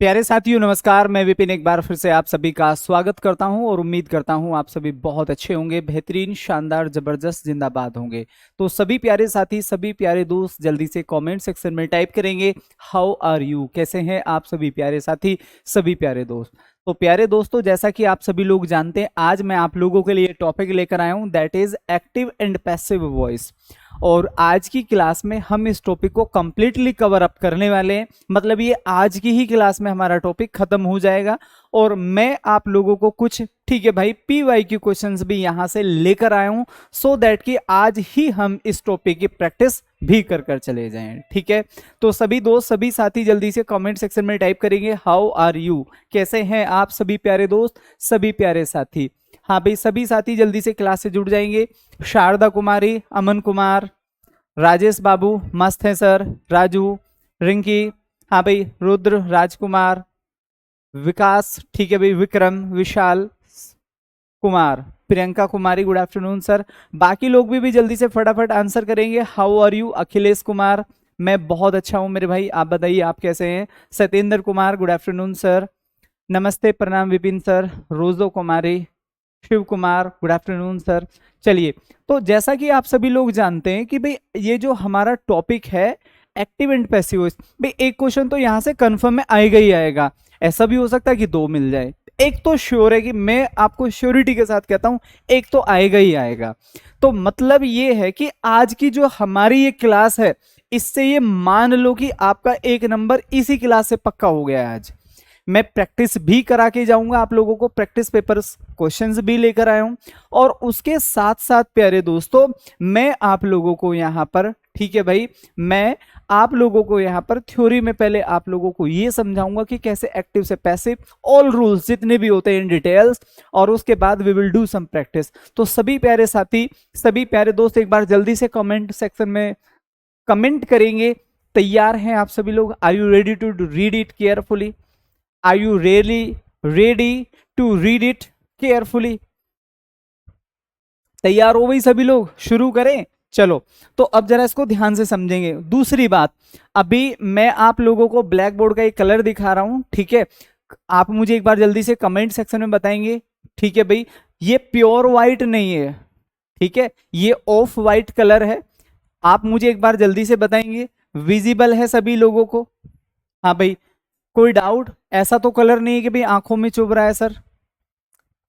प्यारे साथियों नमस्कार। मैं विपिन एक बार फिर से आप सभी का स्वागत करता हूं और उम्मीद करता हूं आप सभी बहुत अच्छे होंगे, बेहतरीन, शानदार, जबरदस्त, जिंदाबाद होंगे। तो सभी प्यारे साथी, सभी प्यारे दोस्त जल्दी से कमेंट सेक्शन में टाइप करेंगे हाउ आर यू, कैसे हैं आप सभी प्यारे साथी, सभी प्यारे दोस्त। तो प्यारे दोस्तों, जैसा कि आप सभी लोग जानते हैं, आज मैं आप लोगों के लिए टॉपिक लेकर आया हूं, that is active and passive voice. और आज की क्लास में हम इस टॉपिक को कंप्लीटली कवर अप करने वाले हैं। मतलब ये आज की ही क्लास में हमारा टॉपिक खत्म हो जाएगा और मैं आप लोगों को कुछ, ठीक है भाई, PYQ क्वेश्चंस भी यहां से लेकर आया हूं, सो दैट कि आज ही हम इस टॉपिक की प्रैक्टिस भी कर चले जाएं। ठीक है, तो सभी दोस्त, सभी साथी जल्दी से कमेंट सेक्शन में टाइप करेंगे हाउ आर यू, कैसे हैं आप सभी प्यारे दोस्त, सभी प्यारे साथी। हाँ भाई, सभी साथी जल्दी से क्लास से जुड़ जाएंगे। शारदा कुमारी, अमन कुमार, राजेश बाबू मस्त है सर, राजू, रिंकी, हाँ भाई, रुद्र, राजकुमार, विकास, ठीक है भाई, Vikram, Vishal Kumar, Priyanka Kumari, good afternoon sir. बाकी लोग भी जल्दी से फटाफट आंसर करेंगे। How are you? Akhilesh Kumar, मैं बहुत अच्छा हूं मेरे भाई, आप बताइए आप कैसे हैं? Satyendra Kumar, good afternoon sir. नमस्ते, प्रणाम Vipin sir. Rojo Kumari, Shiv Kumar, good afternoon sir. चलिए, तो जैसा कि आप सभी लोग जानते हैं कि भाई ये जो हमारा टॉपिक है एक्टिव एंड पैसिव वॉइस, भाई एक क्वेश्चन तो यहां से कंफर्म में आएगा ही आएगा। ऐसा भी हो सकता है कि दो मिल जाए, एक तो श्योर है कि मैं आपको श्योरिटी के साथ कहता हूं एक तो आएगा ही आएगा। तो मतलब ये है कि आज की जो हमारी ये क्लास है, इससे ये मान लो कि आपका एक नंबर इसी क्लास से पक्का हो गया है। आज मैं प्रैक्टिस भी करा के जाऊंगा आप लोगों को, प्रैक्टिस पेपर्स क्वेश्चंस भी लेकर आया हूं, और उसके साथ साथ प्यारे दोस्तों मैं आप लोगों को यहां पर, ठीक है भाई, मैं आप लोगों को यहां पर थ्योरी में पहले आप लोगों को ये समझाऊंगा कि कैसे एक्टिव से पैसिव ऑल रूल्स जितने भी होते हैं इन डिटेल्स, और उसके बाद we will do some practice. तो सभी प्यारे साथी, सभी प्यारे दोस्त एक बार जल्दी से कमेंट सेक्शन में कमेंट करेंगे। तैयार हैं आप सभी लोग? Are you ready to read it carefully? Are you really ready to read it carefully? तैयार हो गई सभी लोग? शुरू करें, चलो। तो अब जरा इसको ध्यान से समझेंगे। दूसरी बात, अभी मैं आप लोगों को ब्लैक बोर्ड का एक कलर दिखा रहा हूं, ठीक है? आप मुझे एक बार जल्दी से कमेंट सेक्शन में बताएंगे, ठीक है भाई? ये प्योर व्हाइट नहीं है, ठीक है, ये ऑफ व्हाइट कलर है। आप मुझे एक बार जल्दी से बताएंगे, विजिबल है सभी लोगों को? हाँ भाई, कोई डाउट? ऐसा तो कलर नहीं है कि भाई आंखों में चुभ रहा है सर।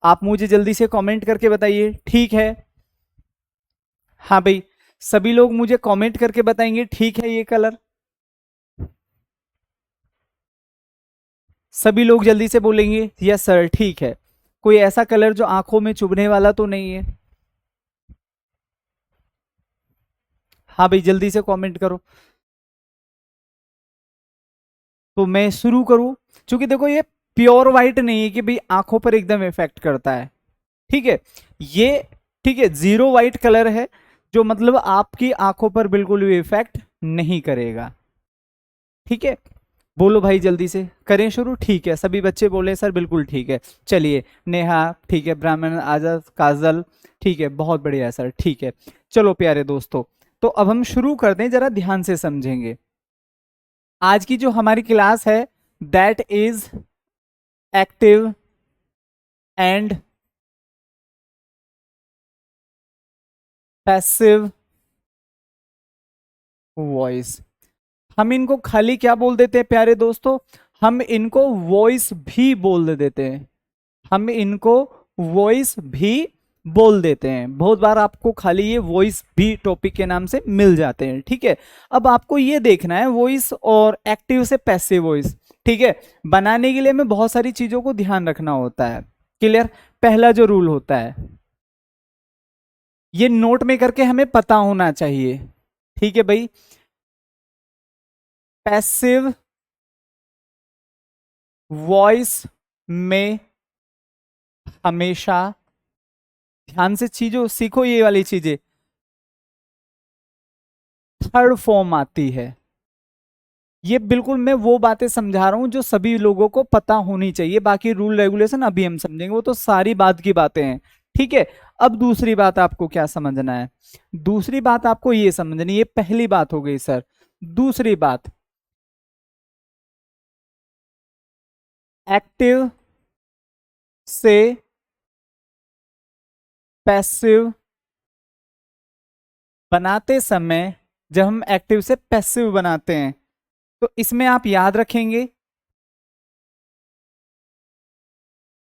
आप मुझे जल्दी से कमेंट करके बताइए, ठीक है? हाँ भाई, सभी लोग मुझे कमेंट करके बताएंगे ठीक है ये कलर? सभी लोग जल्दी से बोलेंगे यस सर, ठीक है। कोई ऐसा कलर जो आंखों में चुभने वाला तो नहीं है? हाँ भाई, जल्दी से कमेंट करो। तो मैं शुरू करूं? क्योंकि देखो ये प्योर व्हाइट नहीं है कि भाई आंखों पर एकदम इफेक्ट करता है, ठीक है? ये, ठीक है, जीरो व्हाइट कलर है, जो मतलब आपकी आंखों पर बिल्कुल भी इफेक्ट नहीं करेगा, ठीक है? बोलो भाई, जल्दी से करें शुरू? ठीक है, सभी बच्चे बोले सर बिल्कुल ठीक है। चलिए, नेहा, ठीक है, ब्राह्मण, आजाद, काजल, ठीक है, बहुत बढ़िया सर, ठीक है। चलो प्यारे दोस्तों, तो अब हम शुरू करते हैं, जरा ध्यान से समझेंगे। आज की जो हमारी क्लास है that is active and passive voice. हम इनको खाली क्या बोल देते हैं प्यारे दोस्तों? हम इनको वॉइस भी बोल देते हैं। हम इनको वॉइस भी बोल देते हैं। बहुत बार आपको खाली ये वॉइस भी टॉपिक के नाम से मिल जाते हैं, ठीक है? अब आपको ये देखना है वॉइस और एक्टिव से पैसिव वॉइस, ठीक है? बनाने के लिए हमें बहुत सारी चीजों को ध्यान रखना होता है। क्लियर? पहला जो रूल होता है, ये नोट में करके हमें पता होना चाहिए, ठीक है भाई? पैसिव वॉइस में हमेशा, ध्यान से चीजों सीखो, ये वाली चीजें, थर्ड फॉर्म आती है। ये बिल्कुल मैं वो बातें समझा रहा हूं जो सभी लोगों को पता होनी चाहिए। बाकी रूल रेगुलेशन अभी हम समझेंगे, वो तो सारी बात की बातें हैं, ठीक है? अब दूसरी बात आपको क्या समझना है? दूसरी बात आपको ये समझनी, ये पहली बात हो गई सर। दूसरी बात, एक्टिव से पैसिव बनाते समय, जब हम एक्टिव से पैसिव बनाते हैं तो इसमें आप याद रखेंगे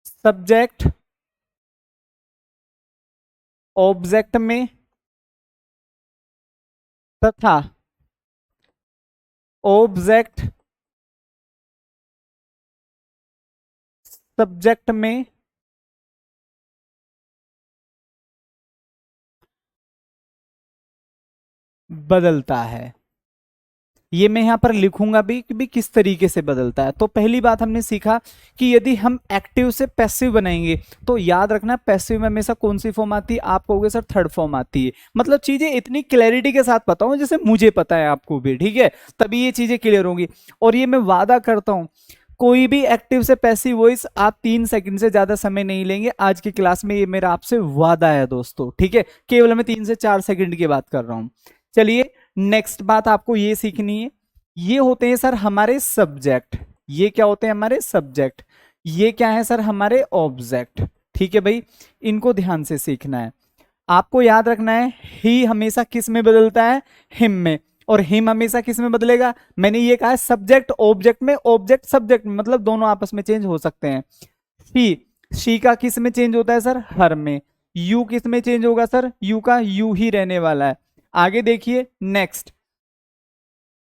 सब्जेक्ट ऑब्जेक्ट में तथा ऑब्जेक्ट सब्जेक्ट में बदलता है। ये मैं यहां पर लिखूंगा भी कि भी किस तरीके से बदलता है। तो पहली बात हमने सीखा कि यदि हम एक्टिव से पैसिव बनाएंगे तो याद रखना पैसिव में हमेशा कौन सी फॉर्म आती है, आप कहोगे सर थर्ड फॉर्म आती है। मतलब चीजें इतनी क्लैरिटी के साथ बताऊं जैसे मुझे पता है आपको भी, ठीक है, तभी ये चीजें क्लियर होंगी। और ये मैं वादा करता हूं कोई भी एक्टिव से पैसिव वॉइस आप 3 सेकंड से ज्यादा समय नहीं लेंगे आज की क्लास में, ये मेरा आपसे वादा है दोस्तों, ठीक है। केवल मैं 3 से 4 सेकंड की बात कर रहा हूं। चलिए नेक्स्ट बात आपको ये सीखनी है, ये होते हैं सर हमारे सब्जेक्ट। ये क्या होते हैं हमारे सब्जेक्ट, ये क्या है सर हमारे ऑब्जेक्ट, ठीक है भाई। इनको ध्यान से सीखना है। आपको याद रखना है ही हमेशा किस में बदलता है, हिम में, और हिम हमेशा किस में बदलेगा, मैंने ये कहा है सब्जेक्ट ऑब्जेक्ट में, ऑब्जेक्ट सब्जेक्ट में, मतलब दोनों आपस में चेंज हो सकते हैं। शी का किस में चेंज होता है सर, हर में। यू किस में चेंज होगा सर, यू का यू ही रहने वाला है। आगे देखिए नेक्स्ट,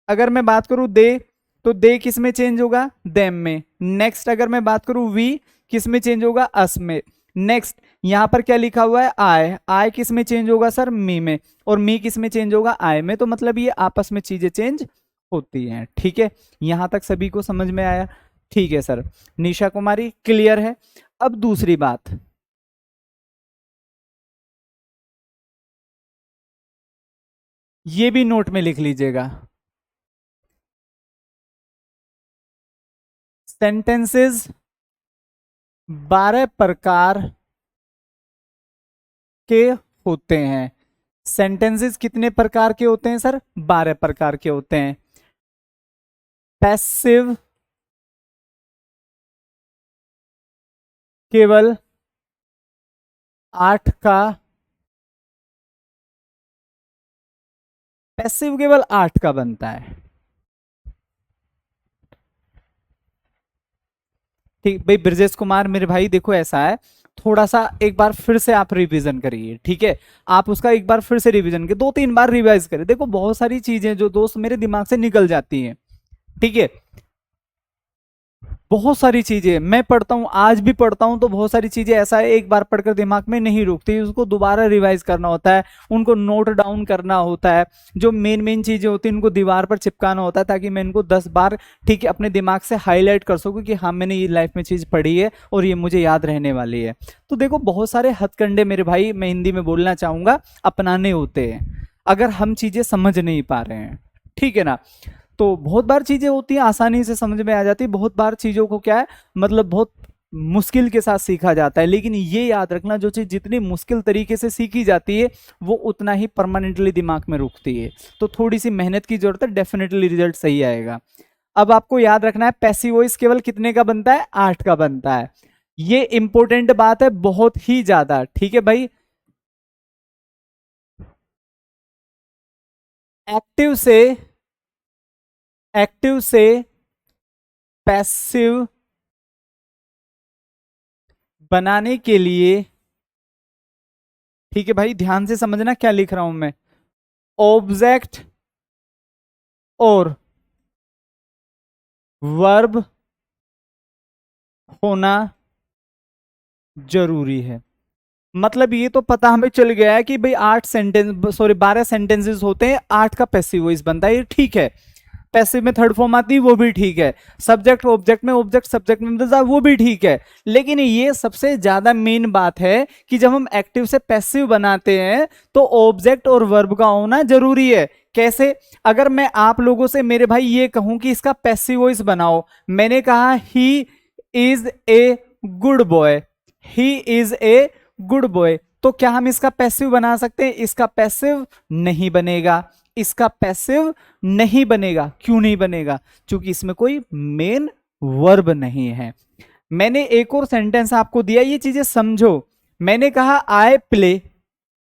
अगर मैं बात करूं दे तो दे किस में चेंज होगा, देम में। नेक्स्ट अगर मैं बात करूं वी किस में चेंज होगा, अस में। नेक्स्ट यहां पर क्या लिखा हुआ है, आय, आय किस में चेंज होगा सर, मी में, और मी किस में चेंज होगा, आय में। तो मतलब ये आपस में चीजें चेंज होती हैं, ठीक है। यहां तक सभी को समझ में आया, ठीक है सर। निशा कुमारी क्लियर है। अब दूसरी बात, ये भी नोट में लिख लीजिएगा, सेंटेंसेस 12 प्रकार के होते हैं। सेंटेंसेस कितने प्रकार के होते हैं सर, 12 प्रकार के होते हैं। पैसिव केवल 8 का, पैसिव केवल 8 का बनता है, ठीक भाई। ब्रजेश कुमार मेरे भाई देखो ऐसा है, थोड़ा सा एक बार फिर से आप रिवीजन करिए, ठीक है। आप उसका एक बार फिर से रिवीजन करिए, 2-3 बार रिवाइज करिए। देखो बहुत सारी चीजें जो दोस्त मेरे दिमाग से निकल जाती हैं, ठीक है। बहुत सारी चीजें मैं पढ़ता हूं, आज भी पढ़ता हूं, तो बहुत सारी चीजें ऐसा है एक बार पढ़कर दिमाग में नहीं रुकती, उसको दोबारा रिवाइज करना होता है, उनको नोट डाउन करना होता है। जो मेन मेन चीजें होती हैं उनको दीवार पर चिपकाना होता है ताकि मैं इनको 10 बार, ठीक है, अपने दिमाग से हाईलाइट कर सकूं कि हाँ मैंने ये लाइफ में चीज पढ़ी है और ये मुझे याद रहने वाली है। तो देखो बहुत सारे हथकंडे मेरे भाई, मैं हिंदी में बोलना चाहूंगा, अपनाने होते हैं अगर हम चीजें समझ नहीं पा रहे हैं, ठीक है ना। तो बहुत बार चीजें होती हैं आसानी से समझ में आ जाती है, बहुत बार चीजों को क्या है मतलब बहुत मुश्किल के साथ सीखा जाता है। लेकिन ये याद रखना जो चीज जितनी मुश्किल तरीके से सीखी जाती है वो उतना ही परमानेंटली दिमाग में रुकती है। तो थोड़ी सी मेहनत की जरूरत है, डेफिनेटली रिजल्ट सही आएगा। अब आपको याद रखना है पैसिव वॉइस केवल कितने का बनता है, 8 का बनता है। ये इंपॉर्टेंट बात है बहुत ही ज्यादा, ठीक है भाई। एक्टिव से एक्टिव से पैसिव बनाने के लिए, ठीक है भाई, ध्यान से समझना क्या लिख रहा हूं मैं, ऑब्जेक्ट और वर्ब होना जरूरी है। मतलब ये तो पता हमें चल गया है कि भाई 12 सेंटेंसेस होते हैं, 8 का पैसिव वॉइस बनता है, ये ठीक है। पैसिव में थर्ड फॉर्म आती है वो भी ठीक है, सब्जेक्ट ऑब्जेक्ट में, ऑब्जेक्ट सब्जेक्ट में बदलता है वो भी ठीक है। लेकिन ये सबसे ज्यादा मेन बात है कि जब हम एक्टिव से पैसिव बनाते हैं तो ऑब्जेक्ट और वर्ब का होना जरूरी है। कैसे, अगर मैं आप लोगों से मेरे भाई ये कहूं कि इसका पैसिव वॉइस बनाओ, मैंने कहा he is a good boy, he is a good boy, तो क्या हम इसका पैसिव बना सकते हैं, इसका पैसिव नहीं बनेगा, इसका पैसिव नहीं बनेगा। क्यों नहीं बनेगा, क्योंकि इसमें कोई मेन वर्ब नहीं है। मैंने एक और सेंटेंस आपको दिया, ये चीजें समझो। मैंने कहा आई प्ले,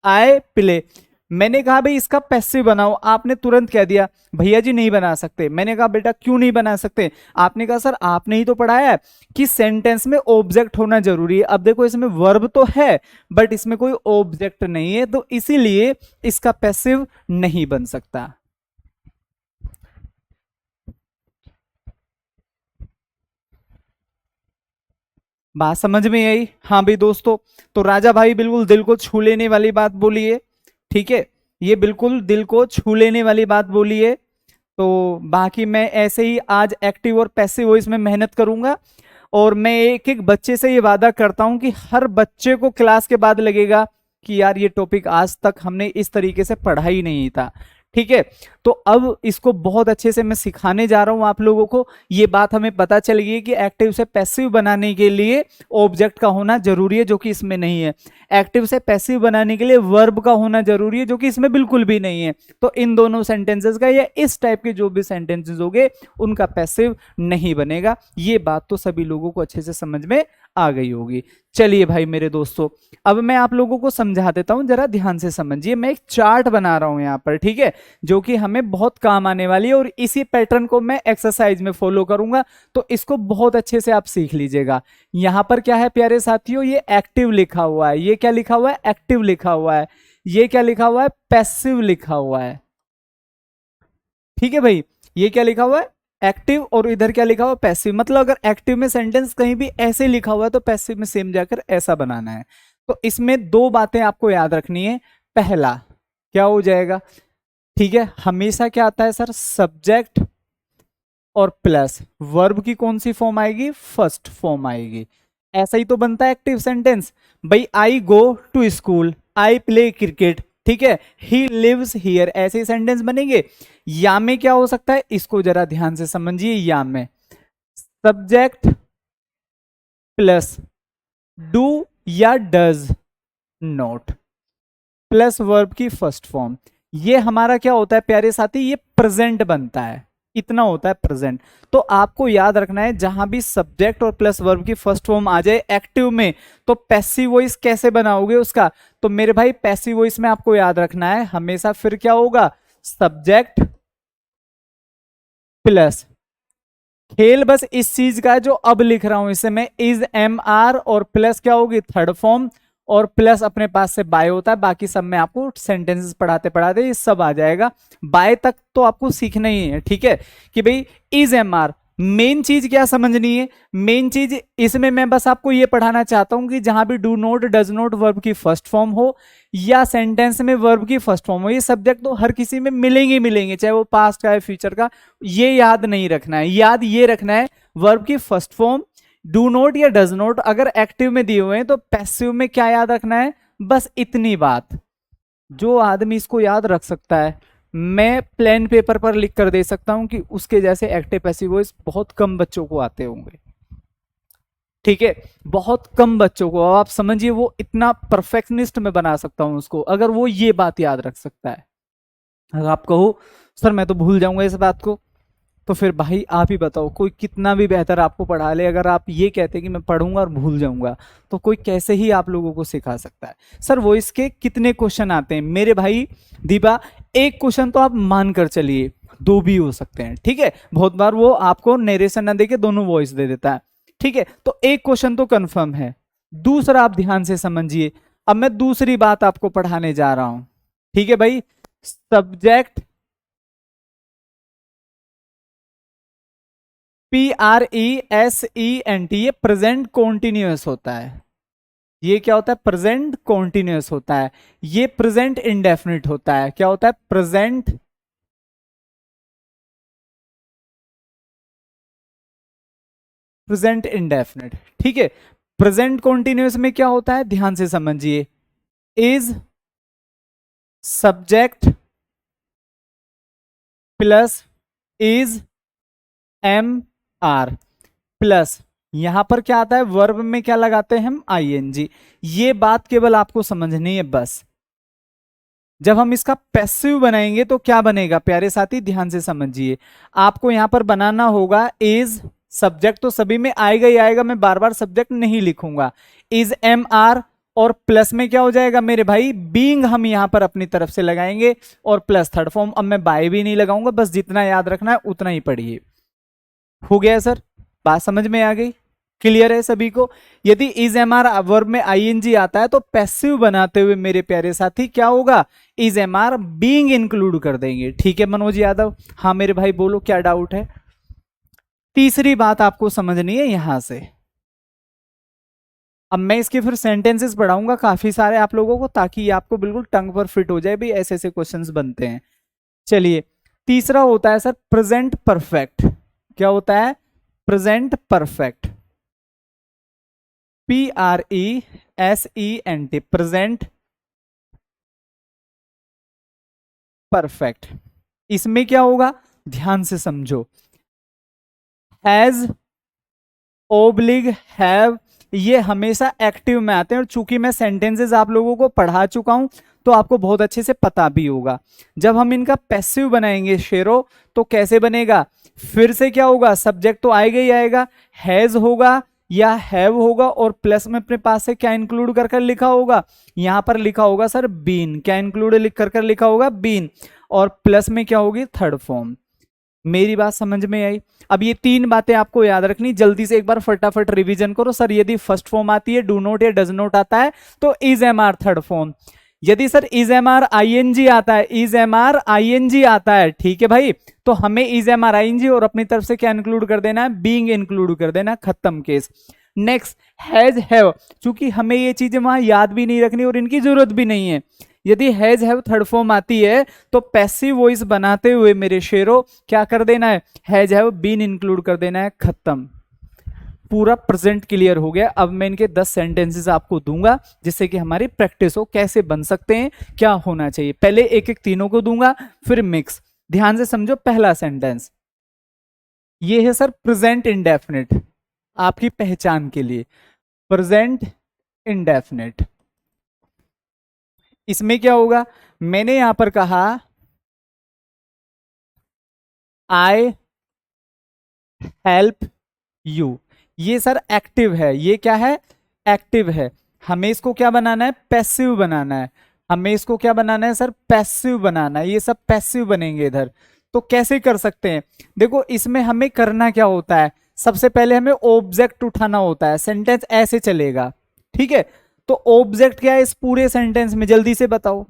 आई प्ले, मैंने कहा भाई इसका पैसिव बनाओ, आपने तुरंत कह दिया भैया जी नहीं बना सकते। मैंने कहा बेटा क्यों नहीं बना सकते? आपने कहा सर आपने ही तो पढ़ाया है कि सेंटेंस में ऑब्जेक्ट होना जरूरी है। अब देखो इसमें वर्ब तो है बट इसमें कोई ऑब्जेक्ट नहीं है, तो इसीलिए इसका पैसिव नहीं बन सकता। बात समझ में आई? हाँ भाई दोस्तों, तो राजा भाई बिल्कुल दिल को छू लेने वाली बात बोली है, ठीक है, ये बिल्कुल दिल को छू लेने वाली बात बोली है। तो बाकी मैं ऐसे ही आज एक्टिव और पैसिव वॉइस में मेहनत करूंगा, और मैं एक एक बच्चे से ये वादा करता हूं कि हर बच्चे को क्लास के बाद लगेगा कि यार ये टॉपिक आज तक हमने इस तरीके से पढ़ा ही नहीं था, ठीक है। तो अब इसको बहुत अच्छे से मैं सिखाने जा रहा हूं आप लोगों को। ये बात हमें पता चल गई कि एक्टिव से पैसिव बनाने के लिए ऑब्जेक्ट का होना जरूरी है, जो कि इसमें नहीं है। एक्टिव से पैसिव बनाने के लिए वर्ब का होना जरूरी है, जो कि इसमें बिल्कुल भी नहीं है। तो इन दोनों सेंटेंसेस का या इस टाइप के जो भी सेंटेंसेस होंगे उनका पैसिव नहीं बनेगा। ये बात तो सभी लोगों को अच्छे से समझ में आ गई होगी। चलिए भाई मेरे दोस्तों, अब मैं आप लोगों को समझा देता हूं, जरा ध्यान से समझिए। मैं एक चार्ट बना रहा हूं यहां पर, ठीक है, जो कि हमें बहुत काम आने वाली है, और इसी पैटर्न को मैं एक्सरसाइज में फॉलो करूंगा, तो इसको बहुत अच्छे से आप सीख लीजिएगा। यहां पर क्या है प्यारे साथियों, ये एक्टिव लिखा हुआ है, ये क्या लिखा हुआ है, एक्टिव लिखा हुआ है, ये क्या लिखा हुआ है, पैसिव लिखा हुआ है, ठीक है भाई। ये क्या लिखा हुआ है, एक्टिव, और इधर क्या लिखा हुआ है, पैसिव। मतलब अगर एक्टिव में सेंटेंस कहीं भी ऐसे लिखा हुआ है तो पैसिव में सेम जाकर ऐसा बनाना है। तो इसमें दो बातें आपको याद रखनी है। पहला क्या हो जाएगा, ठीक है, हमेशा क्या आता है सर, सब्जेक्ट और प्लस वर्ब की कौन सी फॉर्म आएगी, फर्स्ट फॉर्म आएगी। ऐसा ही तो बनता है एक्टिव सेंटेंस। भाई I go to school, I play cricket, ठीक है, ही लिव्स हियर, ऐसे सेंटेंस बनेंगे। या में क्या हो सकता है, इसको जरा ध्यान से समझिए। या में सब्जेक्ट प्लस डू या डज नॉट प्लस वर्ब की फर्स्ट फॉर्म। ये हमारा क्या होता है प्यारे साथी, ये प्रेजेंट बनता है, इतना होता है प्रेजेंट। तो आपको याद रखना है जहां भी सब्जेक्ट और प्लस वर्ब की फर्स्ट फॉर्म आ जाए एक्टिव में, तो पैसिव वॉइस कैसे बनाओगे उसका। तो मेरे भाई पैसिव वॉइस में आपको याद रखना है हमेशा फिर क्या होगा, सब्जेक्ट प्लस, खेल बस इस चीज का है जो अब लिख रहा हूं इसे मैं, इज एम आर, और प्लस क्या होगी, थर्ड फॉर्म, और प्लस अपने पास से बाय होता है। बाकी सब में आपको सेंटेंसेस पढ़ाते पढ़ाते ये सब आ जाएगा। बाय तक तो आपको सीखना ही है, ठीक है, कि भाई इज एम आर। मेन चीज क्या समझनी है, मेन चीज इसमें मैं बस आपको ये पढ़ाना चाहता हूं कि जहां भी do not does not verb की फर्स्ट फॉर्म हो, या सेंटेंस में वर्ब की फर्स्ट फॉर्म हो, ये सब्जेक्ट तो हर किसी में मिलेंगे मिलेंगे, चाहे वो पास्ट का है फ्यूचर का। ये याद नहीं रखना है, याद ये रखना है वर्ब की फर्स्ट फॉर्म, डू नॉट या डज नॉट अगर एक्टिव में दिए हुए हैं, तो पैसिव में क्या याद रखना है, बस इतनी बात। जो आदमी इसको याद रख सकता है, मैं प्लेन पेपर पर लिख कर दे सकता हूं कि उसके जैसे एक्टिव पैसिव वॉइस बहुत कम बच्चों को आते होंगे, ठीक है, बहुत कम बच्चों को। आप समझिए वो इतना परफेक्शनिस्ट में बना सकता हूं उसको, अगर वो ये बात याद रख सकता है। अगर आप कहो सर मैं तो भूल जाऊंगा इस बात को, तो फिर भाई आप ही बताओ, कोई कितना भी बेहतर आपको पढ़ा ले, अगर आप ये कहते हैं कि मैं पढ़ूंगा और भूल जाऊंगा, तो कोई कैसे ही आप लोगों को सिखा सकता है। सर वो इसके कितने क्वेश्चन आते हैं मेरे भाई दीपा, एक क्वेश्चन तो आप मान कर चलिए, दो भी हो सकते हैं, ठीक है, बहुत बार वो आपको नरेशन ना देके दोनों वॉइस दे देता है, ठीक है, तो एक क्वेश्चन तो कंफर्म है। दूसरा आप ध्यान से समझिए, अब मैं दूसरी बात आपको पढ़ाने जा रहा हूं, ठीक है भाई, सब्जेक्ट PRESENT, ये प्रेजेंट कॉन्टिन्यूअस होता है। ये क्या होता है, प्रेजेंट कॉन्टिन्यूअस होता है। ये प्रेजेंट इंडेफिनिट होता है। क्या होता है, प्रेजेंट इंडेफिनिट, ठीक है। प्रेजेंट कॉन्टिन्यूअस में क्या होता है, ध्यान से समझिए, is subject plus is am are plus, यहां पर क्या आता है, वर्ब में क्या लगाते हैं हम, ING। ये बात केवल आपको समझनी है बस। जब हम इसका पैसिव बनाएंगे तो क्या बनेगा प्यारे साथी, ध्यान से समझिए, आपको यहां पर बनाना होगा इज सब्जेक्ट तो सभी में आएगा ही आएगा, मैं बार बार सब्जेक्ट नहीं लिखूंगा। इज एम आर और प्लस में क्या हो जाएगा मेरे भाई, बीइंग हम यहां पर अपनी तरफ से लगाएंगे और प्लस थर्ड फॉर्म। अब मैं बाय भी नहीं लगाऊंगा, बस जितना याद रखना है उतना ही पढ़िए। हो गया सर, बात समझ में आ गई, क्लियर है सभी को। यदि इज एम आर वर्ब में आईएनजी आता है तो पैसिव बनाते हुए मेरे प्यारे साथी क्या होगा, is am are being include कर देंगे। ठीक है मनोज यादव, हाँ मेरे भाई बोलो क्या डाउट है। तीसरी बात आपको समझनी है यहां से। अब मैं इसके फिर सेंटेंसेस पढ़ाऊंगा काफी सारे आप लोगों को, ताकि ये आपको बिल्कुल टंग पर फिट हो जाए भी, ऐसे ऐसे क्वेश्चंस बनते हैं। चलिए, तीसरा होता है सर प्रेजेंट परफेक्ट। क्या होता है, present perfect, PRESENT, present perfect. इसमें क्या होगा, ध्यान से समझो, हैज, ओब्लिग, हैव, ये हमेशा एक्टिव में आते हैं। और चूंकि मैं सेंटेंसेस आप लोगों को पढ़ा चुका हूं तो आपको बहुत अच्छे से पता भी होगा। जब हम इनका पैसिव बनाएंगे शेरो, तो कैसे बनेगा, फिर से क्या होगा, सब्जेक्ट तो आएगा ही आएगा, हैज होगा या हैव होगा, और प्लस में अपने पास से क्या इंक्लूड कर कर लिखा होगा, यहां पर लिखा होगा सर बीन। क्या इंक्लूड लिख कर लिखा होगा, बीन, और प्लस में क्या होगी, थर्ड फॉर्म। मेरी बात समझ में आई। अब ये तीन बातें आपको याद रखनी, जल्दी से एक बार फटाफट रिवीजन करो। सर यदि फर्स्ट फॉर्म आती है, डू नॉट या डज नॉट आता है, तो is am are third form. यदि sir is am are ING आता है, इज एम आर आईएनजी आता है, ठीक है भाई, तो हमें इज एम आर आईएनजी और अपनी तरफ से क्या इंक्लूड कर देना है, बीइंग इंक्लूड कर देना, खत्म केस। नेक्स्ट, हैज, हैव, चूंकि हमें ये चीजें वहां याद भी नहीं रखनी और इनकी जरूरत भी नहीं है। यदि हैज हैव थर्ड फॉर्म आती है तो पैसिव वॉइस बनाते हुए मेरे शेरों क्या कर देना है, हैज हैव बीन इंक्लूड कर देना है, खत्म। पूरा प्रेजेंट क्लियर हो गया। अब मैं इनके 10 सेंटेंसेस आपको दूंगा जिससे कि हमारी प्रैक्टिस हो, कैसे बन सकते हैं, क्या होना चाहिए। पहले एक एक तीनों को दूंगा, फिर मिक्स। ध्यान से समझो, पहला सेंटेंस ये है सर प्रेजेंट इंडेफिनिट, आपकी पहचान के लिए, प्रेजेंट इंडेफिनिट। इसमें क्या होगा, मैंने यहां पर कहा आई हेल्प यू, ये सर एक्टिव है, ये क्या है, एक्टिव है। हमें इसको क्या बनाना है, पैसिव बनाना है। हमें इसको क्या बनाना है सर, पैसिव बनाना है। ये सब पैसिव बनेंगे इधर। तो कैसे कर सकते हैं, देखो इसमें हमें करना क्या होता है, सबसे पहले हमें ऑब्जेक्ट उठाना होता है। सेंटेंस ऐसे चलेगा, ठीक है। तो ऑब्जेक्ट क्या है इस पूरे सेंटेंस में, जल्दी से बताओ,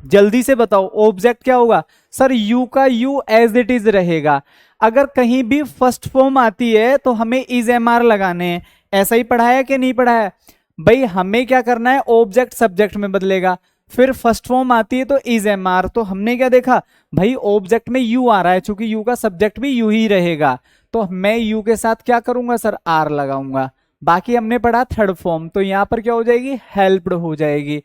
जल्दी से बताओ, ऑब्जेक्ट क्या होगा सर, यू का यू एज इट इज रहेगा। अगर कहीं भी फर्स्ट फॉर्म आती है तो हमें इज एम आर लगाने हैं। ऐसा ही पढ़ाया कि नहीं पढ़ाया भाई, हमें क्या करना है, ऑब्जेक्ट सब्जेक्ट में बदलेगा। फिर फर्स्ट फॉर्म आती है तो इज एम आर, तो हमने क्या देखा भाई, ऑब्जेक्ट में यू आ रहा है, चूंकि यू का सब्जेक्ट भी यू ही रहेगा, तो मैं यू के साथ क्या करूंगा सर, आर लगाऊंगा। बाकी हमने पढ़ा थर्ड फॉर्म, तो यहां पर क्या हो जाएगी, हेल्प्ड हो जाएगी।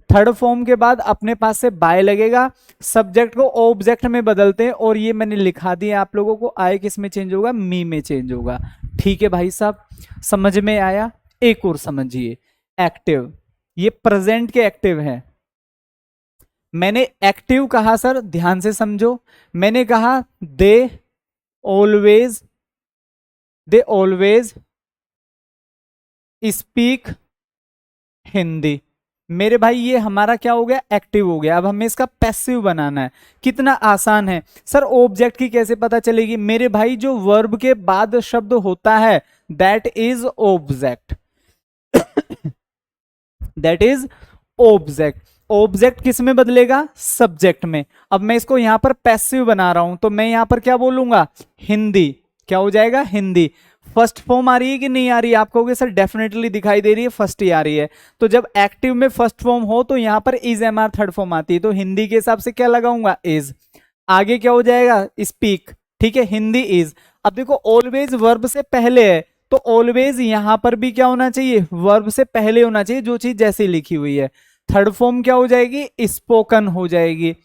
थर्ड फॉर्म के बाद अपने पास से बाय लगेगा, सब्जेक्ट को ऑब्जेक्ट में बदलते हैं, और ये मैंने लिखा दिया आप लोगों को, आय किस में चेंज होगा, मी में चेंज होगा। ठीक है भाई साहब, समझ में आया। एक और समझिए, एक्टिव, ये प्रेजेंट के एक्टिव है। मैंने एक्टिव कहा सर, ध्यान से समझो, मैंने कहा दे ऑलवेज स्पीक हिंदी। मेरे भाई ये हमारा क्या हो गया, एक्टिव हो गया। अब हमें इसका पैसिव बनाना है। कितना आसान है सर, ऑब्जेक्ट की कैसे पता चलेगी मेरे भाई, जो वर्ब के बाद शब्द होता है that is object, that is object. Object किस में बदलेगा, सब्जेक्ट में। अब मैं इसको यहां पर पैसिव बना रहा हूं, तो मैं यहां पर क्या बोलूंगा, हिंदी। क्या हो जाएगा, हिंदी। फर्स्ट फॉर्म आ रही है कि नहीं आ रही है, आप कहोगे सर डेफिनेटली दिखाई दे रही है, फर्स्ट ही आ रही है। तो जब एक्टिव में फर्स्ट फॉर्म हो तो यहां पर is am are third form आती है, तो हिंदी के हिसाब से क्या लगाऊंगा, इज। आगे क्या हो जाएगा, स्पीक, ठीक है, हिंदी इज। अब देखो ऑलवेज वर्ब से पहले है, तो ऑलवेज यहां पर भी क्या होना चाहिए, वर्ब से पहले होना चाहिए, जो चीज जैसे लिखी हुई है। थर्ड फॉर्म क्या हो जाएगी, स्पोकन हो जाएगी।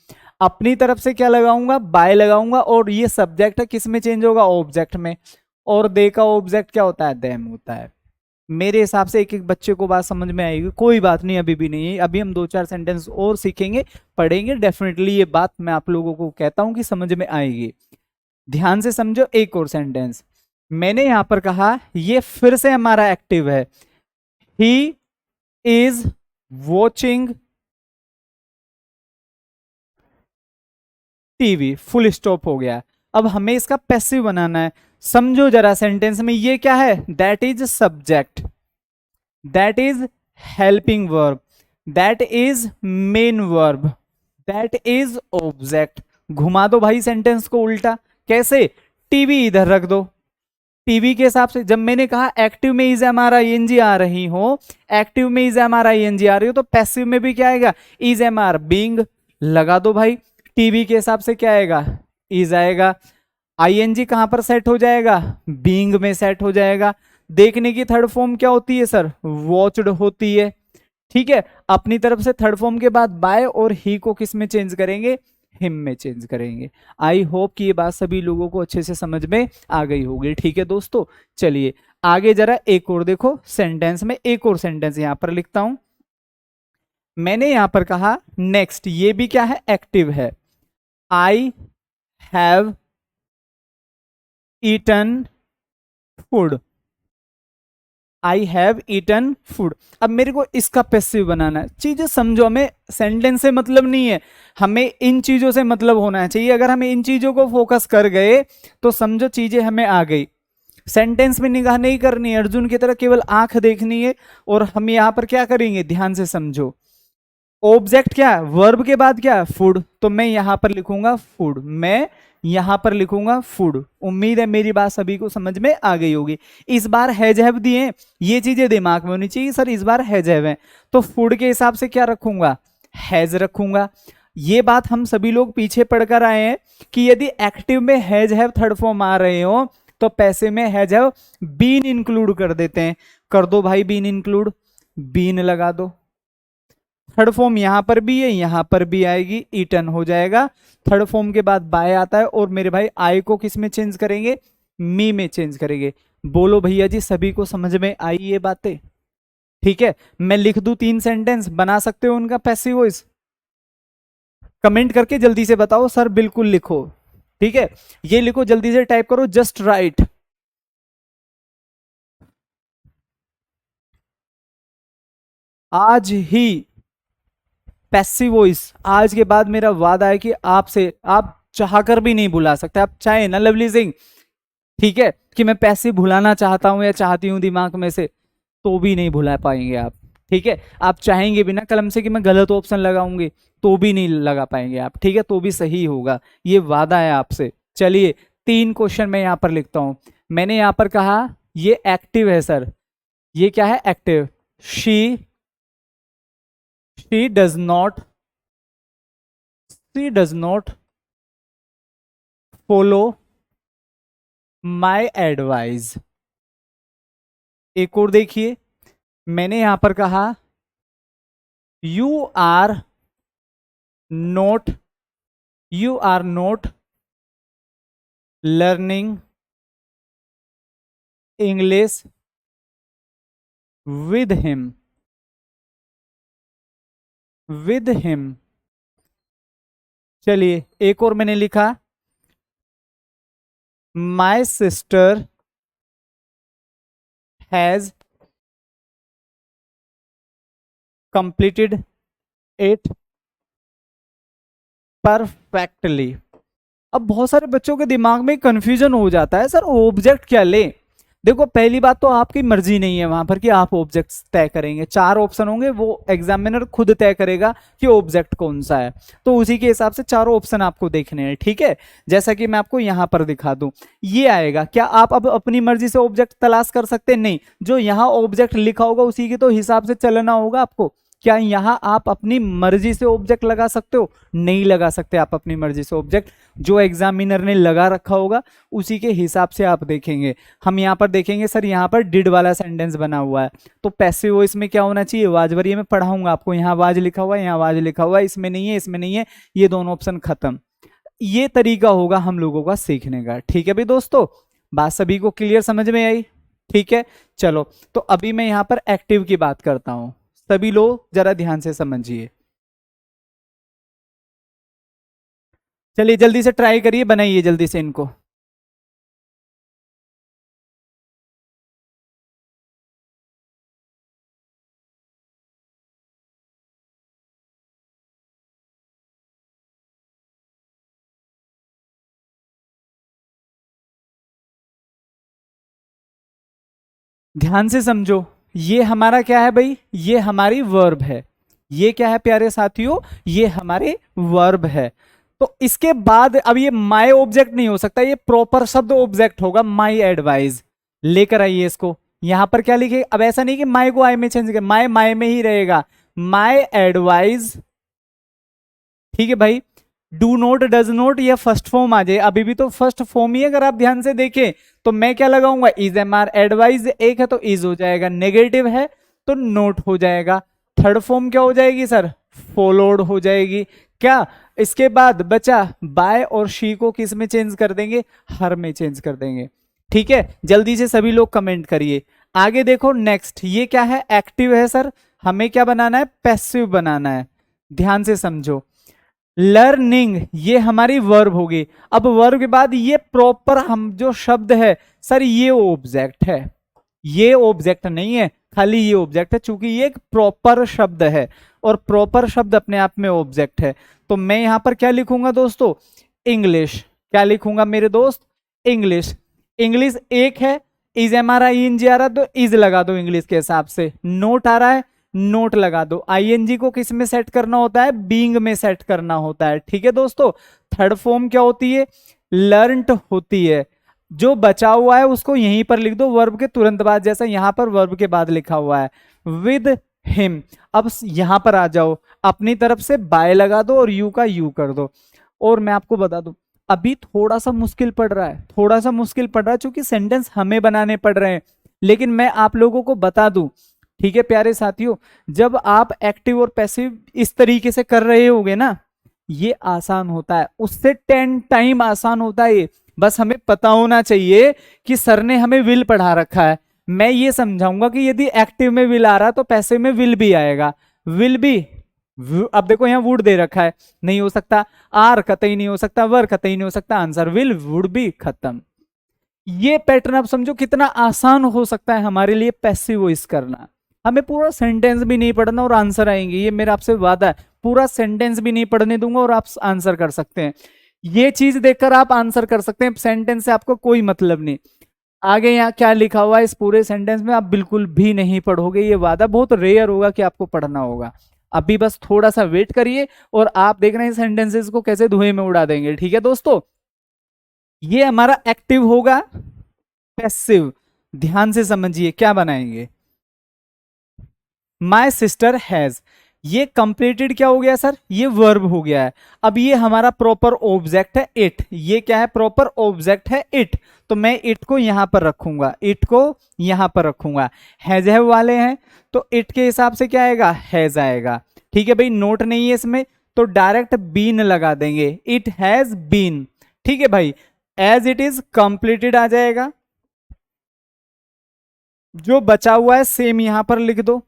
अपनी तरफ से क्या लगाऊंगा, बाय लगाऊंगा, और ये सब्जेक्ट है, किस में चेंज होगा, ऑब्जेक्ट में। और दे का ऑब्जेक्ट क्या होता है, देम होता है। मेरे हिसाब से एक एक बच्चे को बात समझ में आएगी। कोई बात नहीं, अभी भी नहीं है, अभी हम 2-4 सेंटेंस और सीखेंगे, पढ़ेंगे, डेफिनेटली ये बात मैं आप लोगों को कहता हूं कि समझ में आएगी। ध्यान से समझो, एक और सेंटेंस मैंने यहां पर कहा ये फिर से हमारा एक्टिव है। He is watching TV, full stop हो गया। अब हमें इसका पैसिव बनाना है। समझो जरा सेंटेंस में ये क्या है, that is subject, that is helping verb, that is main verb, that is object. घुमा दो भाई सेंटेंस को उल्टा, कैसे, टीवी इधर रख दो। टीवी के हिसाब से जब मैंने कहा एक्टिव में is am are I N G आ रही हो, एक्टिव में is am are I N G आ रही हो, तो पैसिव में भी क्या आएगा, इज एम आर बींग लगा दो भाई। टीवी के हिसाब से क्या आएगा, इज आएगा। आईएनजी कहां पर सेट हो जाएगा, बीइंग में सेट हो जाएगा। देखने की थर्ड फॉर्म क्या होती है सर, वॉच्ड होती है। ठीक है, अपनी तरफ से थर्ड फॉर्म के बाद बाय और ही को किस में चेंज करेंगे, हिम में चेंज करेंगे। आई होप कि ये बात सभी लोगों को अच्छे से समझ में आ गई होगी। ठीक है दोस्तों, चलिए आगे जरा एक और देखो सेंटेंस में, एक और सेंटेंस यहां पर लिखता हूं। मैंने यहां पर कहा नेक्स्ट, ये भी क्या है, एक्टिव है। I have eaten food, I have eaten food. अब मेरे को इसका पैसिव बनाना है। चीजें समझो, हमें सेंटेंस से मतलब नहीं है, हमें इन चीजों से मतलब होना चाहिए। अगर हम इन चीजों को फोकस कर गए तो समझो चीजें हमें आ गई। सेंटेंस में निगाह नहीं करनी है, अर्जुन की तरह केवल आंख देखनी है। और हम यहां पर क्या करेंगे, ध्यान से समझो। ऑब्जेक्ट क्या, वर्ब के बाद क्या, फूड, तो मैं यहां पर लिखूंगा फूड, मैं यहां पर लिखूंगा फूड। उम्मीद है मेरी बात सभी को समझ में आ गई होगी। इस बार हैज हैव दिए, ये चीजें दिमाग में होनी चाहिए सर, इस बार हैज हैव है तो फूड के हिसाब से क्या रखूंगा, हैज रखूंगा। ये बात हम सभी लोग पीछे पढ़कर आए हैं कि यदि एक्टिव में हैज हैव थर्ड फॉर्म आ रहे हो तो पैसे में हैज हैव बीन इंक्लूड कर देते हैं। कर दो भाई बीन इंक्लूड, बीन लगा दो। थर्ड फॉर्म यहां पर भी है, यहां पर भी आएगी, ईटन हो जाएगा। थर्ड फॉर्म के बाद बाय आता है और मेरे भाई आई को किस में चेंज करेंगे, मी में चेंज करेंगे। बोलो भैया जी सभी को समझ में आई ये बातें। ठीक है, मैं लिख दूं 3 सेंटेंस, बना सकते हो उनका पैसिव वॉइस, कमेंट करके जल्दी से बताओ सर बिल्कुल लिखो। ठीक है, ये लिखो जल्दी से, टाइप करो जस्ट राइट। आज ही, पैसिव वॉइस, आज के बाद मेरा वादा है कि आपसे आप चाहकर भी नहीं भुला सकते। आप चाहे ना लवली सिंह, ठीक है, कि मैं पैसिव भुलाना चाहता हूं या चाहती हूं दिमाग में से, तो भी नहीं भुला पाएंगे आप। ठीक है, आप चाहेंगे भी ना कलम से कि मैं गलत ऑप्शन लगाऊंगी, तो भी नहीं लगा पाएंगे आप। ठीक है, तो भी सही होगा, ये वादा है आपसे। चलिए 3 क्वेश्चन मैं यहां पर लिखता हूं। मैंने यहां पर कहा ये एक्टिव है सर, ये क्या है, active. She she does not, she does not follow my advice. एक और देखिए, मैंने यहां पर कहा you are not, you are not learning English with him, with him. चलिए एक और मैंने लिखा my sister has completed it perfectly. अब बहुत सारे बच्चों के दिमाग में कंफ्यूजन हो जाता है, सर ऑब्जेक्ट क्या ले। देखो पहली बात तो आपकी मर्जी नहीं है वहां पर कि आप ऑब्जेक्ट्स तय करेंगे, 4 ऑप्शन होंगे, वो एग्जामिनर खुद तय करेगा कि ऑब्जेक्ट कौन सा है। तो उसी के हिसाब से चारों ऑप्शन आपको देखने हैं। ठीक है, जैसा कि मैं आपको यहां पर दिखा दूं, ये आएगा। क्या आप अब अपनी मर्जी से ऑब्जेक्ट तलाश कर सकते हैं, नहीं, जो यहाँ ऑब्जेक्ट लिखा होगा उसी के तो हिसाब से चलना होगा आपको। क्या यहां आप अपनी मर्जी से ऑब्जेक्ट लगा सकते हो, नहीं लगा सकते आप अपनी मर्जी से ऑब्जेक्ट। जो एग्जामिनर ने लगा रखा होगा उसी के हिसाब से आप देखेंगे। हम यहाँ पर देखेंगे सर, यहाँ पर डिड वाला सेंटेंस बना हुआ है, तो पैसिव वॉइस में क्या होना चाहिए, वाज। वरिये में पढ़ाऊंगा आपको, यहाँ वाज लिखा हुआ है, यहाँ वाज लिखा हुआ है, इसमें नहीं है, इसमें नहीं है, ये दोनों ऑप्शन खत्म। ये तरीका होगा हम लोगों का सीखने का। ठीक है भाई दोस्तों, बात सभी को क्लियर समझ में आई। ठीक है, चलो तो अभी मैं यहाँ पर एक्टिव की बात करता हूँ, सभी लोग जरा ध्यान से समझिए। चलिए जल्दी से ट्राई करिए, बनाइए जल्दी से इनको। ध्यान से समझो, ये हमारा क्या है भाई, ये हमारी वर्ब है। ये क्या है प्यारे साथियों, ये हमारे वर्ब है। तो इसके बाद अब ये माय ऑब्जेक्ट नहीं हो सकता, ये प्रॉपर शब्द ऑब्जेक्ट होगा, माय एडवाइस। लेकर आइए इसको, यहां पर क्या लिखे, अब ऐसा नहीं कि माय को आई में चेंज कर, माय माय में ही रहेगा, माय एडवाइस। ठीक है भाई, डू नोट डज नोट ये फर्स्ट फॉर्म आ जाए, अभी भी तो फर्स्ट फॉर्म ही है, अगर आप ध्यान से देखें तो मैं क्या लगाऊंगा, इज एम आर, एडवाइज एक है तो इज हो जाएगा, नेगेटिव है तो नोट हो जाएगा, थर्ड फॉर्म क्या हो जाएगी सर, फॉलोड हो जाएगी। क्या इसके बाद बचा बाय और शी को किस में चेंज कर देंगे, हर में चेंज कर देंगे। ठीक है, जल्दी से सभी लोग कमेंट करिए। आगे देखो नेक्स्ट, ये क्या है, एक्टिव है सर, हमें क्या बनाना है, पैसिव बनाना है। ध्यान से समझो, लर्निंग ये हमारी वर्ब होगी। अब वर्ब के बाद ये प्रॉपर हम जो शब्द है सर, ये ऑब्जेक्ट है, ये ऑब्जेक्ट नहीं है, खाली ये ऑब्जेक्ट है, चूंकि ये एक प्रॉपर शब्द है और प्रॉपर शब्द अपने आप में ऑब्जेक्ट है। तो मैं यहां पर क्या लिखूंगा दोस्तों, इंग्लिश। क्या लिखूंगा मेरे दोस्त, इंग्लिश। इंग्लिश एक है, is am are I N G आ रहा है तो इज लगा दो, इंग्लिश के हिसाब से। नोट आ रहा है, नोट लगा दो। आईएनजी को किस में सेट करना होता है, बीइंग में सेट करना होता है। ठीक है दोस्तों, थर्ड फॉर्म क्या होती है, लर्नड होती है। जो बचा हुआ है उसको यहीं पर लिख दो वर्ब के तुरंत बाद, जैसा यहां पर वर्ब के बाद लिखा हुआ है, विद हिम। अब यहां पर आ जाओ, अपनी तरफ से बाय लगा दो और यू का यू कर दो। और मैं आपको बता दूं, अभी थोड़ा सा मुश्किल पड़ रहा है, थोड़ा सा मुश्किल पड़ रहा है, क्योंकि सेंटेंस हमें बनाने पड़ रहे हैं, लेकिन मैं आप लोगों को बता दूं। ठीक है प्यारे साथियों, जब आप एक्टिव और पैसिव इस तरीके से कर रहे होगे ना, ये आसान होता है, उससे 10 टाइम आसान होता है ये। बस हमें पता होना चाहिए कि सर ने हमें विल पढ़ा रखा है। मैं ये समझाऊंगा कि यदि एक्टिव में विल आ रहा तो पैसिव में विल भी आएगा। विल भी, अब देखो यहाँ वुड दे रखा है, नहीं हो सकता, आर कतई नहीं हो सकता, वर कतई नहीं हो सकता, आंसर विल वुड बी, खत्म। ये पैटर्न आप समझो कितना आसान हो सकता है हमारे लिए पैसिव वॉइस करना। हमें पूरा सेंटेंस भी नहीं पढ़ना और आंसर आएंगे, ये मेरा आपसे वादा है। पूरा सेंटेंस भी नहीं पढ़ने दूंगा और आप आंसर कर सकते हैं। ये चीज देखकर आप आंसर कर सकते हैं, सेंटेंस से आपको कोई मतलब नहीं। आगे यहाँ क्या लिखा हुआ है इस पूरे सेंटेंस में आप बिल्कुल भी नहीं पढ़ोगे, ये वादा बहुत रेयर होगा कि आपको पढ़ना होगा। अभी बस थोड़ा सा वेट करिए और आप देख रहे हैं सेंटेंसेस को कैसे धुएं में उड़ा देंगे। ठीक है दोस्तों, ये हमारा एक्टिव होगा, पैसिव। ध्यान से समझिए क्या बनाएंगे, माई सिस्टर हैज, ये कंप्लीटेड क्या हो गया सर, ये वर्ब हो गया है। अब ये हमारा प्रॉपर ऑब्जेक्ट है इट, ये क्या है, प्रॉपर ऑब्जेक्ट है इट, तो मैं इट को यहां पर रखूंगा, इट को यहां पर रखूंगा। हैज है वाले हैं तो इट के हिसाब से क्या आएगा, हैज आएगा। ठीक है भाई, नोट नहीं है इसमें तो डायरेक्ट बीन लगा देंगे, इट हैज बीन। ठीक है भाई, एज इट इज कंप्लीटेड आ जाएगा। जो बचा हुआ है सेम यहां पर लिख दो,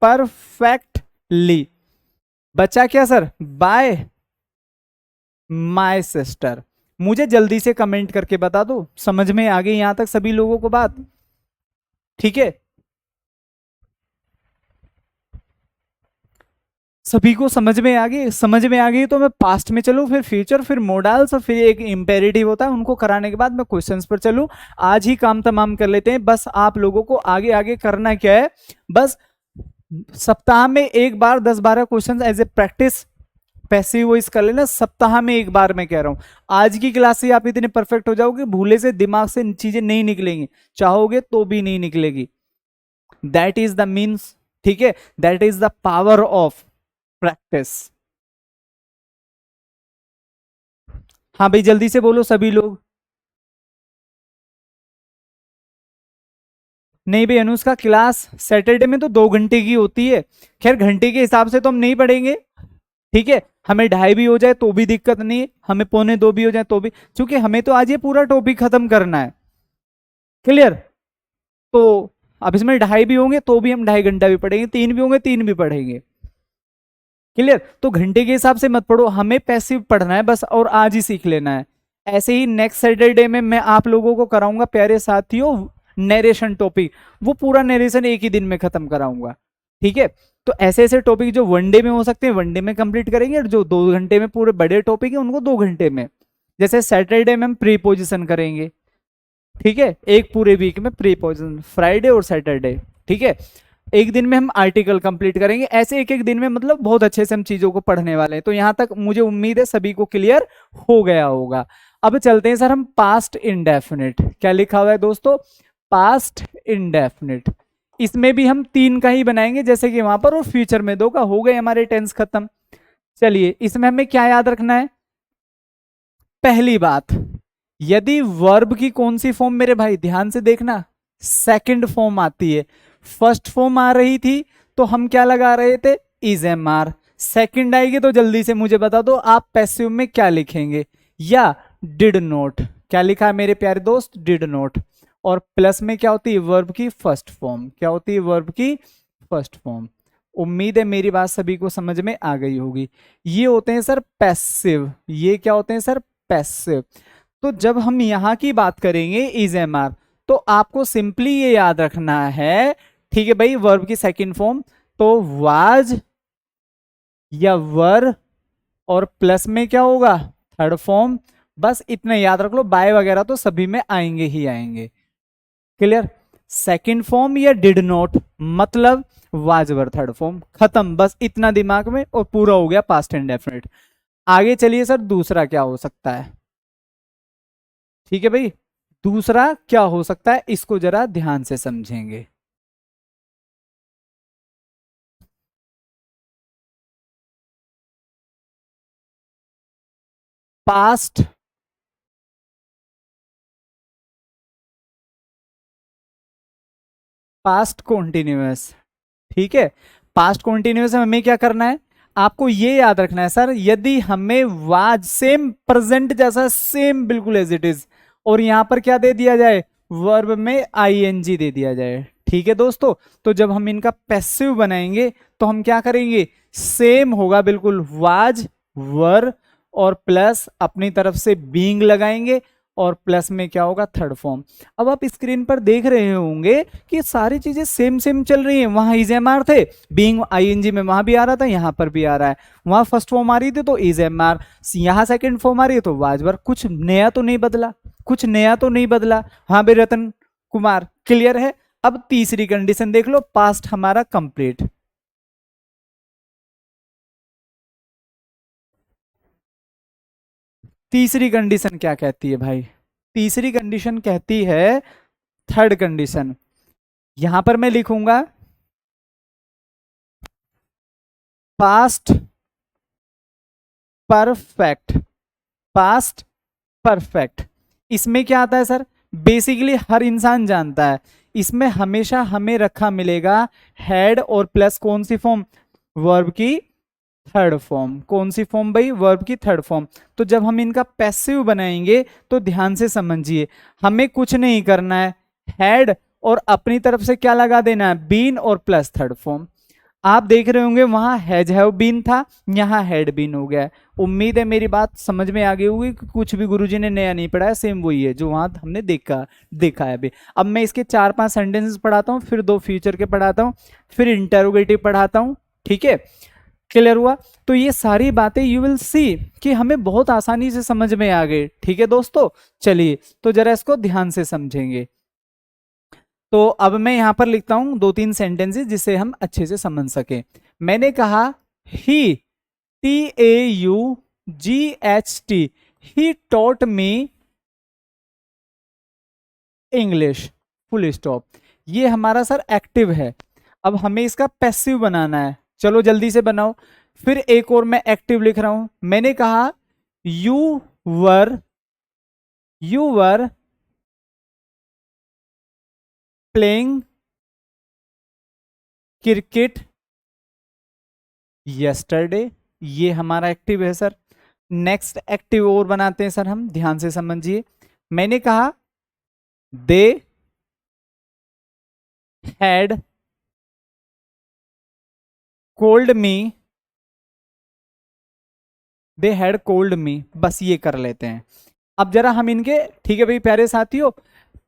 परफेक्टली। बचा क्या सर, बाय माय सिस्टर। मुझे जल्दी से कमेंट करके बता दो, समझ में आ गई यहां तक सभी लोगों को बात। ठीक है, सभी को समझ में आ गई, समझ में आ गई तो मैं पास्ट में चलूं, फिर फ्यूचर, फिर मोडाल्स और फिर एक इंपेरेटिव होता है, उनको कराने के बाद मैं क्वेश्चंस पर चलूं। आज ही काम तमाम कर लेते हैं, बस आप लोगों को आगे आगे करना क्या है, बस सप्ताह में एक बार 10-12 question as a practice passive voice कर लेना, सप्ताह में एक बार। मैं कह रहा हूं आज की क्लास से आप इतने परफेक्ट हो जाओगे, भूले से दिमाग से चीजें नहीं निकलेंगी, चाहोगे तो भी नहीं निकलेगी। दैट इज द मीन्स, ठीक है, that is the power of practice. हाँ भाई जल्दी से बोलो सभी लोग। नहीं भाई अनुष्का, क्लास सैटरडे में तो 2 घंटे की होती है, खैर घंटे के हिसाब से तो हम नहीं पढ़ेंगे। ठीक है, हमें 2:30 भी हो जाए तो भी दिक्कत नहीं है, हमें 1:45 भी हो जाए तो भी, क्योंकि हमें तो आज ये पूरा टॉपिक खत्म करना है। क्लियर, तो अब इसमें 2:30 भी होंगे तो भी हम 2.5 घंटा भी पढ़ेंगे, 3 भी होंगे 3 भी पढ़ेंगे। क्लियर, तो घंटे के हिसाब से मत पढ़ो, हमें पैसिव पढ़ना है बस, और आज ही सीख लेना है। ऐसे ही नेक्स्ट सैटरडे में मैं आप लोगों को कराऊंगा प्यारे साथियों नरेशन टॉपिक, वो पूरा नरेशन एक ही दिन में खत्म कराऊंगा। ठीक है, तो ऐसे ऐसे टॉपिक जो वनडे में हो सकते हैं वनडे में कंप्लीट करेंगे, और जो 2 घंटे में पूरे बड़े टॉपिक है उनको 2 घंटे में। जैसे सैटरडे में हम प्रीपोजिशन करेंगे, ठीक है, एक पूरे वीक में प्रीपोजिशन, फ्राइडे और सैटरडे। ठीक है, एक दिन में हम आर्टिकल कंप्लीट करेंगे, ऐसे एक एक दिन में, मतलब बहुत अच्छे से हम चीजों को पढ़ने वाले हैं। तो यहां तक मुझे उम्मीद है सभी को क्लियर हो गया होगा। अब चलते हैं सर हम पास्ट इंडेफिनिट, क्या लिखा हुआ है दोस्तों, पास्ट इंडेफिनिट। इसमें भी हम तीन का ही बनाएंगे जैसे कि वहां पर, और फ्यूचर में दो का। हो गए हमारे टेंस खत्म। चलिए, इसमें हमें क्या याद रखना है, पहली बात, यदि वर्ब की कौन सी फॉर्म, मेरे भाई ध्यान से देखना, सेकंड फॉर्म आती है, फर्स्ट फॉर्म आ रही थी तो हम क्या लगा रहे थे, इज एम आर। सेकंड आएगी तो जल्दी से मुझे बता दो आप पैसिव में क्या लिखेंगे, या डिड नोट। क्या लिखा है मेरे प्यारे दोस्त, डिड नोट। और प्लस में क्या होती है, वर्ब की फर्स्ट फॉर्म। क्या होती है, वर्ब की फर्स्ट फॉर्म। उम्मीद है मेरी बात सभी को समझ में आ गई होगी। ये होते हैं सर पैसिव, ये क्या होते हैं सर, पैसिव। तो जब हम यहां की बात करेंगे इज एम आर, तो आपको सिंपली ये याद रखना है, ठीक है भाई, वर्ब की सेकंड फॉर्म तो वाज या वर, और प्लस में क्या होगा, थर्ड फॉर्म। बस इतना याद रख लो, बाय वगैरह तो सभी में आएंगे ही आएंगे। क्लियर, सेकंड फॉर्म या डिड नॉट, मतलब वाज वर थर्ड फॉर्म, खत्म, बस इतना दिमाग में, और पूरा हो गया पास्ट इंडेफिनिट। आगे चलिए सर, दूसरा क्या हो सकता है। ठीक है भाई, दूसरा क्या हो सकता है, इसको जरा ध्यान से समझेंगे। Past past continuous. ठीक है, पास्ट कॉन्टिन्यूअस में हमें क्या करना है, आपको ये याद रखना है सर, यदि हमें वाज सेम प्रेजेंट जैसा सेम बिल्कुल एज इट इज, और यहां पर क्या दे दिया जाए, वर्ब में आईएनजी दे दिया जाए। ठीक है दोस्तों, तो जब हम इनका पैसिव बनाएंगे तो हम क्या करेंगे, सेम होगा बिल्कुल, वाज वर, और प्लस अपनी तरफ से बीइंग लगाएंगे, और प्लस में क्या होगा, थर्ड फॉर्म। अब आप स्क्रीन पर देख रहे होंगे कि सारी चीजें सेम सेम चल रही हैं। वहां इज एम आर थे, बीइंग आईएनजी में वहां भी आ रहा था, यहां पर भी आ रहा है। वहां फर्स्ट फॉर्म आ रही थी तो इज एम आर, यहां सेकंड फॉर्म आ रही है तो वाज वर। कुछ नया तो नहीं बदला, कुछ नया तो नहीं बदला। हाँ भाई रतन कुमार, क्लियर है। अब तीसरी कंडीशन देख लो, पास्ट हमारा कंप्लीट। तीसरी कंडीशन क्या कहती है भाई, तीसरी कंडीशन कहती है, थर्ड कंडीशन, यहां पर मैं लिखूंगा पास्ट परफेक्ट। पास्ट परफेक्ट, इसमें क्या आता है सर, बेसिकली हर इंसान जानता है, इसमें हमेशा हमें रखा मिलेगा हेड और प्लस कौन सी फॉर्म, वर्ब की थर्ड फॉर्म। कौन सी फॉर्म भाई, वर्ब की थर्ड फॉर्म। तो जब हम इनका पैसिव बनाएंगे तो ध्यान से समझिए, हमें कुछ नहीं करना है, हेड और अपनी तरफ से क्या लगा देना है, बीन और प्लस थर्ड फॉर्म। आप देख रहे होंगे वहां हैज हैव बीन था, यहां हैड बीन हो गया है। उम्मीद है मेरी बात समझ में आ गई होगी कि कुछ भी गुरुजी ने नया नहीं पढ़ाया, सेम वही है जो वहां हमने देखा है अभी। अब मैं इसके 4-5 सेंटेंसेस पढ़ाता हूँ, फिर 2 फ्यूचर के पढ़ाता हूँ, फिर इंटरोगेटिव पढ़ाता हूँ। ठीक है, क्लियर हुआ। तो ये सारी बातें यू विल सी कि हमें बहुत आसानी से समझ में आ गई। ठीक है दोस्तों, चलिए तो जरा इसको ध्यान से समझेंगे। तो अब मैं यहां पर लिखता हूं 2-3 सेंटेंसेस जिसे हम अच्छे से समझ सके। मैंने कहा ही, TAUGHT, he taught me English, full stop. ये हमारा सर एक्टिव है, अब हमें इसका पैसिव बनाना है। चलो जल्दी से बनाओ। फिर एक और मैं एक्टिव लिख रहा हूं, मैंने कहा you were, you were playing cricket yesterday, ये हमारा एक्टिव है सर। नेक्स्ट एक्टिव और बनाते हैं सर हम, ध्यान से समझिए। मैंने कहा they had called me, they had called me, बस ये कर लेते हैं। अब जरा हम इनके, ठीक है भाई प्यारे साथियों,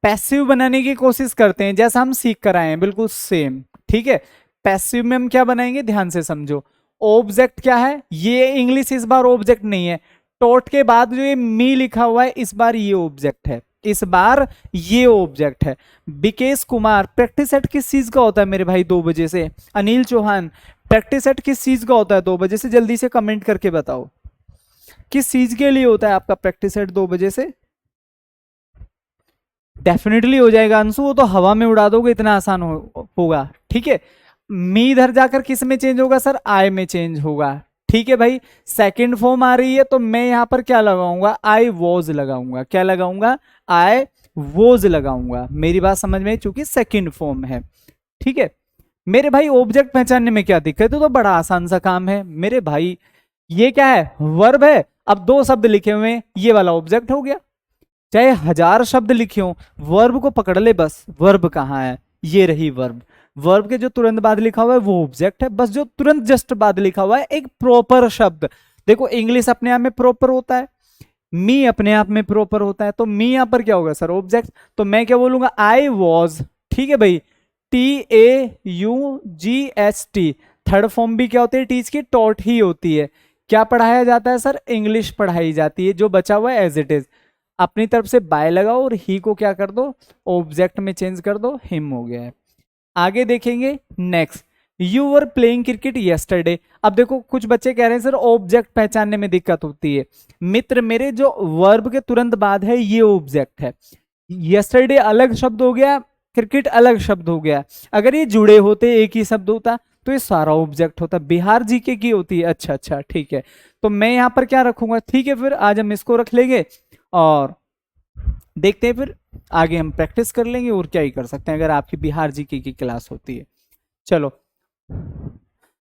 पैसिव बनाने की कोशिश करते हैं जैसा हम सीख कर आए हैं, बिल्कुल सेम। ठीक है, पैसिव में हम क्या बनाएंगे, ध्यान से समझो। ऑब्जेक्ट क्या है, ये इंग्लिश इस बार ऑब्जेक्ट नहीं है, टोट के बाद जो ये मी लिखा हुआ है इस बार ये ऑब्जेक्ट है। इस बार ये ऑब्जेक्ट है। विकेश कुमार, प्रैक्टिस सेट किस चीज का होता है मेरे भाई 2 बजे से? अनिल चौहान, प्रैक्टिस सेट किस चीज का होता है 2 बजे से? जल्दी से कमेंट करके बताओ किस चीज के लिए होता है आपका प्रैक्टिस सेट 2 बजे से? डेफिनेटली हो जाएगा अंशु, वो तो हवा में उड़ा दोगे, इतना आसान होगा। ठीक है, मी इधर जाकर किस में चेंज होगा सर? आई में चेंज होगा। ठीक है भाई, सेकंड फॉर्म आ रही है तो मैं यहां पर क्या लगाऊंगा? आई वॉज लगाऊंगा। क्या लगाऊंगा? आई वॉज लगाऊंगा। मेरी बात समझ में, चूंकि सेकंड फॉर्म है। ठीक है मेरे भाई, ऑब्जेक्ट पहचानने में क्या दिक्कत है? तो बड़ा आसान सा काम है मेरे भाई। ये क्या है? वर्ब है। अब 2 शब्द लिखे हुए हैं, ये वाला ऑब्जेक्ट हो गया। चाहे 1000 शब्द लिखे हो, वर्ब को पकड़ ले बस। वर्ब कहाँ है? ये रही वर्ब। वर्ब के जो तुरंत बाद लिखा हुआ है वो ऑब्जेक्ट है। बस जो तुरंत जस्ट बाद लिखा हुआ है एक प्रॉपर शब्द। देखो इंग्लिश अपने आप में प्रॉपर होता है, मी अपने आप में प्रॉपर होता है, तो मी यहां पर क्या होगा सर? ऑब्जेक्ट। तो मैं क्या बोलूंगा? I was. ठीक है भाई, TAUGHT। थर्ड फॉर्म भी क्या होती है? टीच की टॉट ही होती है। क्या पढ़ाया जाता है सर? इंग्लिश पढ़ाई जाती है। जो बचा हुआ है एज इट इज, अपनी तरफ से बाय लगाओ और ही को क्या कर दो? ऑब्जेक्ट में चेंज कर दो। हिम हो गया है। आगे देखेंगे next, you were playing cricket yesterday. अब देखो कुछ बच्चे कह रहे हैं सर ऑब्जेक्ट पहचानने में दिक्कत होती है। मित्र मेरे, जो वर्ब के तुरंत बाद है ये ऑब्जेक्ट है। यस्टरडे अलग शब्द हो गया, क्रिकेट अलग शब्द हो गया। अगर ये जुड़े होते, एक ही शब्द होता, तो ये सारा ऑब्जेक्ट होता। बिहार जीके की होती है। अच्छा अच्छा ठीक है, तो मैं यहां पर क्या रखूंगा? ठीक है, फिर आज हम इसको रख लेंगे और देखते हैं फिर आगे हम प्रैक्टिस कर लेंगे। और क्या ही कर सकते हैं अगर आपकी बिहार जीके की क्लास होती है। चलो,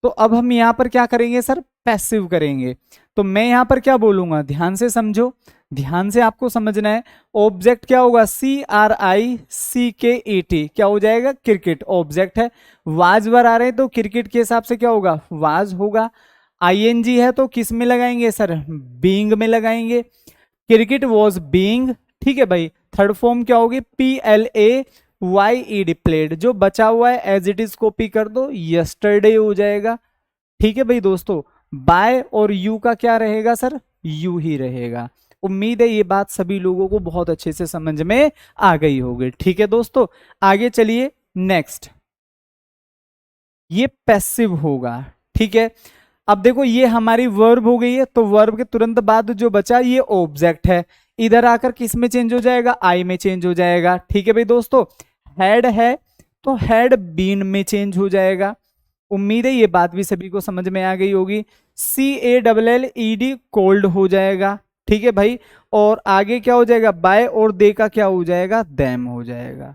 तो अब हम यहां पर क्या करेंगे सर? पैसिव करेंगे। तो मैं यहां पर क्या बोलूंगा? ध्यान से समझो, ध्यान से आपको समझना है। ऑब्जेक्ट क्या होगा? CRICKET। क्या हो जाएगा? क्रिकेट ऑब्जेक्ट है। वाज वर आ रहे हैं तो क्रिकेट के हिसाब से क्या होगा? वाज होगा। ING है तो किस में लगाएंगे सर? बीइंग में लगाएंगे। Cricket was being. ठीक है भाई, थर्ड फॉर्म क्या होगी? PLAYED played. जो बचा हुआ है एज इट इज कॉपी कर दो, यस्टरडे हो जाएगा। ठीक है भाई दोस्तों, बाय और यू का क्या रहेगा सर? यू ही रहेगा। उम्मीद है ये बात सभी लोगों को बहुत अच्छे से समझ में आ गई होगी। ठीक है दोस्तों, आगे चलिए नेक्स्ट। ये पैसिव होगा। ठीक है, अब देखो ये हमारी वर्ब हो गई है, तो वर्ब के तुरंत बाद जो बचा ये ऑब्जेक्ट है। इधर आकर किस में चेंज हो जाएगा? आई में चेंज हो जाएगा। ठीक है भाई दोस्तों, हैड है तो हैड बीन में चेंज हो जाएगा। उम्मीद है ये बात भी सभी को समझ में आ गई होगी। CALLED कोल्ड हो जाएगा। ठीक है भाई, और आगे क्या हो जाएगा? बाय और दे का क्या हो जाएगा? दैम हो जाएगा।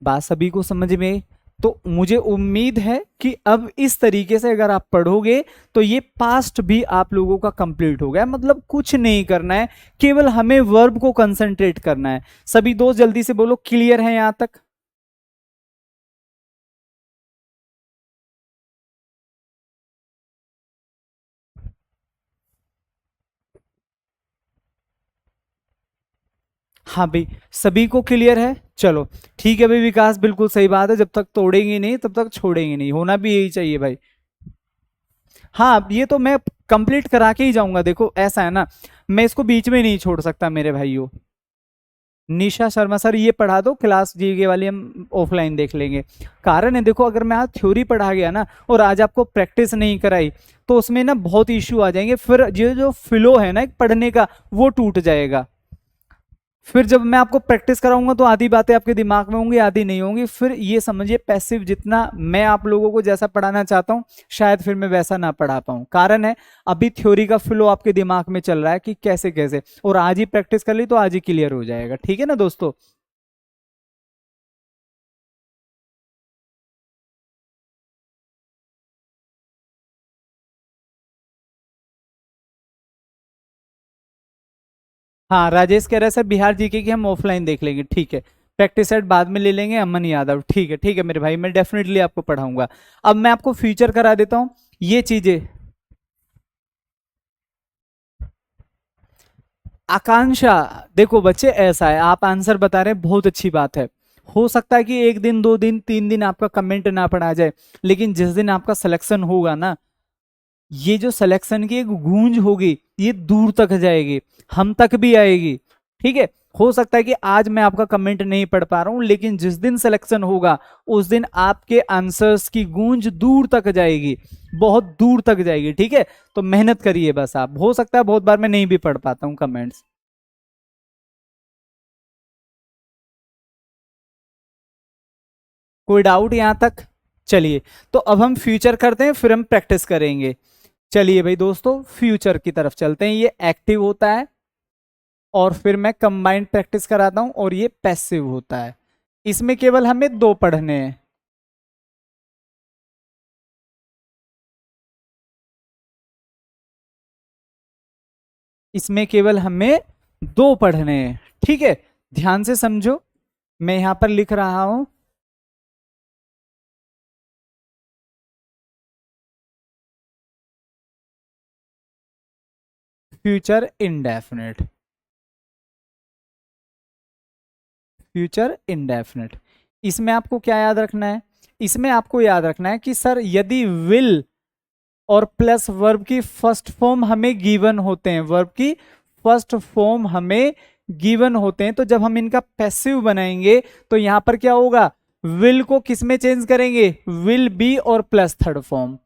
बात सभी को समझ में आई? तो मुझे उम्मीद है कि अब इस तरीके से अगर आप पढ़ोगे तो ये पास्ट भी आप लोगों का कंप्लीट हो गया। मतलब कुछ नहीं करना है, केवल हमें वर्ब को कंसंट्रेट करना है। सभी दोस्त जल्दी से बोलो क्लियर है यहां तक? हाँ भाई, सभी को क्लियर है? चलो ठीक है भाई विकास, बिल्कुल सही बात है। जब तक तोड़ेंगे नहीं तब तक छोड़ेंगे नहीं, होना भी यही चाहिए भाई। हाँ, ये तो मैं कंप्लीट करा के ही जाऊंगा। देखो ऐसा है ना, मैं इसको बीच में नहीं छोड़ सकता मेरे भाइयों। निशा शर्मा सर ये पढ़ा दो, क्लास जीके वाली हम ऑफलाइन देख लेंगे। कारण है देखो, अगर मैं आज थ्योरी पढ़ा गया ना और आज आपको प्रैक्टिस नहीं कराई तो उसमें ना बहुत इश्यू आ जाएंगे। फिर ये जो फ्लो है ना एक पढ़ने का, वो टूट जाएगा। फिर जब मैं आपको प्रैक्टिस कराऊंगा तो आधी बातें आपके दिमाग में होंगी, आधी नहीं होंगी। फिर ये समझिए पैसिव जितना मैं आप लोगों को जैसा पढ़ाना चाहता हूँ शायद फिर मैं वैसा ना पढ़ा पाऊँ। कारण है अभी थ्योरी का फ्लो आपके दिमाग में चल रहा है कि कैसे कैसे, और आज ही प्रैक्टिस कर ली तो आज ही क्लियर हो जाएगा। ठीक है ना दोस्तों? हाँ, राजेश कह रहा है सर बिहार जीके की हम ऑफलाइन देख लेंगे। ठीक है, प्रैक्टिस सेट बाद में ले लेंगे। अमन यादव, ठीक है मेरे भाई, मैं डेफिनेटली आपको पढ़ाऊंगा। अब मैं आपको फ्यूचर करा देता हूँ ये चीजें। आकांक्षा, देखो बच्चे ऐसा है, आप आंसर बता रहे हैं बहुत अच्छी बात है। हो सकता है कि 1 दिन 2 दिन 3 दिन आपका कमेंट ना पढ़ा जाए, लेकिन जिस दिन आपका सिलेक्शन होगा ना, ये जो सिलेक्शन की एक गूंज होगी ये दूर तक जाएगी, हम तक भी आएगी। ठीक है, हो सकता है कि आज मैं आपका कमेंट नहीं पढ़ पा रहा हूं, लेकिन जिस दिन सिलेक्शन होगा उस दिन आपके आंसर्स की गूंज दूर तक जाएगी, बहुत दूर तक जाएगी। ठीक है, तो मेहनत करिए बस आप। हो सकता है बहुत बार मैं नहीं भी पढ़ पाता हूं कमेंट्स। कोई डाउट यहां तक? चलिए, तो अब हम फ्यूचर करते हैं, फिर हम प्रैक्टिस करेंगे। चलिए भाई दोस्तों, फ्यूचर की तरफ चलते हैं। ये एक्टिव होता है और फिर मैं कंबाइंड प्रैक्टिस कराता हूं, और ये पैसिव होता है। इसमें केवल हमें दो पढ़ने हैं। इसमें केवल हमें दो पढ़ने हैं। ठीक है, ध्यान से समझो, मैं यहां पर लिख रहा हूं फ्यूचर इंडेफिनिट। फ्यूचर इंडेफिनिट, इसमें आपको क्या याद रखना है? इसमें आपको याद रखना है कि सर यदि विल और प्लस वर्ब की फर्स्ट फॉर्म हमें गिवन होते हैं, वर्ब की फर्स्ट फॉर्म हमें गिवन होते हैं, तो जब हम इनका पैसिव बनाएंगे तो यहां पर क्या होगा, विल को किस में चेंज करेंगे, विल बी और प्लस थर्ड फॉर्म।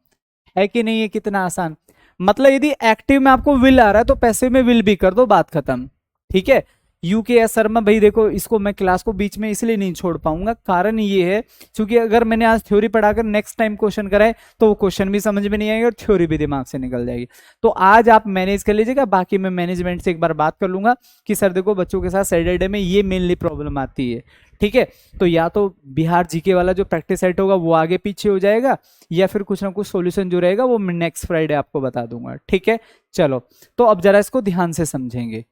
है कि नहीं? है कितना आसान। मतलब यदि एक्टिव में आपको विल आ रहा है तो पैसिव में विल भी कर दो, बात खत्म। ठीक है, यूके शर्मा भाई देखो, इसको मैं क्लास को बीच में इसलिए नहीं छोड़ पाऊंगा, कारण ये है क्योंकि अगर मैंने आज थ्योरी पढ़ाकर नेक्स्ट टाइम क्वेश्चन कराए तो वो क्वेश्चन भी समझ में नहीं आएगा और थ्योरी भी दिमाग से निकल जाएगी। तो आज आप मैनेज कर लीजिएगा, बाकी मैं मैनेजमेंट से एक बार बात कर लूंगा कि सर देखो बच्चों के साथ सैटरडे में ये मेनली प्रॉब्लम आती है। ठीक है, तो या तो बिहार जीके वाला जो प्रैक्टिस सेट होगा वो आगे पीछे हो जाएगा, या फिर कुछ ना कुछ सॉल्यूशन जो रहेगा वो मैं नेक्स्ट फ्राइडे आपको बता दूंगा। ठीक है, चलो, तो अब जरा इसको ध्यान से समझेंगे।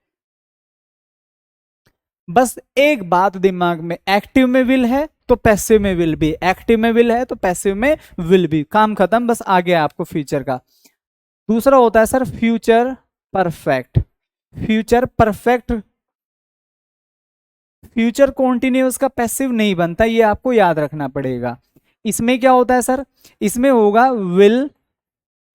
बस एक बात दिमाग में, एक्टिव में विल है तो पैसिव में विल भी, एक्टिव में विल है तो पैसिव में विल भी, काम खत्म, बस आ गया आपको फ्यूचर का। दूसरा होता है sir future perfect. Future perfect, future continuous का पैसिव नहीं बनता, ये आपको याद रखना पड़ेगा। इसमें क्या होता है सर, इसमें होगा विल,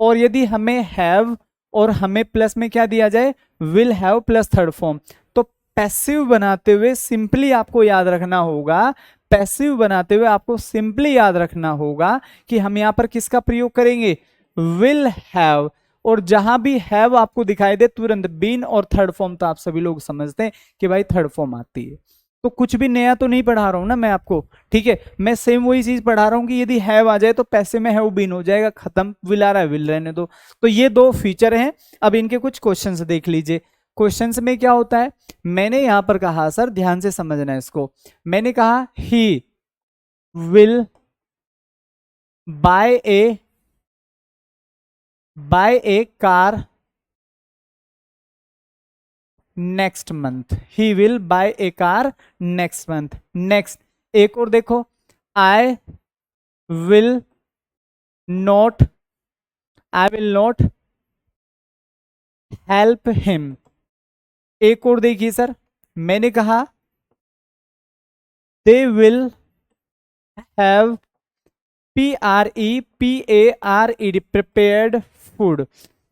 और यदि हमें हैव और हमें प्लस में क्या दिया जाए, will have plus third form, तो पैसिव बनाते हुए सिंपली आपको याद रखना होगा, पैसिव बनाते हुए आपको सिंपली याद रखना होगा कि हम यहां पर किसका प्रयोग करेंगे, विल हैव। और जहां भी हैव आपको दिखाई दे तुरंत बीन और थर्ड फॉर्म, तो आप सभी लोग समझते हैं कि भाई थर्ड फॉर्म आती है। तो कुछ भी नया तो नहीं पढ़ा रहा हूं ना मैं आपको। ठीक है, मैं सेम वही चीज पढ़ा रहा हूं कि यदि हैव आ जाए तो पैसे में हैव बीन हो जाएगा, खत्म, विल आ रहा है विल रहने दो। तो ये दो फीचर हैं। अब इनके कुछ क्वेश्चंस देख लीजिए। क्वेश्चंस में क्या होता है, मैंने यहां पर कहा, सर ध्यान से समझना है इसको, मैंने कहा he will buy A car next month. He will buy A car next month. Next एक और देखो, I will not, I will not help him. एक और देखिए सर, मैंने कहा they will have PREPARED prepared food.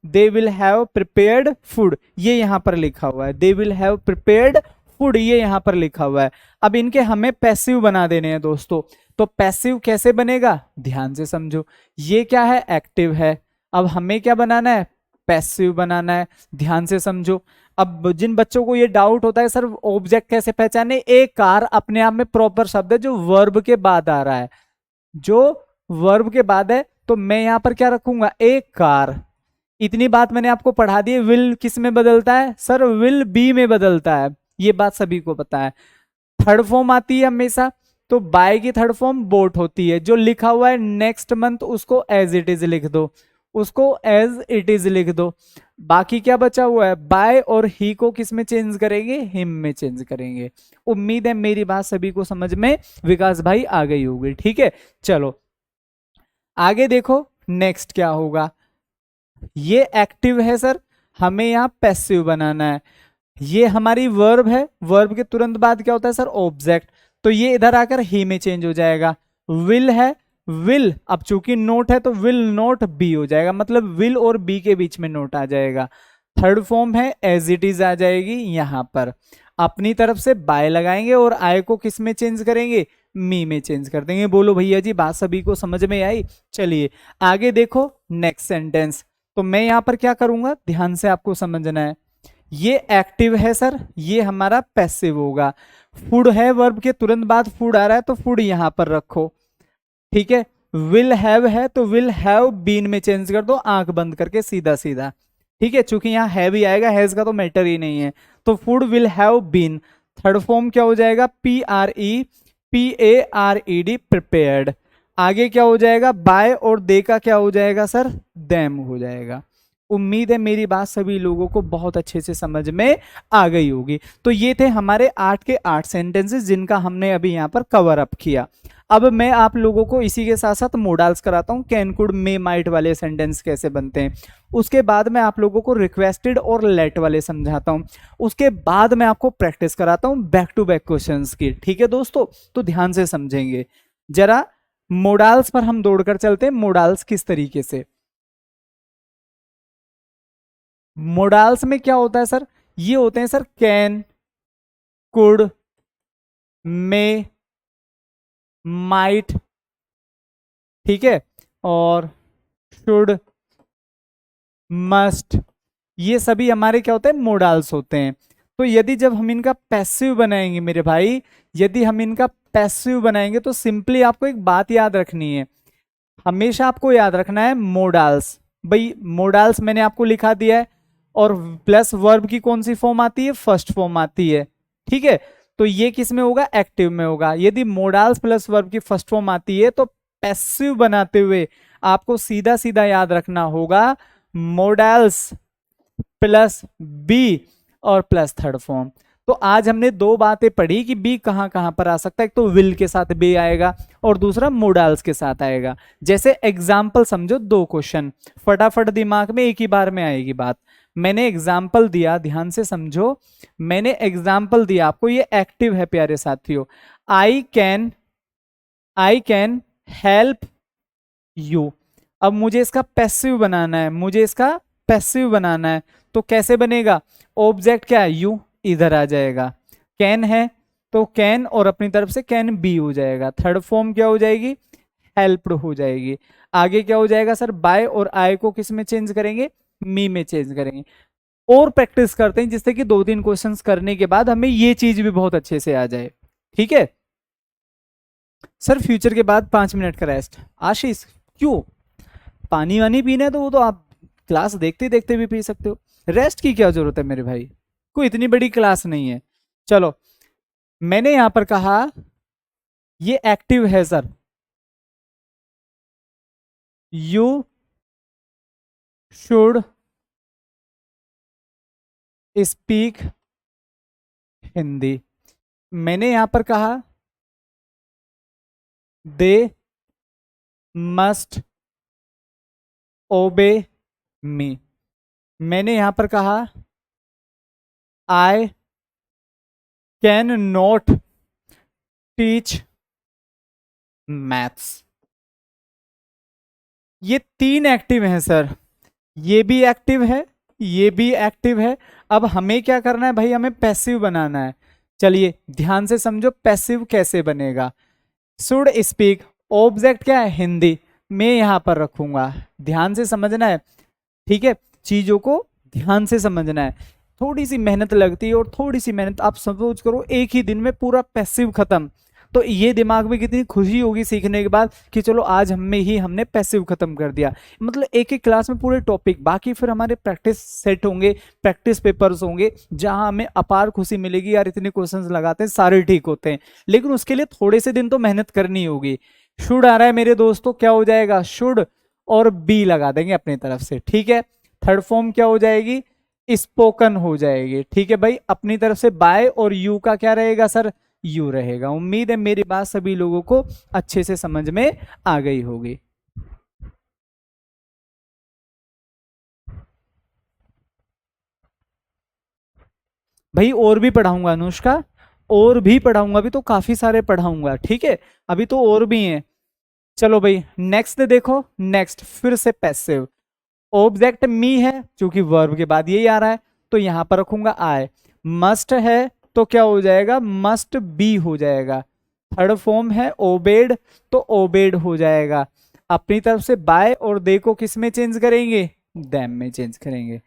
They will have prepared food, ये यहां पर लिखा हुआ है, they will have prepared food, ये यहां पर लिखा हुआ है। अब इनके हमें पैसिव बना देने हैं दोस्तों। तो पैसिव कैसे बनेगा, ध्यान से समझो, ये क्या है, एक्टिव है, अब हमें क्या बनाना है, पैसिव बनाना है। ध्यान से समझो। अब जिन बच्चों को ये डाउट होता है सर ऑब्जेक्ट कैसे पहचाने, एक कार अपने आप में प्रॉपर शब्द है जो वर्ब के बाद आ रहा है, जो वर्ब के बाद है, तो मैं यहां पर क्या रखूंगा, एक कार। इतनी बात मैंने आपको पढ़ा दी। विल किस में बदलता है सर, विल बी में बदलता है, ये बात सभी को पता है। थर्ड फॉर्म आती है हमेशा, तो बाय की थर्ड फॉर्म बोट होती है। जो लिखा हुआ है नेक्स्ट मंथ उसको एज इट इज लिख दो, उसको एज इट इज लिख दो। बाकी क्या बचा हुआ है, बाय और ही को किस में चेंज करेंगे, हिम में चेंज करेंगे। उम्मीद है मेरी बात सभी को समझ में विकास भाई आ गई होगी। ठीक है, चलो आगे देखो नेक्स्ट क्या होगा। ये एक्टिव है सर, हमें यहां पैसिव बनाना है। ये हमारी वर्ब है, वर्ब के तुरंत बाद क्या होता है सर, ऑब्जेक्ट, तो ये इधर आकर ही में चेंज हो जाएगा। विल है, विल, अब चूंकि नोट है तो विल नोट बी हो जाएगा, मतलब विल और बी के बीच में नोट आ जाएगा। थर्ड फॉर्म है एज इट इज आ जाएगी, यहां पर अपनी तरफ से बाय लगाएंगे और आई को किस में चेंज करेंगे, मी में चेंज कर देंगे। बोलो भैया जी बात सभी को समझ में आई। चलिए आगे देखो नेक्स्ट सेंटेंस। तो मैं यहां पर क्या करूंगा, ध्यान से आपको समझना है। ये एक्टिव है सर, ये हमारा पैसिव होगा। फूड है वर्ब के तुरंत बाद फूड आ रहा है तो फूड यहां पर रखो, ठीक है। विल हैव है तो विल हैव बीन में चेंज कर दो, आंख बंद करके सीधा सीधा, ठीक है। चूंकि यहाँ है भी आएगा, हैज का तो मैटर ही नहीं है, तो food will have been. Third form क्या हो जाएगा, PREPARED प्रिपेयर्ड। आगे क्या हो जाएगा, बाय और दे का क्या हो जाएगा सर, देम हो जाएगा। उम्मीद है मेरी बात सभी लोगों को बहुत अच्छे से समझ में आ गई होगी। तो ये थे हमारे 8 के 8 सेंटेंसेस जिनका हमने अभी यहाँ पर कवर अप किया। अब मैं आप लोगों को इसी के साथ साथ मोडाल्स कराता हूँ, कैन कुड मे माइट वाले सेंटेंस कैसे बनते हैं। उसके बाद मैं आप लोगों को रिक्वेस्टेड और लेट वाले समझाता हूँ। उसके बाद मैं आपको प्रैक्टिस कराता हूँ बैक टू बैक क्वेश्चंस की, ठीक है दोस्तों। तो ध्यान से समझेंगे जरा। मोडाल्स पर हम दौड़कर चलते हैं, मोडाल्स किस तरीके से। मोडाल्स में क्या होता है सर, ये होते हैं sir can, could, may, might, ठीक है, और शुड, मस्ट, ये सभी हमारे क्या होते हैं, मोडाल्स होते हैं। तो यदि जब हम इनका पैसिव बनाएंगे मेरे भाई, यदि हम इनका पैसिव बनाएंगे तो सिंपली आपको एक बात याद रखनी है, हमेशा आपको याद रखना है मोडाल्स। भाई मोडाल्स मैंने आपको लिखा दिया है, और प्लस वर्ब की कौन सी फॉर्म आती है, फर्स्ट फॉर्म आती है, ठीक है। तो ये किस में होगा, एक्टिव में होगा। यदि मोडाल्स प्लस वर्ब की फर्स्ट फॉर्म आती है तो पैसिव बनाते हुए आपको सीधा सीधा याद रखना होगा मोडाल्स प्लस बी और प्लस थर्ड फॉर्म। तो आज हमने दो बातें पढ़ी कि बी कहां कहां पर आ सकता है, एक तो विल के साथ बी आएगा और दूसरा मोडाल्स के साथ आएगा। जैसे एग्जाम्पल समझो, दो क्वेश्चन फटाफट दिमाग में एक ही बार में आएगी बात। मैंने एग्जाम्पल दिया, ध्यान से समझो, मैंने एग्जाम्पल दिया आपको, ये एक्टिव है प्यारे साथियों। I can help you. अब मुझे इसका पैसिव बनाना है, मुझे इसका पैसिव बनाना है, तो कैसे बनेगा, ऑब्जेक्ट क्या है, यू, इधर आ जाएगा। कैन है तो कैन और अपनी तरफ से कैन बी हो जाएगा। थर्ड फॉर्म क्या हो जाएगी, हेल्प्ड हो जाएगी। आगे क्या हो जाएगा सर, बाय और आई को किस में चेंज करेंगे, मी में चेंज करेंगे। और प्रैक्टिस करते हैं जिससे कि 2-3 क्वेश्चंस करने के बाद हमें ये चीज भी बहुत अच्छे से आ जाए, ठीक है। सर फ्यूचर के बाद 5 मिनट का रेस्ट, आशीष क्यों, पानी वानी पीना है तो वो तो आप क्लास देखते देखते भी पी सकते हो, रेस्ट की क्या जरूरत है मेरे भाई, कोई इतनी बड़ी क्लास नहीं है। चलो मैंने यहां पर कहा ये एक्टिव है sir, you should speak Hindi. मैंने यहां पर कहा दे मस्ट ओबे मी। मैंने यहां पर कहा I can not teach maths. ये 3 एक्टिव हैं सर, ये भी एक्टिव है, ये भी एक्टिव है। अब हमें क्या करना है भाई, हमें पैसिव बनाना है। चलिए ध्यान से समझो पैसिव कैसे बनेगा। शुड स्पीक, ऑब्जेक्ट क्या है, हिंदी, मैं यहां पर रखूंगा। ध्यान से समझना है, ठीक है, चीजों को ध्यान से समझना है। थोड़ी सी मेहनत लगती है, और थोड़ी सी मेहनत आप सपोज करो एक ही दिन में पूरा पैसिव खत्म, तो ये दिमाग में कितनी खुशी होगी सीखने के बाद कि चलो आज हमने पैसिव खत्म कर दिया। मतलब एक एक क्लास में पूरे टॉपिक, बाकी फिर हमारे प्रैक्टिस सेट होंगे, प्रैक्टिस पेपर्स होंगे, जहां हमें अपार खुशी मिलेगी, यार इतने क्वेश्चंस लगाते हैं सारे ठीक होते हैं। लेकिन उसके लिए थोड़े से दिन तो मेहनत करनी होगी। शुड आ रहा है मेरे दोस्तों, क्या हो जाएगा, शुड और बी लगा देंगे अपनी तरफ से, ठीक है। थर्ड फॉर्म क्या हो जाएगी, स्पोकन हो जाएगी, ठीक है भाई। अपनी तरफ से बाय और यू का क्या रहेगा सर, यू रहेगा। उम्मीद है मेरी बात सभी लोगों को अच्छे से समझ में आ गई होगी। भाई और भी पढ़ाऊंगा अनुष्का, और भी पढ़ाऊंगा, अभी तो काफी सारे पढ़ाऊंगा, ठीक है, अभी तो और भी हैं। चलो भाई नेक्स्ट देखो, नेक्स्ट फिर से पैसिव। ऑब्जेक्ट मी है, क्योंकि वर्ब के बाद यही आ रहा है तो यहां पर रखूंगा आई। मस्ट है तो क्या हो जाएगा, मस्ट बी हो जाएगा। थर्ड फॉर्म है ओबेड, तो ओबेड हो जाएगा। अपनी तरफ से बाय और दे को किस में चेंज करेंगे, दैम में चेंज करेंगे।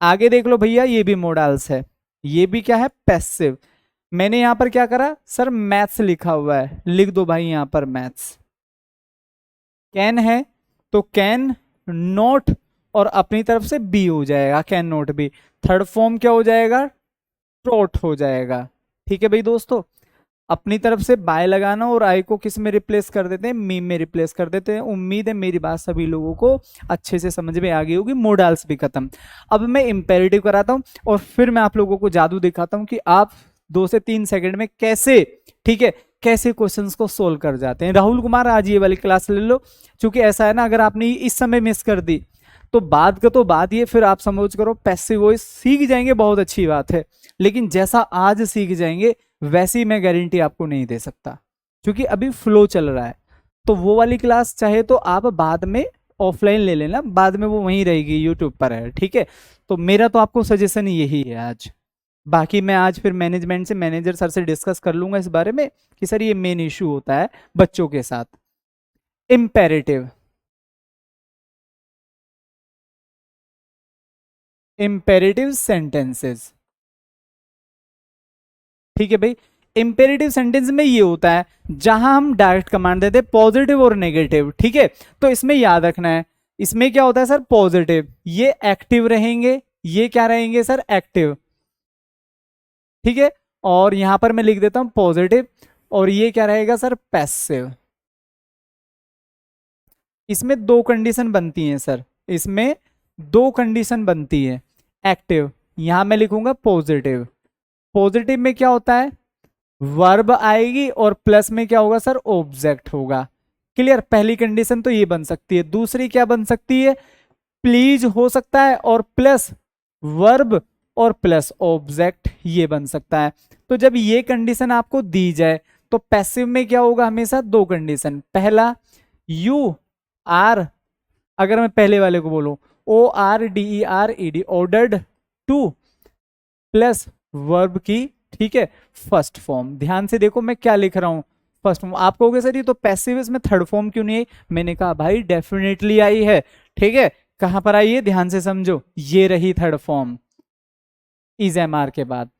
आगे देख लो भैया, ये भी मोडाल्स है, ये भी क्या है, पैसिव। मैंने यहां पर क्या करा सर, मैथ्स लिखा हुआ है, लिख दो भाई यहां पर मैथ्स। कैन है तो कैन नोट, और अपनी तरफ से बी हो जाएगा, can not be. Third form क्या हो जाएगा, ट्रोट हो जाएगा। ठीक है भाई दोस्तों, अपनी तरफ से बाय लगाना और आई को किस में रिप्लेस कर देते हैं, मी में रिप्लेस कर देते हैं। उम्मीद है मेरी बात सभी लोगों को अच्छे से समझ में आ गई होगी। मोडाल्स भी खत्म। अब मैं इंपेरेटिव कराता हूं और फिर मैं आप लोगों को जादू दिखाता हूं कि आप 2 से 3 सेकंड में कैसे, ठीक है, कैसे क्वेश्चंस को सोल्व कर जाते हैं। राहुल कुमार आज ये वाली क्लास ले लो, क्योंकि ऐसा है ना, अगर आपने इस समय मिस कर दी तो बाद का तो बात ये, फिर आप समझ करो पैसिव वॉइस सीख जाएंगे, बहुत अच्छी बात है, लेकिन जैसा आज सीख जाएंगे वैसी मैं गारंटी आपको नहीं दे सकता, क्योंकि अभी फ्लो चल रहा है। तो वो वाली क्लास चाहे तो आप बाद में ऑफलाइन ले लेना, बाद में वो वहीं रहेगी, यूट्यूब पर है, ठीक है। तो मेरा तो आपको सजेशन यही है आज। बाकी मैं आज फिर मैनेजमेंट से, मैनेजर सर से डिस्कस कर लूंगा इस बारे में कि सर ये मेन इशू होता है बच्चों के साथ। इम्पेरेटिव, इम्पेरेटिव सेंटेंसेस, ठीक है भाई। इंपेरेटिव सेंटेंस में ये होता है जहां हम डायरेक्ट कमांड देते हैं पॉजिटिव और नेगेटिव, ठीक है। तो इसमें याद रखना है, इसमें क्या होता है सर, पॉजिटिव, ये एक्टिव रहेंगे, ये क्या रहेंगे सर, एक्टिव, ठीक है। और यहां पर मैं लिख देता हूं पॉजिटिव, और ये क्या रहेगा सर, पैसिव। इसमें दो कंडीशन बनती हैं सर, इसमें दो कंडीशन बनती है। एक्टिव, यहां मैं लिखूंगा पॉजिटिव। पॉजिटिव में क्या होता है, वर्ब आएगी और प्लस में क्या होगा सर, ऑब्जेक्ट होगा। क्लियर, पहली कंडीशन तो ये बन सकती है। दूसरी क्या बन सकती है, प्लीज हो सकता है और प्लस वर्ब और प्लस ऑब्जेक्ट, ये बन सकता है। तो जब ये कंडीशन आपको दी जाए तो पैसिव में क्या होगा, हमेशा दो कंडीशन। पहला, यू आर, अगर मैं पहले वाले को बोलूं ORDERED, ordered to, plus verb की, ठीक है, फर्स्ट फॉर्म। ध्यान से देखो मैं क्या लिख रहा हूं, फर्स्ट फॉर्म। आप कहोगे सर ये तो पैसिव, इसमें थर्ड फॉर्म क्यों नहीं आई? मैंने कहा भाई डेफिनेटली आई है, ठीक है। कहां पर आई है, ध्यान से समझो, ये रही third form, is am are के बाद।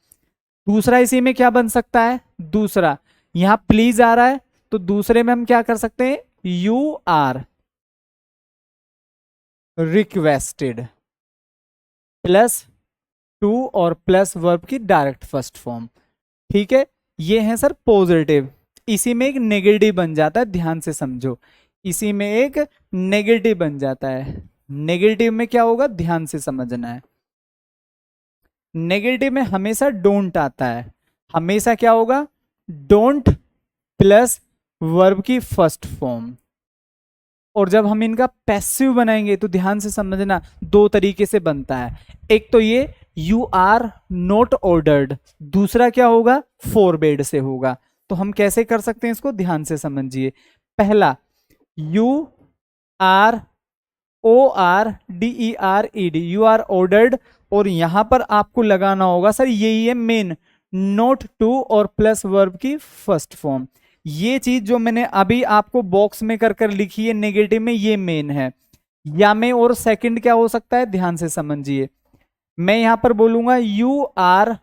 दूसरा इसी में क्या बन सकता है, दूसरा यहां प्लीज आ रहा है, तो दूसरे में हम क्या कर सकते हैं, you are requested, plus to और प्लस वर्ब की डायरेक्ट फर्स्ट फॉर्म, ठीक है। ये है सर पॉजिटिव। इसी में एक नेगेटिव बन जाता है, ध्यान से समझो, इसी में एक नेगेटिव बन जाता है। नेगेटिव में क्या होगा, ध्यान से समझना है। नेगेटिव में हमेशा डोंट आता है, हमेशा क्या होगा, डोंट प्लस वर्ब की फर्स्ट फॉर्म। और जब हम इनका पैसिव बनाएंगे तो ध्यान से समझना, दो तरीके से बनता है। एक तो ये यू आर नॉट ऑर्डर्ड, दूसरा क्या होगा, फोरबेड से होगा। तो हम कैसे कर सकते हैं इसको, ध्यान से समझिए। पहला, you are ORDERED, you are ordered, और यहां पर आपको लगाना होगा सर, यही है मेन, नोट टू और प्लस वर्ब की फर्स्ट फॉर्म। ये चीज जो मैंने अभी आपको बॉक्स में कर कर लिखी है नेगेटिव में, ये मेन है। या में और सेकंड क्या हो सकता है, ध्यान से समझिए। मैं यहां पर बोलूंगा you are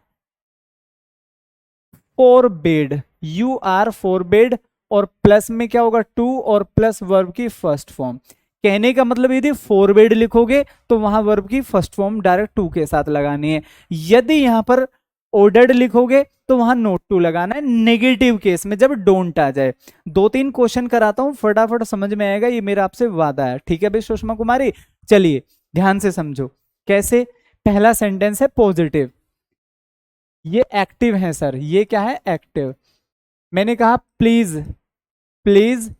forbade, you are फोरबेड, और प्लस में क्या होगा, टू और प्लस वर्ब की फर्स्ट फॉर्म। कहने का मतलब यदि फोरबेड लिखोगे तो वहां वर्ब की फर्स्ट फॉर्म डायरेक्ट टू के साथ लगानी है। यदि यहां पर ऑर्डर्ड लिखोगे तो वहां नोट टू लगाना है, नेगेटिव केस में जब डोंट आ जाए। 2-3 क्वेश्चन कराता हूं, फटाफट समझ में आएगा, ये मेरा आपसे वादा है, ठीक है भाई सुषमा कुमारी। चलिए ध्यान से समझो कैसे। पहला सेंटेंस है पॉजिटिव, ये एक्टिव है सर, ये क्या है, एक्टिव। मैंने कहा प्लीज, प्लीज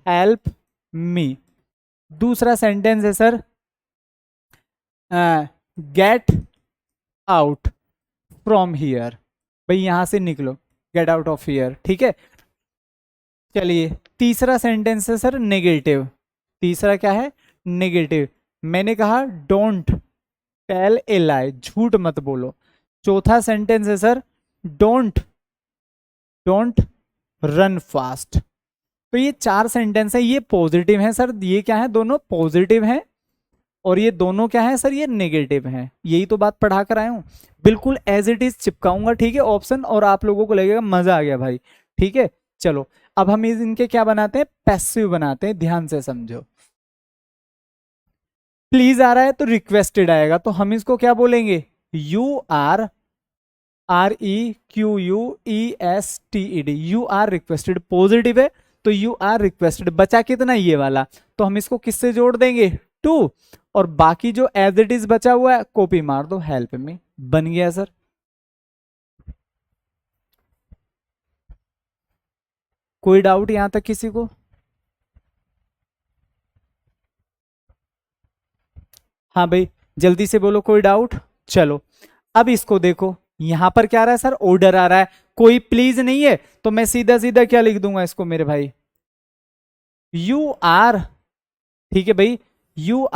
हेल्प मी। दूसरा सेंटेंस है sir, gate out from here, भाई यहां से निकलो, गेट आउट ऑफ हियर, ठीक है। चलिए तीसरा सेंटेंस है सर नेगेटिव। तीसरा क्या है? नेगेटिव। मैंने कहा डोंट टेल ए लाई, झूठ मत बोलो। चौथा सेंटेंस है sir don't don't run fast. तो ये चार सेंटेंस है, ये पॉजिटिव है सर। ये क्या है? दोनों पॉजिटिव हैं। और ये दोनों क्या है सर? ये नेगेटिव हैं। यही तो बात पढ़ा कर आया हूं, बिल्कुल एज इट इज चिपकाऊंगा, ठीक है, ऑप्शन, और आप लोगों को लगेगा मजा आ गया भाई। ठीक है, चलो अब हम इनके क्या बनाते हैं? पैसिव बनाते हैं। ध्यान से समझो। प्लीज आ रहा है तो रिक्वेस्टेड आएगा, तो हम इसको क्या बोलेंगे? REQUESTED, you are requested. Positive है तो यू आर रिक्वेस्टेड। बचा कितना? ये वाला। तो हम इसको किससे जोड़ देंगे? टू। और बाकी जो एज इट इज बचा हुआ है कॉपी मार दो हेल्प में। बन गया सर। कोई डाउट यहां तक किसी को? हाँ भाई जल्दी से बोलो, कोई डाउट? चलो अब इसको देखो, यहां पर क्या आ रहा है सर? ऑर्डर आ रहा है, कोई प्लीज नहीं है, तो मैं सीधा सीधा क्या लिख दूंगा इसको मेरे भाई? You are. ठीक है भाई, URORDERED,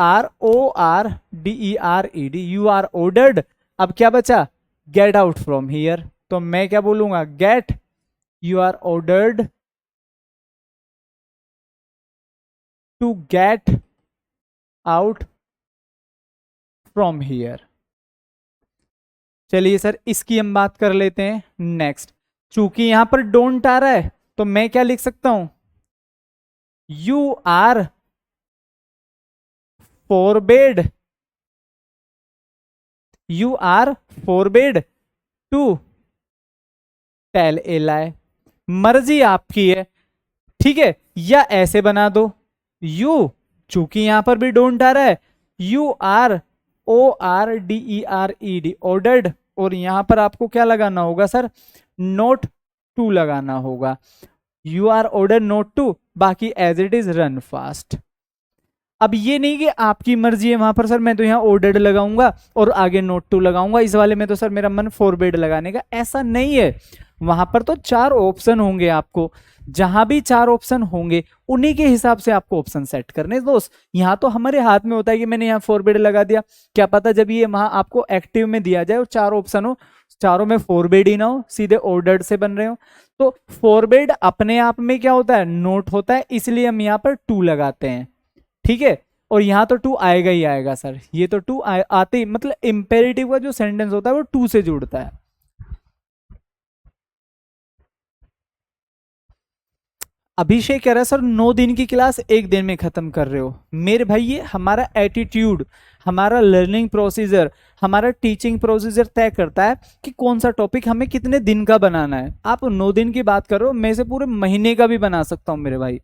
यू आर ऑर्डर्ड। अब क्या बचा? Get out from here. तो मैं क्या बोलूंगा? Get, you are ordered to get out from here. चलिए सर इसकी हम बात कर लेते हैं नेक्स्ट। चूंकि यहां पर डोंट आ रहा है तो मैं क्या लिख सकता हूं? You are forbade, you are forbade to tell a lie. मर्जी आपकी है, ठीक है, या ऐसे बना दो यू, चूंकि यहां पर भी डोंट आ रहा है, URORDERED ऑर्डर्ड, और यहां पर आपको क्या लगाना होगा सर? नोट टू लगाना होगा। You are order not to, बाकी as it is run fast. अब ये नहीं कि आपकी मर्जी है वहां पर सर मैं तो यहाँ ऑर्डर्ड लगाऊंगा और आगे नोट टू लगाऊंगा, इस वाले में तो सर मेरा मन फॉरवर्ड लगाने का, ऐसा नहीं है। वहां पर तो चार ऑप्शन होंगे आपको, जहां भी चार ऑप्शन होंगे उन्हीं के हिसाब से आपको ऑप्शन सेट करने दोस्त। यहाँ तो हमारे हाथ में होता है कि मैंने यहाँ फॉरवर्ड लगा दिया, क्या पता जब ये वहां आपको एक्टिव में दिया जाए और चार ऑप्शन हो, चारों में फॉरवर्ड ही ना हो, सीधे ऑर्डर्ड से बन रहे हो। तो फॉरवर्ड अपने आप में क्या होता है? नोट होता है, इसलिए हम यहाँ पर टू लगाते हैं। ठीक है, और यहां तो टू आएगा ही आएगा सर, ये तो टू आते ही, मतलब इंपेरेटिव का जो सेंटेंस होता है वो टू से जुड़ता है। अभिषेक कह रहा है सर 9 दिन की क्लास 1 दिन में खत्म कर रहे हो। मेरे भाई ये हमारा एटीट्यूड, हमारा लर्निंग प्रोसीजर, हमारा टीचिंग प्रोसीजर तय करता है कि कौन सा टॉपिक हमें कितने दिन का बनाना है। आप 9 दिन की बात कर रहे हो, मैं से पूरे महीने का भी बना सकता हूं मेरे भाई,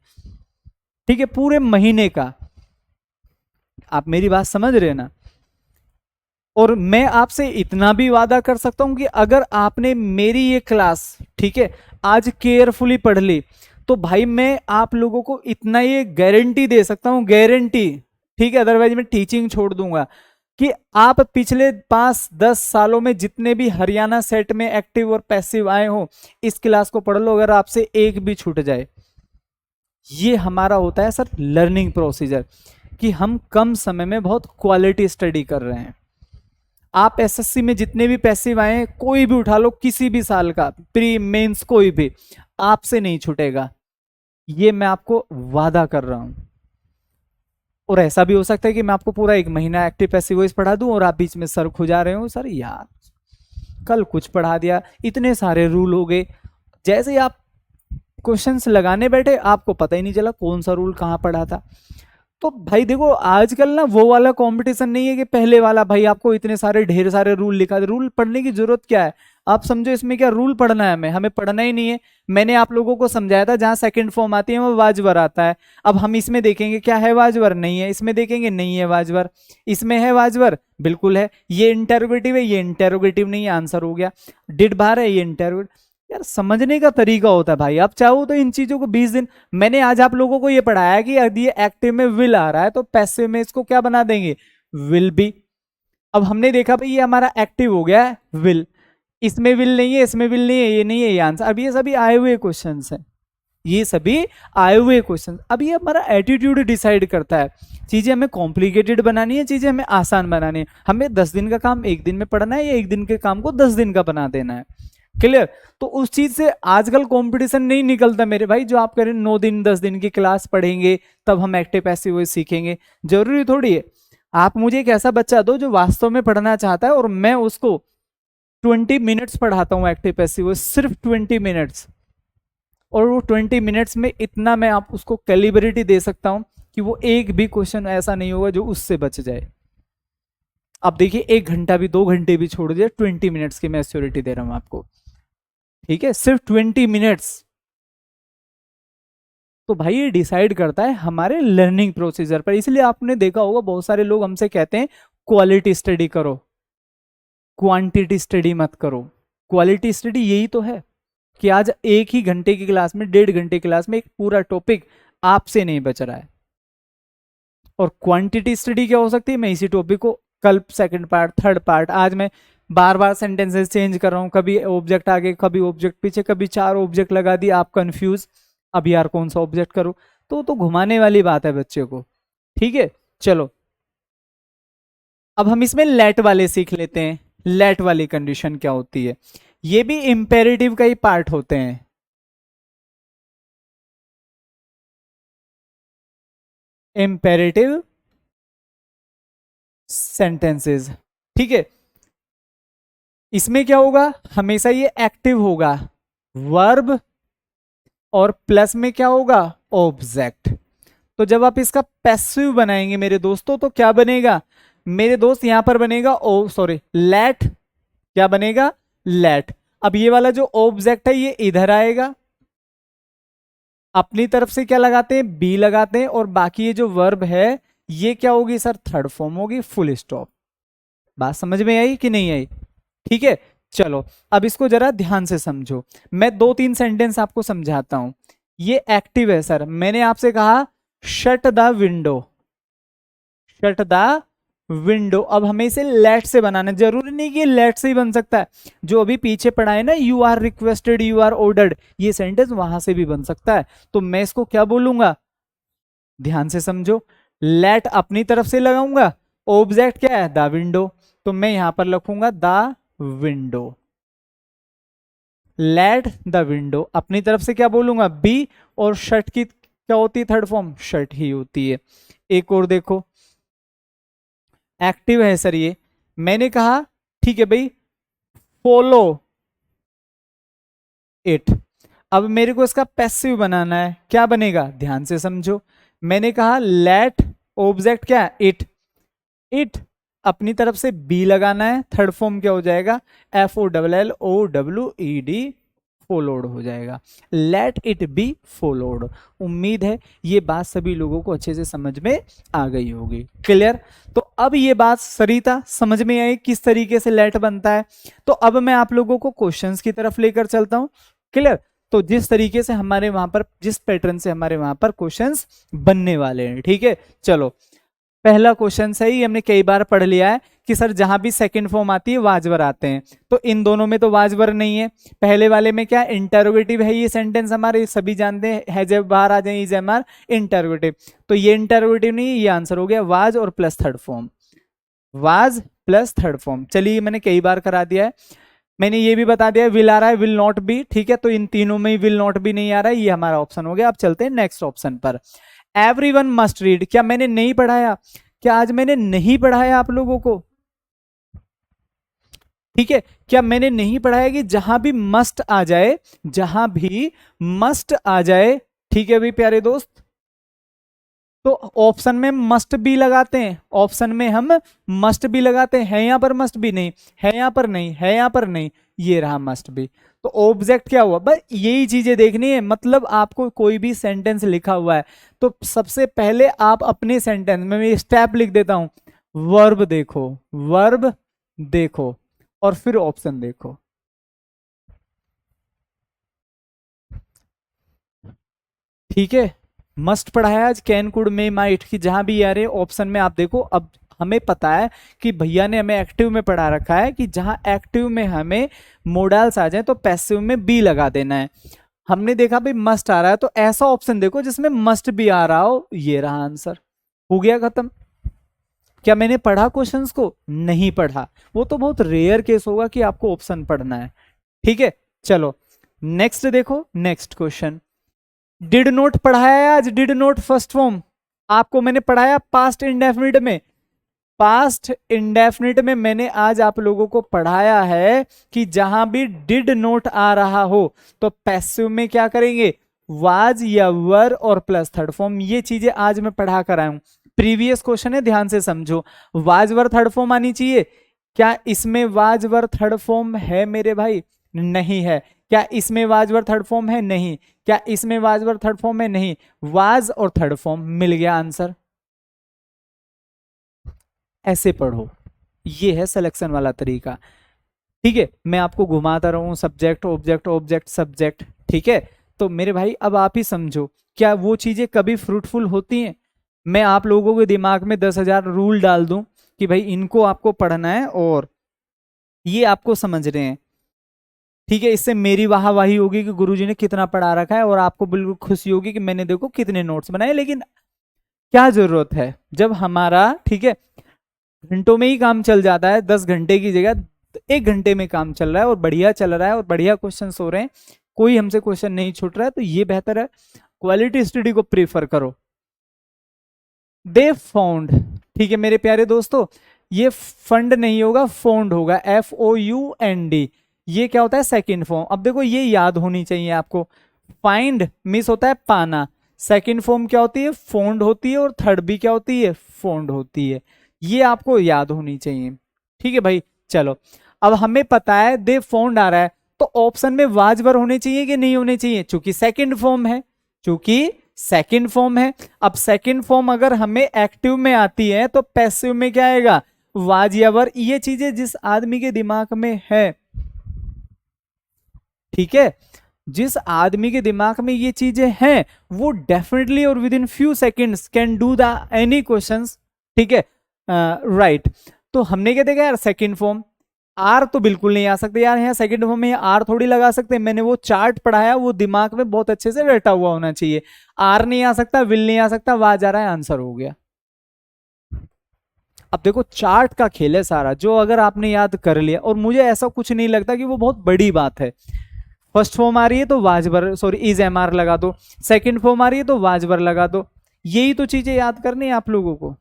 ठीक है, पूरे महीने का। आप मेरी बात समझ रहे हैं ना? और मैं आपसे इतना भी वादा कर सकता हूं कि अगर आपने मेरी ये क्लास, ठीक है, आज केयरफुली पढ़ ली, तो भाई मैं आप लोगों को इतना ये गारंटी दे सकता हूं, गारंटी, ठीक है, अदरवाइज मैं टीचिंग छोड़ दूंगा, कि आप पिछले 5-10 सालों में जितने भी हरियाणा सेट में एक्टिव और पैसिव आए हो, इस क्लास को पढ़ लो, अगर आपसे एक भी छूट जाए। ये हमारा होता है सर लर्निंग प्रोसीजर, कि हम कम समय में बहुत क्वालिटी स्टडी कर रहे हैं। आप एसएससी में जितने भी पैसिव आए हैं, कोई भी उठा लो, किसी भी साल का, प्री मेंस कोई भी, आपसे नहीं छूटेगा, ये मैं आपको वादा कर रहा हूं। और ऐसा भी हो सकता है कि मैं आपको पूरा 1 महीना एक्टिव पैसिव वॉइस पढ़ा दूं और आप बीच में सर खुजा रहे हो, सर यार कल कुछ पढ़ा दिया, इतने सारे रूल हो गए, जैसे ही आप क्वेश्चंस लगाने बैठे आपको पता ही नहीं चला कौन सा रूल कहां पढ़ा था। तो भाई देखो आजकल ना वो वाला कंपटीशन नहीं है कि पहले वाला, भाई आपको इतने सारे ढेर सारे रूल लिखा, रूल पढ़ने की जरूरत क्या है? आप समझो इसमें क्या रूल पढ़ना है, हमें पढ़ना ही नहीं है। मैंने आप लोगों को समझाया था जहां सेकंड फॉर्म आती है वो वाजवर आता है। अब हम इसमें देखेंगे क्या है वाजवर, नहीं है, इसमें देखेंगे नहीं है वाजवर, इसमें है वाजवर, बिल्कुल है, ये इंटेरोगेटिव है, ये इंटेरोगेटिव नहीं है, आंसर हो गया। डिड बार है, ये इंटेरोगेटिव। यार समझने का तरीका होता है भाई, आप चाहो तो इन चीजों को 20 दिन, मैंने आज आप लोगों को ये पढ़ाया कि यदि ये एक्टिव में विल आ रहा है तो पैसिव में इसको क्या बना देंगे? Will be. अब हमने देखा भाई ये हमारा एक्टिव हो गया है विल, इसमें विल नहीं है, इसमें विल नहीं है, ये नहीं है, ये आंसर। अब ये सभी आए हुए क्वेश्चन है, ये सभी आए हुए क्वेश्चन। अब ये हमारा एटीट्यूड डिसाइड करता है, चीजें हमें कॉम्प्लिकेटेड बनानी है, चीजें हमें आसान बनानी है, हमें 10 दिन का काम 1 दिन में पढ़ना है या 1 दिन के काम को 10 दिन का बना देना है। क्लियर? तो उस चीज से आजकल कंपटीशन नहीं निकलता मेरे भाई, जो आप करें 9 दिन 10 दिन की क्लास पढ़ेंगे तब हम एक्टिव पैसिव वॉइस सीखेंगे, जरूरी थोड़ी है। आप मुझे एक ऐसा बच्चा दो जो वास्तव में पढ़ना चाहता है और मैं उसको 20 मिनट्स पढ़ाता हूँ एक्टिव पैसिव वॉइस, सिर्फ 20 मिनट्स, और वो 20 मिनट्स में इतना मैं आप उसको कैलिब्रिटी दे सकता हूं कि वो एक भी क्वेश्चन ऐसा नहीं होगा जो उससे बच जाए। अब देखिए 1 घंटा भी 2 घंटे भी छोड़ दिया, 20 मिनट्स की मैं एश्योरिटी दे रहा हूं आपको, ठीक है, सिर्फ 20 मिनट्स। तो भाई ये डिसाइड करता है हमारे लर्निंग प्रोसीजर पर। इसलिए आपने देखा होगा बहुत सारे लोग हमसे कहते हैं क्वालिटी स्टडी करो, क्वांटिटी स्टडी मत करो। क्वालिटी स्टडी यही तो है कि आज 1 ही घंटे की क्लास में, 1.5 घंटे की क्लास में एक पूरा टॉपिक आपसे नहीं बच रहा है। और क्वांटिटी स्टडी क्या हो सकती है, मैं इसी टॉपिक को कल सेकंड पार्ट, थर्ड पार्ट, आज मैं बार बार सेंटेंसेस चेंज कर रहा हूं, कभी ऑब्जेक्ट आगे, कभी ऑब्जेक्ट पीछे, कभी 4 ऑब्जेक्ट लगा दिया, आप कंफ्यूज, अब यार कौन सा ऑब्जेक्ट करूं, तो घुमाने वाली बात है बच्चे को। ठीक है, चलो अब हम इसमें लेट वाले सीख लेते हैं। लेट वाली कंडीशन क्या होती है, ये भी इंपेरेटिव का ही पार्ट होते हैं। इंपेरेटिव सेंटेंसेस, ठीक है, इसमें क्या होगा, हमेशा ये एक्टिव होगा, वर्ब और प्लस में क्या होगा, ऑब्जेक्ट। तो जब आप इसका पैसिव बनाएंगे मेरे दोस्तों तो क्या बनेगा मेरे दोस्त, यहां पर बनेगा लेट, क्या बनेगा, लेट। अब ये वाला जो ऑब्जेक्ट है ये इधर आएगा, अपनी तरफ से क्या लगाते हैं, बी लगाते हैं, और बाकी ये जो वर्ब है ये क्या होगी सर, थर्ड फॉर्म होगी, फुल स्टॉप। बात समझ में आई कि नहीं आई? ठीक है, चलो अब इसको जरा ध्यान से समझो, मैं 2-3 सेंटेंस आपको समझाता हूं। ये एक्टिव है सर, मैंने आपसे कहा shut the window, shut the window. अब हमें इसे लेट से बनाना, जरूरी नहीं कि लेट से ही बन सकता है, जो अभी पीछे पढ़ा है ना, you are requested, you are ordered, ये सेंटेंस वहां से भी बन सकता है। तो मैं इसको क्या बोलूंगा, ध्यान से समझो, लेट अपनी तरफ से लगाऊंगा, ऑब्जेक्ट क्या है, द विंडो, तो मैं यहां पर लिखूंगा the window. Let the window, अपनी तरफ से क्या बोलूंगा, बी, और शट की क्या होती है, थर्ड फॉर्म शट ही होती है। एक और देखो, एक्टिव है सर ये, मैंने कहा ठीक है भाई, फॉलो इट। अब मेरे को इसका पैसिव बनाना है, क्या बनेगा, ध्यान से समझो, मैंने कहा लेट ऑब्जेक्ट क्या है, इट, इट अपनी तरफ से बी लगाना है, थर्ड फॉर्म क्या हो जाएगा, FOLLOWED, फॉलोड हो जाएगा, लेट इट बी फॉलोड। उम्मीद है ये बात सभी लोगों को अच्छे से समझ में आ गई होगी, क्लियर? तो अब ये बात सरिता समझ में आई किस तरीके से लेट बनता है। तो अब मैं आप लोगों को क्वेश्चंस की तरफ लेकर चलता हूं, क्लियर? तो जिस तरीके से हमारे वहां पर, जिस पैटर्न से हमारे वहां पर क्वेश्चंस बनने वाले हैं, ठीक है, चलो पहला क्वेश्चन सही, हमने कई बार पढ़ लिया है कि सर जहां भी सेकंड फॉर्म आती है वाजवर आते हैं, तो इन दोनों में तो वाजवर नहीं है। पहले वाले में क्या, इंटरोगेटिव है, ये सेंटेंस हमारे सभी जानते हैं, जब बाहर आ जाए इज इंटरोगेटिव, तो ये इंटरोगेटिव नहीं, ये आंसर हो गया वाज और plus third form, was plus third form. चलिए मैंने कई बार करा दिया है, मैंने ये भी बता दिया विल आ रहा है, विल नॉट बी, ठीक है, तो इन तीनों में विल नॉट बी नहीं आ रहा है, ये हमारा ऑप्शन हो गया। अब चलते हैं नेक्स्ट ऑप्शन पर, एवरीवन मस्ट रीड। क्या मैंने नहीं पढ़ाया, क्या आज मैंने नहीं पढ़ाया आप लोगों को, ठीक है, क्या मैंने नहीं पढ़ाया कि जहां भी मस्ट आ जाए, जहां भी मस्ट आ जाए, ठीक है भाई प्यारे दोस्त, तो ऑप्शन में मस्ट बी लगाते हैं, ऑप्शन में हम मस्ट बी लगाते हैं, है यहां पर मस्ट बी, नहीं है यहां पर, नहीं है यहां पर, नहीं, ये रहा मस्ट बी। तो ऑब्जेक्ट क्या हुआ, बस यही चीजें देखनी है। मतलब आपको कोई भी सेंटेंस लिखा हुआ है तो सबसे पहले आप अपने सेंटेंस में, मैं स्टेप लिख देता हूं, वर्ब देखो, वर्ब देखो, और फिर ऑप्शन देखो, ठीक है। मस्ट पढ़ाया आज, कैन कुड मे माइट की जहां भी आ रहे ऑप्शन में आप देखो। अब हमें पता है कि भैया ने हमें एक्टिव में पढ़ा रखा है कि जहां एक्टिव में हमें मोडल्स आ जाए तो पैसिव में बी लगा देना है। हमने देखा भाई मस्ट आ रहा है, तो ऐसा ऑप्शन देखो जिसमें मस्ट भी आ रहा हो। ये रहा आंसर, हो गया खत्म। क्या मैंने पढ़ा क्वेश्चंस को? नहीं पढ़ा। वो तो बहुत रेयर केस होगा कि आपको ऑप्शन पढ़ना है। ठीक है, चलो नेक्स्ट देखो, नेक्स्ट क्वेश्चन। डिड नोट पढ़ाया है आज, डिड नोट फर्स्ट फॉर्म आपको मैंने पढ़ाया पास्ट इंडेफिनिट में। पास्ट इंडेफिनिट में मैंने आज आप लोगों को पढ़ाया है कि जहां भी डिड नोट आ रहा हो तो पैसिव में क्या करेंगे, वाज या वर और प्लस थर्ड फॉर्म। ये चीजें आज मैं पढ़ा कर आया हूं। प्रीवियस क्वेश्चन है, ध्यान से समझो। वाज वर थर्ड फॉर्म आनी चाहिए। क्या इसमें वाज वर थर्ड फॉर्म है मेरे भाई? नहीं है। क्या इसमें वाज वर थर्ड फॉर्म है? नहीं। क्या इसमें वाज वर थर्ड फॉर्म है? नहीं। वाज और थर्ड फॉर्म मिल गया आंसर। ऐसे पढ़ो, ये है सिलेक्शन वाला तरीका। ठीक है, मैं आपको घुमाता रहूं सब्जेक्ट ऑब्जेक्ट ऑब्जेक्ट सब्जेक्ट। ठीक है, तो मेरे भाई अब आप ही समझो, क्या वो चीजें कभी फ्रूटफुल होती हैं? मैं आप लोगों के दिमाग में 10,000 रूल डाल दूं कि भाई इनको आपको पढ़ना है और ये आपको समझ रहे हैं। ठीक है, इससे मेरी वाहवाही होगी कि गुरुजी ने कितना पढ़ा रखा है और आपको बिल्कुल खुशी होगी कि मैंने देखो कितने नोट्स बनाए। लेकिन क्या जरूरत है जब हमारा, ठीक है, घंटों में ही काम चल जाता है, 10 घंटे की जगह 1 घंटे में काम चल रहा है और बढ़िया चल रहा है और बढ़िया क्वेश्चन हो रहे हैं, कोई हमसे क्वेश्चन नहीं छूट रहा है, तो ये बेहतर है क्वालिटी स्टडी को प्रीफर करो। दे फाउंड, ठीक है मेरे प्यारे दोस्तों, ये फंड नहीं होगा, फोन्ड होगा, FOUND। ये क्या होता है? Second form. अब देखो ये याद होनी चाहिए आपको। फाइंड मिस होता है पाना, सेकंड फॉर्म क्या होती है? फोन्ड होती है, और थर्ड भी क्या होती है? फोन्ड होती है। ये आपको याद होनी चाहिए। ठीक है भाई, चलो अब हमें पता है दे फाउंड आ रहा है, तो ऑप्शन में वाज वर होने चाहिए कि नहीं होने चाहिए? चूंकि सेकंड फॉर्म है, चूंकि सेकंड फॉर्म है। अब सेकंड फॉर्म अगर हमें एक्टिव में आती है तो पैसिव में क्या आएगा? वाज या वर। ये चीजें जिस आदमी के दिमाग में है, ठीक है, जिस आदमी के दिमाग में ये चीजें हैं वो डेफिनेटली और with in few seconds can do the any questions. ठीक है, राइट। तो हमने क्या देखा यार? Second form. आर तो बिल्कुल नहीं आ सकते यार, यहाँ सेकंड फॉर्म में आर थोड़ी लगा सकते। मैंने वो चार्ट पढ़ाया, वो दिमाग में बहुत अच्छे से रटा हुआ होना चाहिए। आर नहीं आ सकता, विल नहीं आ सकता, वाज आ रहा है, आंसर हो गया। अब देखो चार्ट का खेल है सारा, जो अगर आपने याद कर लिया, और मुझे ऐसा कुछ नहीं लगता कि वो बहुत बड़ी बात है। फर्स्ट फॉर्म आ रही है तो वाजबर, सॉरी इज MR लगा दो, सेकंड फॉर्म आ रही है तो वाजबर लगा दो। यही तो चीजें याद करनी है आप लोगों को।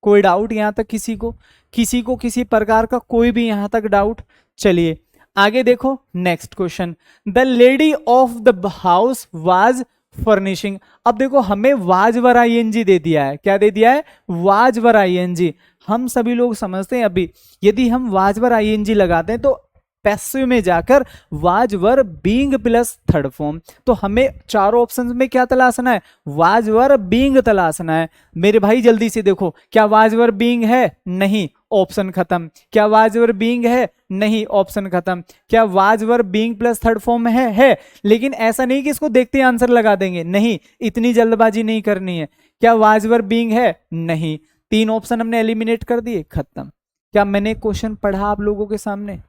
कोई डाउट यहां तक? किसी को किसी प्रकार का कोई भी यहां तक डाउट? चलिए आगे देखो, next question. The lady of the house was furnishing. अब देखो हमें वाज वर ING दे दिया है। क्या दे दिया है? Was were ING। हम सभी लोग समझते हैं अभी यदि हम वाज वर ING लगाते हैं तो पैसिव में जाकर was were being plus third form. तो हमें चारों ऑप्शंस में क्या तलाशना है? वाज वर बीइंग तलाशना है। मेरे भाई जल्दी से देखो, क्या वाज वर बीइंग है? नहीं, ऑप्शन खत्म। क्या वाज वर बीइंग है? नहीं, ऑप्शन खत्म। क्या was were being plus third form है। लेकिन ऐसा नहीं कि इसको देखते ही आंसर लगा देंगे, नहीं, इतनी जल्दबाजी नहीं करनी है। क्या वाज वर बीइंग है? नहीं। 3 ऑप्शन हमने एलिमिनेट कर दिए, खत्म। क्या मैंने क्वेश्चन पढ़ा आप लोगों के सामने?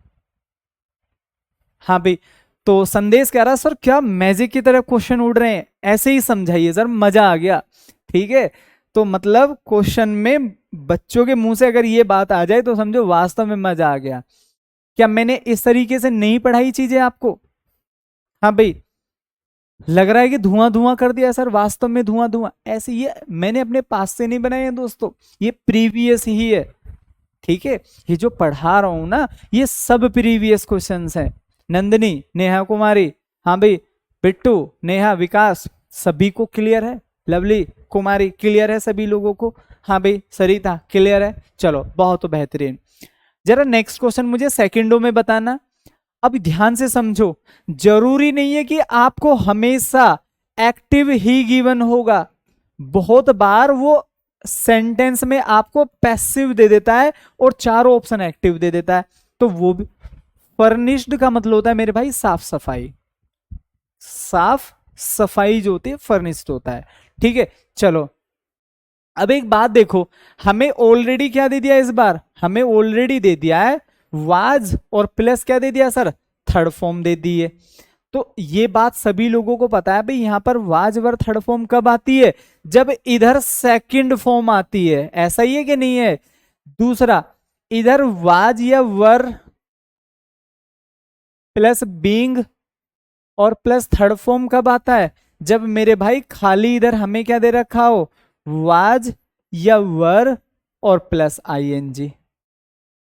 हाँ भाई, तो संदेश कह रहा सर क्या मैजिक की तरह क्वेश्चन उड़ रहे हैं, ऐसे ही समझाइए सर, मजा आ गया। ठीक है, तो मतलब क्वेश्चन में बच्चों के मुंह से अगर ये बात आ जाए तो समझो वास्तव में मजा आ गया। क्या मैंने इस तरीके से नहीं पढ़ाई चीजें आपको? हाँ भाई, लग रहा है कि धुआं धुआं कर दिया सर, वास्तव में धुआं धुआं ऐसे। ये मैंने अपने पास से नहीं बनाए हैं दोस्तों, ये प्रीवियस ही है। ठीक है, ये जो पढ़ा रहा हूं ना ये सब प्रीवियस क्वेश्चंस हैं। नंदिनी, नेहा कुमारी, हाँ भाई, बिट्टू, नेहा, विकास, सभी को क्लियर है? लवली कुमारी, क्लियर है सभी लोगों को? हाँ भाई, सरिता क्लियर है? चलो बहुत बेहतरीन। जरा नेक्स्ट क्वेश्चन मुझे सेकंडों में बताना। अब ध्यान से समझो, जरूरी नहीं है कि आपको हमेशा एक्टिव ही गिवन होगा। बहुत बार वो सेंटेंस में आपको पैसिव दे देता है और चारों ऑप्शन एक्टिव दे देता है, तो वो भी। फर्निश्ड का मतलब होता है मेरे भाई साफ सफाई। साफ सफाई जो होती है फर्निश्ड होता है। ठीक है, चलो अब एक बात देखो, हमें ऑलरेडी क्या दे दिया इस बार? हमें ऑलरेडी दे दिया है वाज और प्लस क्या दे दिया सर, थर्ड फॉर्म दे दिए। तो ये बात सभी लोगों को पता है भाई, यहां पर वाज वर थर्ड फॉर्म कब आती है, जब इधर सेकंड फॉर्म आती है, ऐसा ही है कि नहीं है। दूसरा, इधर वाज या वर प्लस बीइंग और प्लस थर्ड फॉर्म कब आता है, जब मेरे भाई खाली इधर हमें क्या दे रखा हो, वाज या वर और प्लस आईएनजी।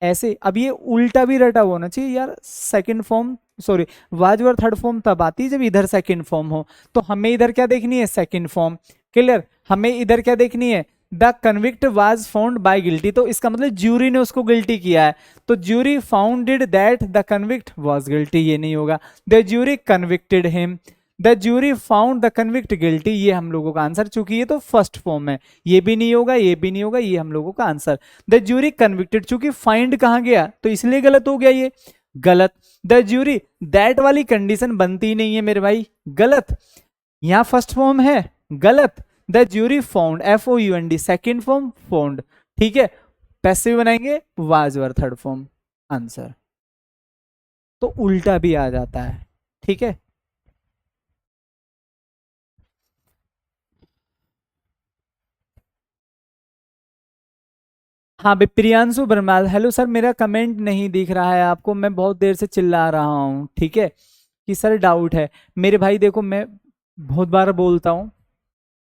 ऐसे अब ये उल्टा भी रटा हुआ होना चाहिए यार, second form sorry was were third form तब आती है जब इधर सेकंड फॉर्म हो। तो हमें इधर क्या देखनी है, सेकंड फॉर्म। क्लियर, हमें इधर क्या देखनी है, the convict was found by guilty, तो इसका मतलब ज्यूरी ने उसको गिल्टी किया है, तो jury founded that the convict was guilty, ये नहीं होगा, the jury convicted him, the jury found the convict guilty, ये हम लोगों का आंसर, चूंकि ये तो फर्स्ट फॉर्म है, ये भी नहीं होगा, ये भी नहीं होगा, ये हम लोगों का आंसर। द ज्यूरी कन्विक्टेड, चूंकि फाइंड कहां गया तो इसलिए गलत हो गया, ये गलत। द ज्यूरी दैट वाली कंडीशन बनती नहीं है मेरे भाई, गलत। यहां फर्स्ट फॉर्म है, गलत। The jury found, FOUND, second form found, ठीक है। पैसिव बनाएंगे, was were third form, answer. तो उल्टा भी आ जाता है, ठीक है। हाँ भाई, प्रियांशु बरमाल, हेलो सर, मेरा कमेंट नहीं दिख रहा है आपको, मैं बहुत देर से चिल्ला रहा हूँ, ठीक है, कि सर डाउट है। मेरे भाई देखो, मैं बहुत बार बोलता हूँ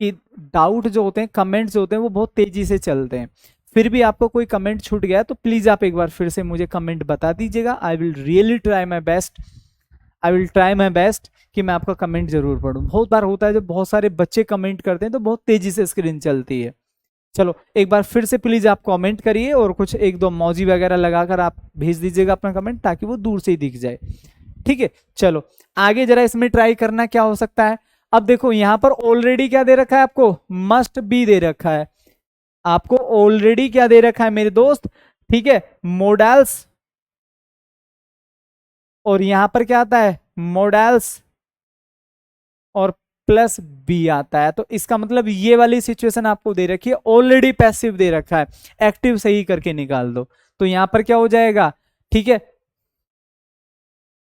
कि डाउट जो होते हैं, कमेंट्स जो होते हैं, वो बहुत तेजी से चलते हैं। फिर भी आपको कोई कमेंट छूट गया तो प्लीज आप एक बार फिर से मुझे कमेंट बता दीजिएगा। I will really try my best, I will try my best कि मैं आपका कमेंट जरूर पढूं। बहुत बार होता है जब बहुत सारे बच्चे कमेंट करते हैं तो बहुत तेजी से स्क्रीन चलती है। चलो एक बार फिर से प्लीज आप कमेंट करिए और कुछ एक दो मौजी वगैरह लगाकर आप भेज दीजिएगा अपना कमेंट, ताकि वो दूर से ही दिख जाए, ठीक है। चलो आगे जरा इसमें ट्राई करना क्या हो सकता है। अब देखो यहां पर ऑलरेडी क्या दे रखा है आपको, मस्ट बी दे रखा है, आपको ऑलरेडी क्या दे रखा है मेरे दोस्त, ठीक है, मोडल्स, और यहां पर क्या आता है, मोडल्स और प्लस बी आता है। तो इसका मतलब ये वाली सिचुएशन आपको दे रखी है, ऑलरेडी पैसिव दे रखा है, एक्टिव सही करके निकाल दो। तो यहां पर क्या हो जाएगा, ठीक है,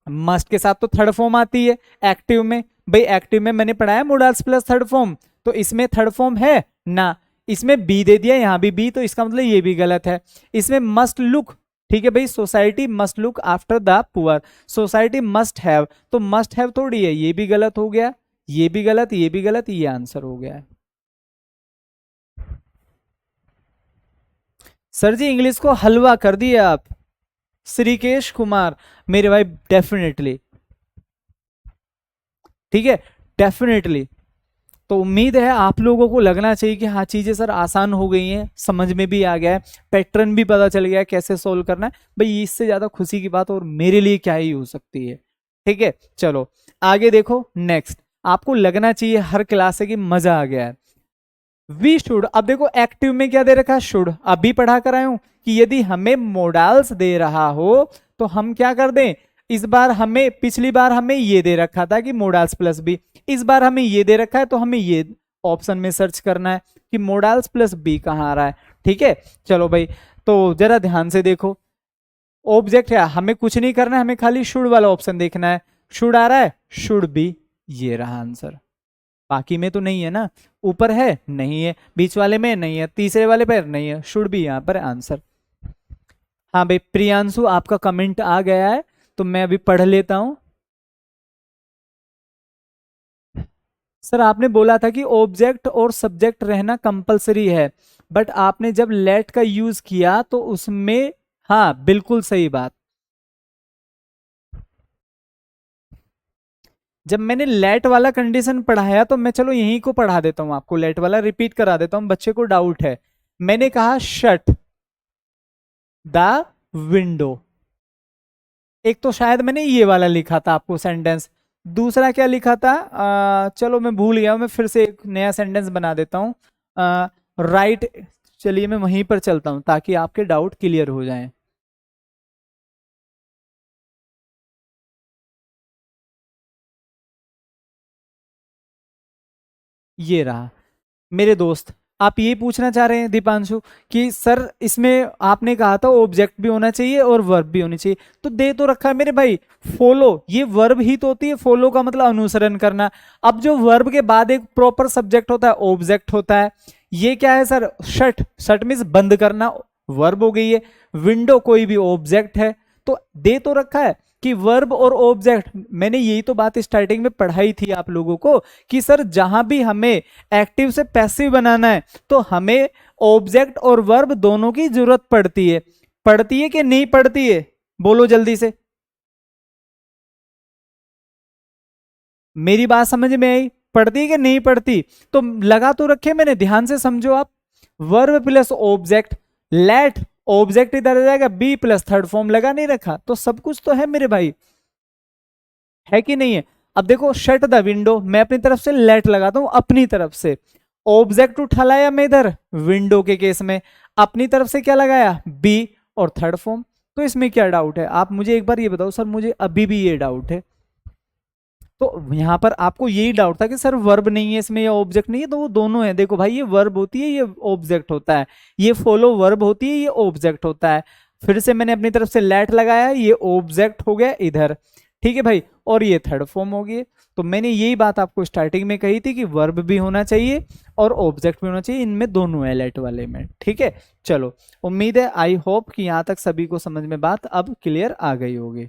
मस्ट के साथ तो थर्ड फॉर्म आती है एक्टिव में, भाई एक्टिव में मैंने पढ़ाया मोडल्स प्लस थर्ड फॉर्म, तो इसमें थर्ड फॉर्म है ना, इसमें बी दे दिया, यहां भी बी, तो इसका मतलब ये भी गलत है। इसमें मस्ट लुक, ठीक है भाई, society must look after the poor, society must have, तो मस्ट हैव थोड़ी है, ये भी गलत हो गया, ये भी गलत, ये भी गलत, ये आंसर हो गया है। सर जी इंग्लिश को हलवा कर दिया आप, श्रीकेश कुमार, मेरे भाई डेफिनेटली, ठीक है, डेफिनेटली। तो उम्मीद है आप लोगों को लगना चाहिए कि हाँ चीजें सर आसान हो गई हैं, समझ में भी आ गया है, पैटर्न भी पता चल गया है कैसे सोल्व करना है। भाई इससे ज्यादा खुशी की बात और मेरे लिए क्या ही हो सकती है, ठीक है। चलो आगे देखो, नेक्स्ट आपको लगना चाहिए हर क्लास से कि मजा आ गया है। वी शुड, अब देखो एक्टिव में क्या दे रखा है, शुड, अभी पढ़ा कर आया हूं कि यदि हमें मोडाल्स दे रहा हो तो हम क्या कर दें, इस बार हमें, पिछली बार हमें ये दे रखा था कि मोडाल्स प्लस बी, इस बार हमें ये दे रखा है तो हमें ये ऑप्शन में सर्च करना है कि मोडाल्स प्लस बी कहाँ आ रहा है, ठीक है। चलो भाई, तो जरा ध्यान से देखो, ऑब्जेक्ट है, हमें कुछ नहीं करना है, हमें खाली शुड वाला ऑप्शन देखना है, शुड आ रहा है, शुड बी, ये रहा आंसर। बाकी में तो नहीं है ना, ऊपर है नहीं है, बीच वाले में नहीं है, तीसरे वाले पर नहीं है, शुड भी यहां पर आंसर। हाँ भाई प्रियांशु, आपका कमेंट आ गया है तो मैं अभी पढ़ लेता हूं। सर आपने बोला था कि ऑब्जेक्ट और सब्जेक्ट रहना कंपलसरी है, बट आपने जब लेट का यूज किया तो उसमें, हाँ बिल्कुल सही बात, जब मैंने लेट वाला कंडीशन पढ़ाया तो मैं, चलो यहीं को पढ़ा देता हूं आपको, लेट वाला रिपीट करा देता हूं, बच्चे को डाउट है। मैंने कहा शट द विंडो, एक तो शायद मैंने ये वाला लिखा था आपको सेंटेंस, दूसरा क्या लिखा था, चलो मैं भूल गया हूं, मैं फिर से एक नया सेंटेंस बना देता हूं, राइट, चलिए मैं वहीं पर चलता हूं ताकि आपके डाउट क्लियर हो जाएं। ये रहा मेरे दोस्त, आप ये पूछना चाह रहे हैं दीपांशु कि सर इसमें आपने कहा था ऑब्जेक्ट भी होना चाहिए और वर्ब भी होनी चाहिए, तो दे तो रखा है मेरे भाई फॉलो, ये वर्ब ही तो होती है, फॉलो का मतलब अनुसरण करना। अब जो वर्ब के बाद एक प्रॉपर सब्जेक्ट होता है ऑब्जेक्ट होता है, ये क्या है सर, शट, शट मीन्स बंद करना, वर्ब हो गई है। विंडो कोई भी ऑब्जेक्ट है, तो दे तो रखा है कि वर्ब और ऑब्जेक्ट, मैंने यही तो बात स्टार्टिंग में पढ़ाई थी आप लोगों को कि सर जहां भी हमें एक्टिव से पैसिव बनाना है तो हमें ऑब्जेक्ट और वर्ब दोनों की जरूरत पड़ती है। पड़ती है कि नहीं पड़ती है, बोलो जल्दी से, मेरी बात समझ में आई, पड़ती है कि नहीं पड़ती? तो लगा तो रखे मैंने, ध्यान से समझो आप, verb plus object, let object इधर आ जाएगा, बी प्लस थर्ड फॉर्म लगा नहीं रखा, तो सब कुछ तो है मेरे भाई, है कि नहीं है? अब देखो शट द विंडो, मैं अपनी तरफ से लेट लगाता हूं अपनी तरफ से, ऑब्जेक्ट उठा लाया मैं इधर विंडो के केस में, अपनी तरफ से क्या लगाया, बी और थर्ड फॉर्म। तो इसमें क्या डाउट है, आप मुझे एक बार ये बताओ सर, मुझे अभी भी ये डाउट है। तो यहां पर आपको यही डाउट था कि सर वर्ब नहीं है इसमें या ऑब्जेक्ट नहीं है, तो वो दोनों है। देखो भाई, ये वर्ब होती है, ये ऑब्जेक्ट होता है, ये फॉलो वर्ब होती है, ये ऑब्जेक्ट होता है। फिर से मैंने अपनी तरफ से लेट लगाया, ये ऑब्जेक्ट हो गया इधर, ठीक है भाई, और ये थर्ड फॉर्म हो गई। तो मैंने यही बात आपको स्टार्टिंग में कही थी कि वर्ब भी होना चाहिए और ऑब्जेक्ट भी होना चाहिए, इनमें दोनों है लेट वाले में, ठीक है। चलो, उम्मीद है, आई होप कि यहां तक सभी को समझ में बात अब क्लियर आ गई होगी।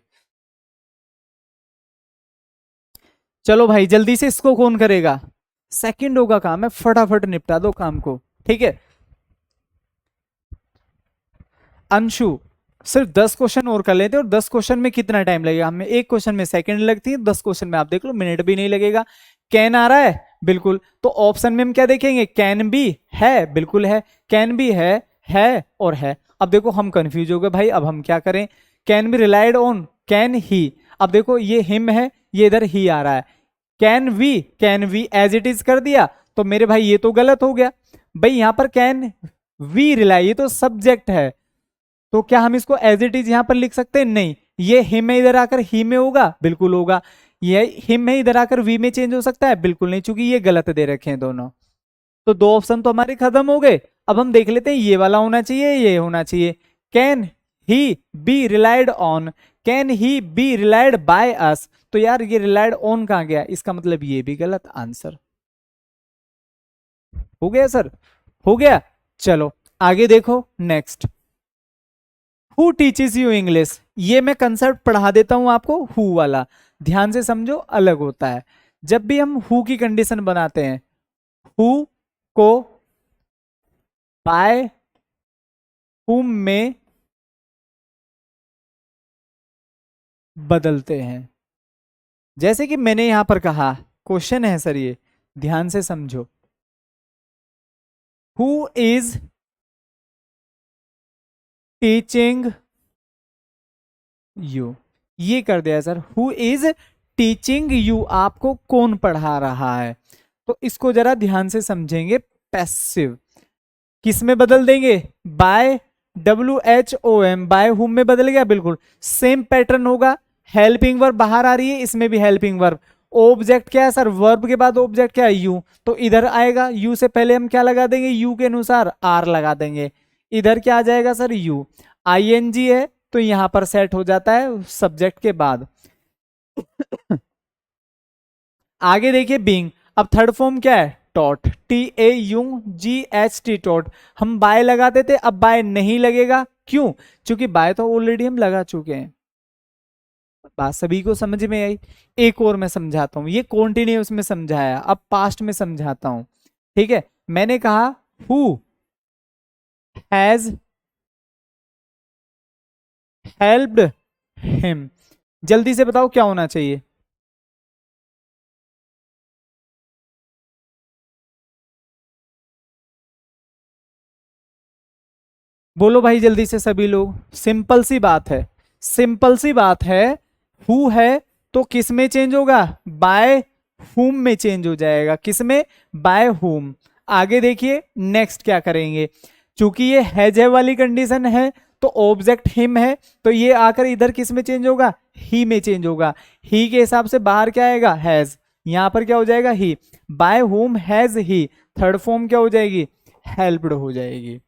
चलो भाई, जल्दी से इसको कौन करेगा, सेकंडों का काम है, फटाफट निपटा दो काम को, ठीक है। अंशु, सिर्फ 10 क्वेश्चन और कर लेते हैं, और 10 क्वेश्चन में कितना टाइम लगेगा हमें, एक क्वेश्चन में सेकंड लगती है, 10 क्वेश्चन में आप देख लो मिनट भी नहीं लगेगा। कैन आ रहा है, बिल्कुल, तो ऑप्शन में हम क्या देखेंगे, कैन भी है, बिल्कुल है, कैन भी है और है। अब देखो हम कंफ्यूज हो गए भाई, अब हम क्या करें, can be relied on, can ही, अब देखो ये हिम है, ये इधर ही आ रहा है, can we as it is कर दिया, तो मेरे भाई ये तो गलत हो गया भाई, यहां पर कैन वी रिलाई, ये तो सब्जेक्ट है, तो क्या हम इसको एज इट इज यहां पर लिख सकते हैं, नहीं, ये हिम है इधर आकर ही में होगा, बिल्कुल होगा, ये हिम है इधर आकर वी में चेंज हो सकता है, बिल्कुल नहीं, चूंकि ये गलत दे रखे हैं दोनों। तो दो ऑप्शन तो हमारे खत्म हो गए। अब हम देख लेते हैं, ये वाला होना चाहिए, ये होना चाहिए, can he be relied on, can he be relied by us, तो यार ये रिलाइड ऑन कहां गया, इसका मतलब ये भी गलत आंसर हो गया सर, हो गया। चलो आगे देखो, next, who teaches you English, ये मैं कंसेप्ट पढ़ा देता हूं आपको, हु वाला ध्यान से समझो, अलग होता है। जब भी हम हु की कंडीशन बनाते हैं, हु को बाय हुम में बदलते हैं, जैसे कि मैंने यहां पर कहा, क्वेश्चन है सर ये, ध्यान से समझो, हु इज टीचिंग यू, ये कर दिया sir, who is teaching you, आपको कौन पढ़ा रहा है, तो इसको जरा ध्यान से समझेंगे। पैसिव किस में बदल देंगे, बाय, WHOM, बाय हुम में बदल गया, बिल्कुल सेम पैटर्न होगा। हेल्पिंग वर्ब बाहर आ रही है, इसमें भी हेल्पिंग वर्ब, ऑब्जेक्ट क्या है सर, वर्ब के बाद ऑब्जेक्ट क्या है, यू, तो इधर आएगा, यू से पहले हम क्या लगा देंगे, यू के अनुसार आर लगा देंगे, इधर क्या आ जाएगा सर, यू, ING है तो यहां पर सेट हो जाता है सब्जेक्ट के बाद। आगे देखिए बीइंग, अब थर्ड फॉर्म क्या है, टॉट, TAUGHT, टॉट, हम बाय लगाते थे, अब बाय नहीं लगेगा, क्यों, क्योंकि बाय तो ऑलरेडी हम लगा चुके हैं। बात सभी को समझ में आई? एक और मैं समझाता हूं, ये कॉन्टिन्यूस में समझाया, अब पास्ट में समझाता हूं, ठीक है। मैंने कहा हु हैज हेल्प्ड हिम, जल्दी से बताओ क्या होना चाहिए, बोलो भाई जल्दी से सभी लोग, सिंपल सी बात है, सिंपल सी बात है, हु है तो किस में चेंज होगा, बाय हुम में चेंज हो जाएगा, किस में, बाय हुम। आगे देखिए नेक्स्ट क्या करेंगे, चूंकि ये हैज है वाली कंडीशन है, तो ऑब्जेक्ट हिम है, तो ये आकर इधर किस में चेंज होगा, ही में चेंज होगा, ही के हिसाब से बाहर क्या आएगा, हैज, यहां पर क्या हो जाएगा, he, by whom has he, third form क्या हो जाएगी, हेल्प्ड हो जाएगी।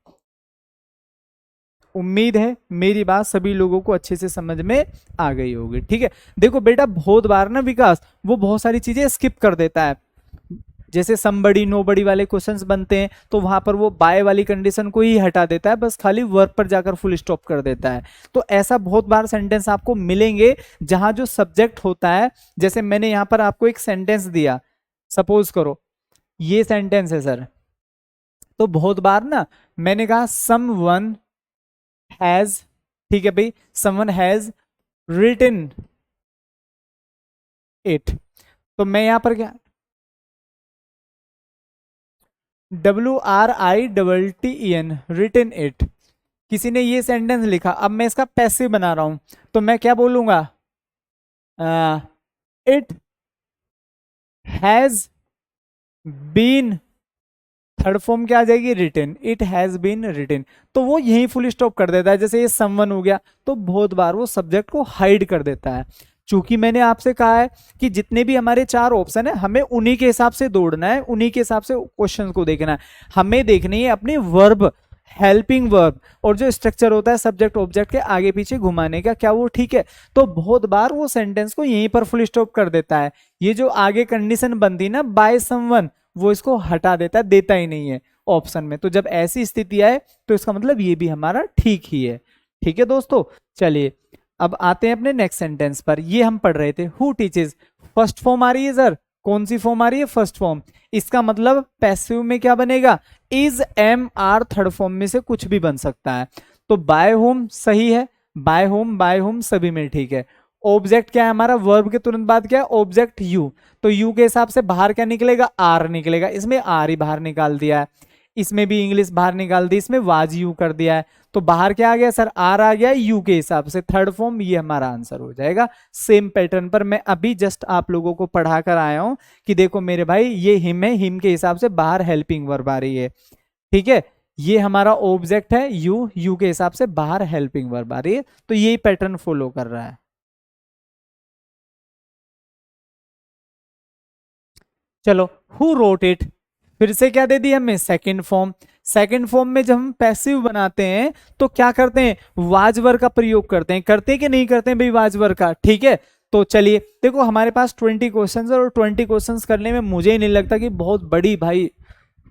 उम्मीद है मेरी बात सभी लोगों को अच्छे से समझ में आ गई होगी। ठीक है, देखो बेटा बहुत बार ना विकास वो बहुत सारी चीजें स्किप कर देता है, जैसे समबड़ी नोबड़ी वाले क्वेश्चंस बनते हैं तो वहां पर वो बाय वाली कंडीशन को ही हटा देता है, बस खाली वर्ब पर जाकर फुल स्टॉप कर देता है। तो ऐसा बहुत बार सेंटेंस आपको मिलेंगे जहां जो सब्जेक्ट होता है, जैसे मैंने यहां पर आपको एक सेंटेंस दिया, सपोज करो ये सेंटेंस है सर, तो बहुत बार ना मैंने कहा समवन हैज, ठीक है भाई, समवन हैज रिटन इट, तो मैं यहां पर क्या, WRITTEN, रिटन इट, किसी ने ये सेंटेंस लिखा, अब मैं इसका पैसिव बना रहा हूं तो मैं क्या बोलूंगा, it has been, third form क्या आ जाएगी, written, it has been written. तो वो यही फुल स्टॉप कर देता है, जैसे ये समवन हो गया तो बहुत बार वो सब्जेक्ट को हाइड कर देता है। चूंकि मैंने आपसे कहा है कि जितने भी हमारे चार ऑप्शन है हमें उन्हीं के हिसाब से दौड़ना है, उन्हीं के हिसाब से क्वेश्चन को देखना है, हमें देखनी है अपनी वर्ब, हेल्पिंग वर्ब, और जो स्ट्रक्चर होता है सब्जेक्ट ऑब्जेक्ट के आगे पीछे घुमाने का, क्या वो ठीक है। तो बहुत बार वो सेंटेंस को यहीं पर फुल स्टॉप कर देता है, ये जो आगे कंडीशन बनती ना बाय समवन, वो इसको हटा देता है, देता ही नहीं है ऑप्शन में। तो जब ऐसी स्थिति आए तो इसका मतलब ये भी हमारा ठीक ही है। ठीक है दोस्तों, चलिए अब आते हैं अपने नेक्स्ट सेंटेंस पर। ये हम पढ़ रहे थे हु टीचेस, फर्स्ट फॉर्म आ रही है सर, कौन सी फॉर्म आ रही है, फर्स्ट फॉर्म। इसका मतलब पैसिव में क्या बनेगा, is, am, are, third form में से कुछ भी बन सकता है। तो बाय होम सही है, बाय होम सभी में ठीक है। ऑब्जेक्ट क्या है हमारा, वर्ब के तुरंत बाद क्या है, ऑब्जेक्ट यू, तो यू के हिसाब से बाहर क्या निकलेगा, आर निकलेगा, इसमें आर ही बाहर निकाल दिया है, इसमें भी इंग्लिश बाहर निकाल दी, इसमें वाज यू कर दिया है, तो बाहर क्या आ गया सर, आर आ गया यू के हिसाब से, थर्ड फॉर्म, ये हमारा आंसर हो जाएगा। सेम पैटर्न पर मैं अभी जस्ट आप लोगों को पढ़ा कर आया हूं कि देखो मेरे भाई ये हिम है, हिम के हिसाब से बाहर हेल्पिंग वर्ब आ रही है, ठीक है, ये हमारा ऑब्जेक्ट है यू, यू के हिसाब से बाहर हेल्पिंग वर्ब आ रही है, तो यही पैटर्न फॉलो कर रहा है। चलो हु रोट इट, फिर से क्या दे दी हमें, सेकंड फॉर्म। सेकंड फॉर्म में जब हम पैसिव बनाते हैं तो क्या करते हैं, वाजवर का प्रयोग करते हैं, करते हैं कि नहीं करते हैं भाई वाजवर का, ठीक है। तो चलिए देखो हमारे पास 20 क्वेश्चंस है और 20 क्वेश्चंस करने में मुझे ही नहीं लगता कि बहुत बड़ी भाई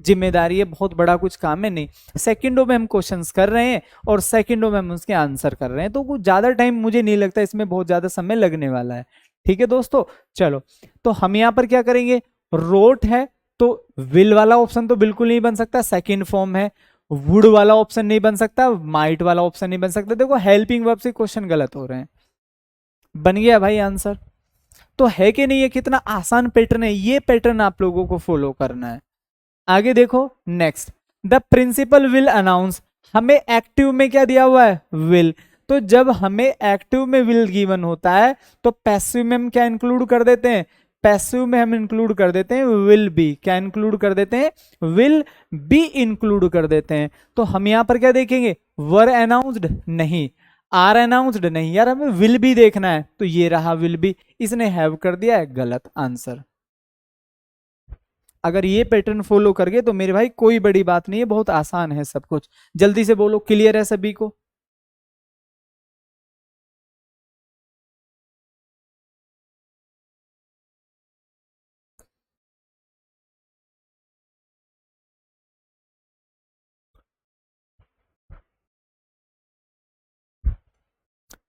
जिम्मेदारी है, बहुत बड़ा कुछ काम है, नहीं, सेकंडों में हम क्वेश्चंस कर रहे हैं और सेकंडों में हम उसके आंसर कर रहे हैं, तो कुछ ज्यादा टाइम मुझे नहीं लगता इसमें बहुत ज्यादा समय लगने वाला है। ठीक है दोस्तों, चलो तो हम यहाँ पर क्या करेंगे, रोट है तो विल वाला ऑप्शन तो बिल्कुल नहीं बन सकता, सेकंड फॉर्म है, वुड वाला ऑप्शन नहीं बन सकता, माइट वाला ऑप्शन नहीं बन सकता, देखो हेल्पिंग वर्ब से क्वेश्चन गलत हो रहे हैं। बन गया भाई आंसर, तो है कि नहीं, है कितना आसान पैटर्न है, ये पैटर्न आप लोगों को फॉलो करना है। आगे देखो next, the principal will announce, हमें एक्टिव में क्या दिया हुआ है, विल, तो जब हमें एक्टिव में विल गिवन होता है तो पैसिव में हम क्या इंक्लूड कर देते हैं, पैसिव में हम इंक्लूड कर देते हैं विल बी, क्या इंक्लूड कर देते हैं, विल बी इंक्लूड कर देते हैं। तो हम यहां पर क्या देखेंगे, वर अनाउंस्ड नहीं, आर अनाउंस्ड नहीं, यार हमें विल बी देखना है, तो ये रहा विल बी, इसने हैव कर दिया है, गलत आंसर। अगर ये पैटर्न फॉलो कर गए तो मेरे भाई कोई बड़ी बात नहीं है, बहुत आसान है सब कुछ, जल्दी से बोलो, क्लियर है सभी को।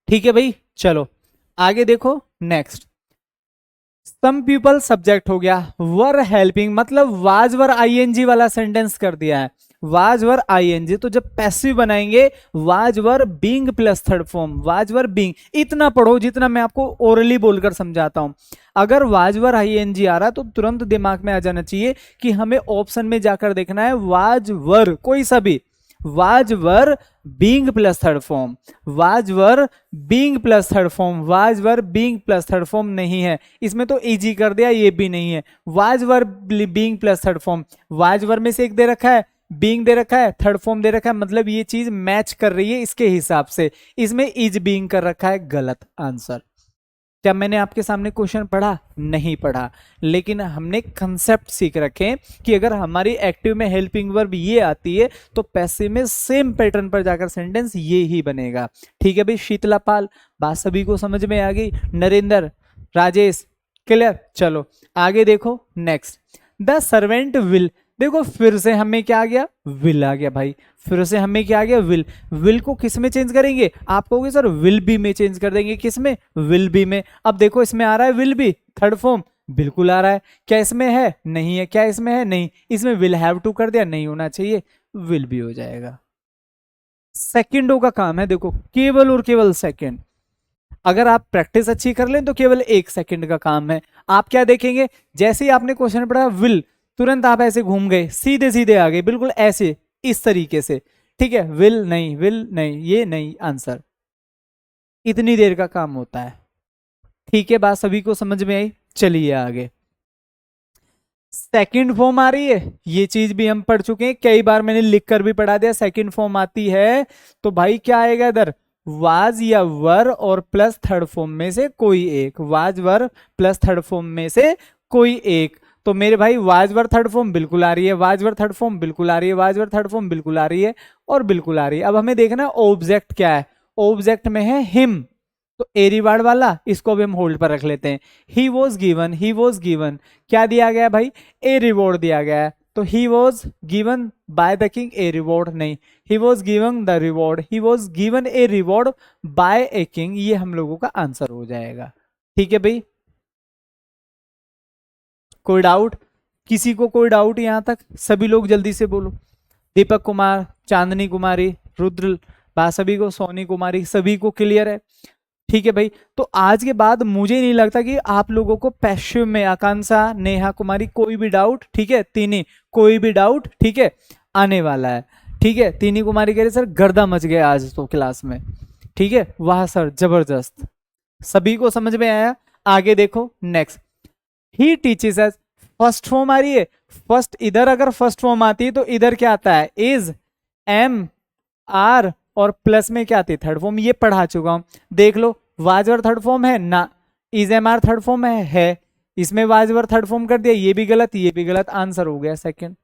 ठीक है भाई, चलो आगे देखो नेक्स्ट, सम पीपल सब्जेक्ट हो गया, वर हेल्पिंग मतलब वाज वर आईएनजी वाला सेंटेंस कर दिया है, वाज वर आईएनजी, तो जब पैसिव बनाएंगे was were being plus third form, was were being, इतना पढ़ो जितना मैं आपको ओरली बोलकर समझाता हूं। अगर वाज वर आईएनजी आ रहा तो तुरंत दिमाग में आ जाना चाहिए कि हमें ऑप्शन में जाकर देखना है वाज वर कोई सा भी, was were being plus third form, was were being plus third form, was were being plus third form नहीं है, इसमें तो इजी कर दिया, ये भी नहीं है, was were being plus third form, was वर में से एक दे रखा है, बीइंग दे रखा है, थर्ड फॉर्म दे रखा है, मतलब ये चीज मैच कर रही है इसके हिसाब से, इसमें इज बीइंग कर रखा है, गलत आंसर। क्या मैंने आपके सामने क्वेश्चन पढ़ा? नहीं पढ़ा, लेकिन हमने कंसेप्ट सीख रखे कि अगर हमारी एक्टिव में हेल्पिंग वर्ब ये आती है तो पैसिव में सेम पैटर्न पर जाकर सेंटेंस ये ही बनेगा। ठीक है भाई, शीतला पाल, बात सभी को समझ में आ गई? नरेंद्र, राजेश, क्लियर? चलो आगे देखो नेक्स्ट, द सर्वेंट विल। देखो फिर से हमें क्या आ गया? विल आ गया भाई, फिर से हमें क्या आ गया? विल। विल को किस में चेंज करेंगे? आप कहोगे सर विल बी में चेंज कर देंगे। किस में? विल बी में। अब देखो इसमें आ रहा है विल बी थर्ड फॉर्म, बिल्कुल आ रहा है। क्या इसमें है? नहीं है। क्या इसमें है? नहीं। इसमें विल हैव टू कर दिया, नहीं होना चाहिए, विल बी हो जाएगा। सेकंडों का काम है, देखो केवल और केवल सेकंड। अगर आप प्रैक्टिस अच्छी कर लें तो केवल 1 सेकंड का काम है। आप क्या देखेंगे? जैसे ही आपने क्वेश्चन पढ़ा विल, तुरंत आप ऐसे घूम गए, सीधे सीधे आ गए, बिल्कुल ऐसे इस तरीके से। ठीक है, विल नहीं, विल नहीं, ये नहीं आंसर। इतनी देर का काम होता है। ठीक है, बात सभी को समझ में आई? चलिए आगे। सेकंड फॉर्म आ रही है, ये चीज भी हम पढ़ चुके हैं, कई बार मैंने लिख कर भी पढ़ा दिया। सेकंड फॉर्म आती है तो भाई क्या आएगा इधर? वाज या वर और प्लस थर्ड फॉर्म में से कोई एक। Was were plus third form में से कोई एक। तो मेरे भाई वाज वर थर्ड फॉर्म बिल्कुल आ रही है, वाज वर थर्ड फॉर्म बिल्कुल आ रही है, वाज वर थर्ड फॉर्म बिल्कुल आ रही है और बिल्कुल आ रही है। अब हमें देखना ऑब्जेक्ट क्या है। ऑब्जेक्ट में है हिम, तो ए रिवार्ड वाला इसको भी हम होल्ड पर रख लेते हैं। ही was given, he was given, क्या दिया गया भाई? ए रिवॉर्ड दिया गया है। तो he was given by the king a reward नहीं, he was given the reward, he was given a reward by a king, ये हम लोगों का आंसर हो जाएगा। ठीक है भाई, कोई डाउट? किसी को कोई डाउट यहां तक? सभी लोग जल्दी से बोलो। दीपक कुमार, चांदनी कुमारी, रुद्र, सभी को, सोनी कुमारी, सभी को क्लियर है? ठीक है भाई, तो आज के बाद मुझे नहीं लगता कि आप लोगों को पैसिव में आकांक्षा, नेहा कुमारी, कोई भी डाउट, ठीक है, तीनी, कोई भी डाउट, ठीक है, आने वाला है। ठीक है, तीनी कुमारी कह रहे सर गर्दा मच गया आज तो क्लास में। ठीक है, वाह सर जबरदस्त, सभी को समझ में आया? आगे देखो next, he teaches us. First form आ रही है, फर्स्ट इधर अगर फर्स्ट फॉर्म आती है तो इधर क्या आता है? इज, एम, आर और प्लस में क्या आती है? Third form. ये पढ़ा चुका हूं, देख लो। वाजवर थर्ड फॉर्म है ना? Is am are third form है। इसमें वाजवर थर्ड फॉर्म कर दिया, ये भी गलत, ये भी गलत, आंसर हो गया सेकंड।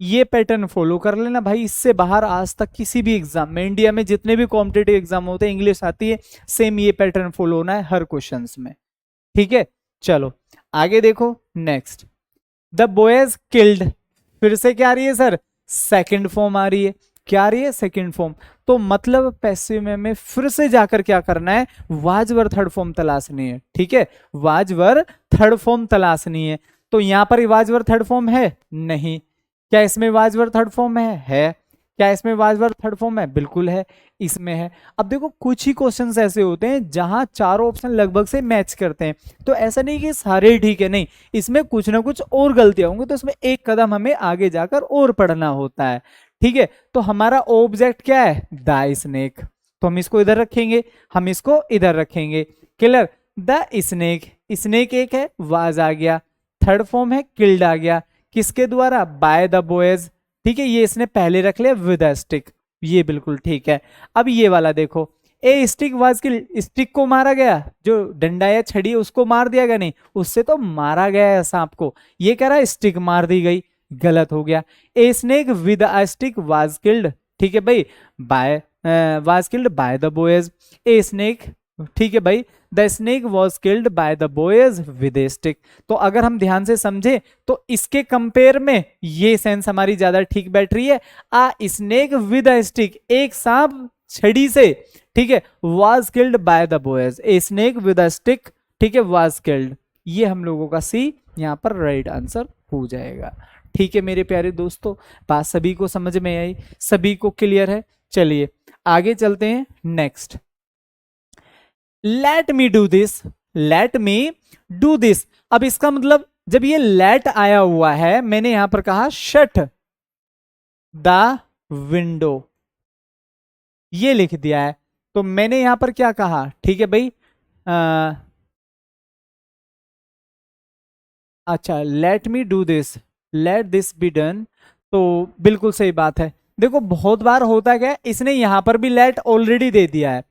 ये पैटर्न फॉलो कर लेना भाई, इससे बाहर आज तक किसी भी एग्जाम में, इंडिया में जितने भी कॉम्पिटेटिव एग्जाम होते हैं, इंग्लिश आती है, सेम ये पैटर्न फॉलो होना है हर क्वेश्चंस में। ठीक है, चलो आगे देखो नेक्स्ट, द बॉयज किल्ड। फिर से क्या आ रही है सर? सेकंड फॉर्म आ रही है। क्या आ रही है? Second form. तो मतलब पैसिव में हमें फिर से जाकर क्या करना है? वाजवर थर्ड फॉर्म तलाशनी है। ठीक है, वाजवर थर्ड फॉर्म तलाशनी है। तो यहां पर वाजवर थर्ड फॉर्म है? नहीं। क्या इसमें वाजवर थर्ड फॉर्म है? क्या इसमें वाजवर थर्ड फॉर्म है? बिल्कुल है, इसमें है। अब देखो कुछ ही क्वेश्चंस ऐसे होते हैं जहां चारों ऑप्शन लगभग से मैच करते हैं, तो ऐसा नहीं कि सारे ठीक है, नहीं, इसमें कुछ ना कुछ और गलतियां होंगी, तो इसमें एक कदम हमें आगे जाकर और पढ़ना होता है। ठीक है, तो हमारा ऑब्जेक्ट क्या है? द स्नेक, तो हम इसको इधर रखेंगे, हम इसको इधर रखेंगे। क्लियर? द स्नेक, स्नेक एक है, वाज आ गया, थर्ड फॉर्म है किल्ड आ गया, किसके द्वारा? Bye the boys. ठीक है, ये इसने पहले रख लिया विद अ स्टिक, ये बिल्कुल ठीक है। अब ये वाला देखो, ए स्टिक वाज किल्ड, स्टिक को मारा गया, जो डंडा या छड़ी है उसको मार दिया गया, नहीं, उससे तो मारा गया है सांप को, ये कह रहा है स्टिक मार दी गई, गलत हो गया। A snake with a stick was killed, ठीक है भाई, by was killed by the boys. A snake, ठीक है भाई, the snake was killed by the boys with a stick. तो अगर हम ध्यान से समझे तो इसके कंपेयर में ये सेंस हमारी ज्यादा ठीक बैठ रही है। आ स्नेक विद अ स्टिक, एक सांप छड़ी से, ठीक है, was killed by the boys, a snake with a stick, ठीक है, वॉज किल्ड, ये हम लोगों का सी यहां पर राइट आंसर हो जाएगा। ठीक है मेरे प्यारे दोस्तों, बात सभी को समझ में आई, सभी को क्लियर है? चलिए आगे चलते हैं next, let me do this, let me do this. अब इसका मतलब जब ये लेट आया हुआ है, मैंने यहां पर कहा शट द विंडो, ये लिख दिया है, तो मैंने यहां पर क्या कहा? ठीक है भाई, अच्छा, let me do this, let this be done, तो बिल्कुल सही बात है। देखो बहुत बार होता क्या है, इसने यहां पर भी लेट ऑलरेडी दे दिया है,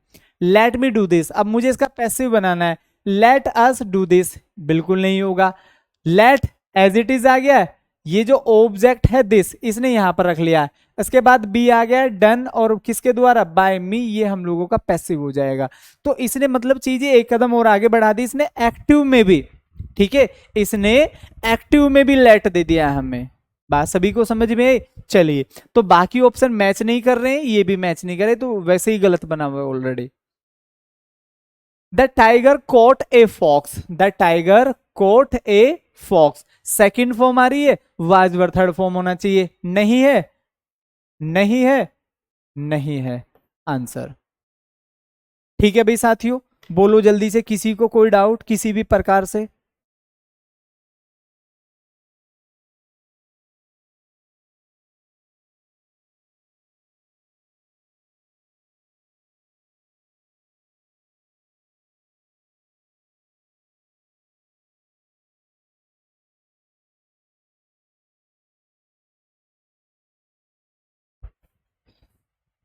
लेट मी डू दिस, अब मुझे इसका पैसिव बनाना है, लेट अस डू दिस, बिल्कुल नहीं होगा। लेट एज इट इज आ गया, ये जो ऑब्जेक्ट है दिस इसने यहां पर रख लिया, इसके बाद बी आ गया डन, और किसके द्वारा, बाय मी, ये हम लोगों का पैसिव हो जाएगा। तो इसने मतलब चीजें एक कदम और आगे बढ़ा दी, इसने एक्टिव में भी, ठीक है, इसने एक्टिव में भी लेट दे दिया हमें। बात सभी को समझ में आई? चलिए, तो बाकी ऑप्शन मैच नहीं कर रहे हैं, ये भी मैच नहीं कर रहे, तो वैसे ही गलत बना हुआ है already. The tiger caught a fox, the tiger caught a fox, second form आ रही है, वाज वर्ड थर्ड फॉर्म होना चाहिए, नहीं है, नहीं है, नहीं है आंसर। ठीक है भाई साथियों, बोलो जल्दी से, किसी को कोई डाउट किसी भी प्रकार से?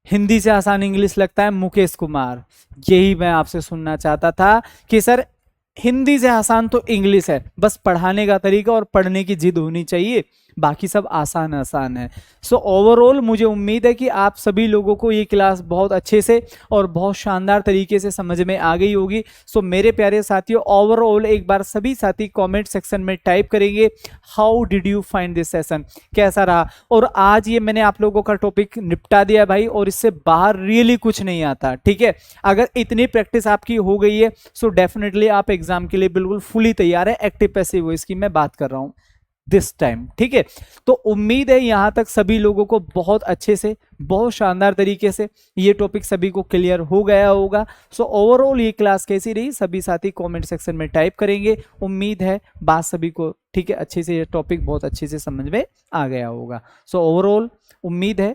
हिंदी से आसान इंग्लिश लगता है, मुकेश कुमार, यही मैं आपसे सुनना चाहता था कि सर हिंदी से आसान तो इंग्लिश है, बस पढ़ाने का तरीका और पढ़ने की जिद होनी चाहिए, बाकी सब आसान आसान है। सो ओवरऑल मुझे उम्मीद है कि आप सभी लोगों को ये क्लास बहुत अच्छे से और बहुत शानदार तरीके से समझ में आ गई होगी। सो मेरे प्यारे साथियों, ओवरऑल एक बार सभी साथी कमेंट सेक्शन में टाइप करेंगे, how did you find this session, कैसा रहा। और आज ये मैंने आप लोगों का टॉपिक निपटा दिया भाई, और इससे बाहर रियली कुछ नहीं आता, ठीक है। अगर इतनी प्रैक्टिस आपकी हो गई है, सो डेफिनेटली आप एग्जाम के लिए बिल्कुल फुली तैयार है। एक्टिव पैसिव वॉइस की मैं बात कर रहा हूं दिस टाइम, ठीक है। तो उम्मीद है यहां तक सभी लोगों को बहुत अच्छे से, बहुत शानदार तरीके से ये टॉपिक सभी को क्लियर हो गया होगा। सो ओवरऑल ये क्लास कैसी रही, सभी साथी कमेंट सेक्शन में टाइप करेंगे। उम्मीद है बात सभी को, ठीक है, अच्छे से ये टॉपिक बहुत अच्छे से समझ में आ गया होगा। सो ओवरऑल उम्मीद है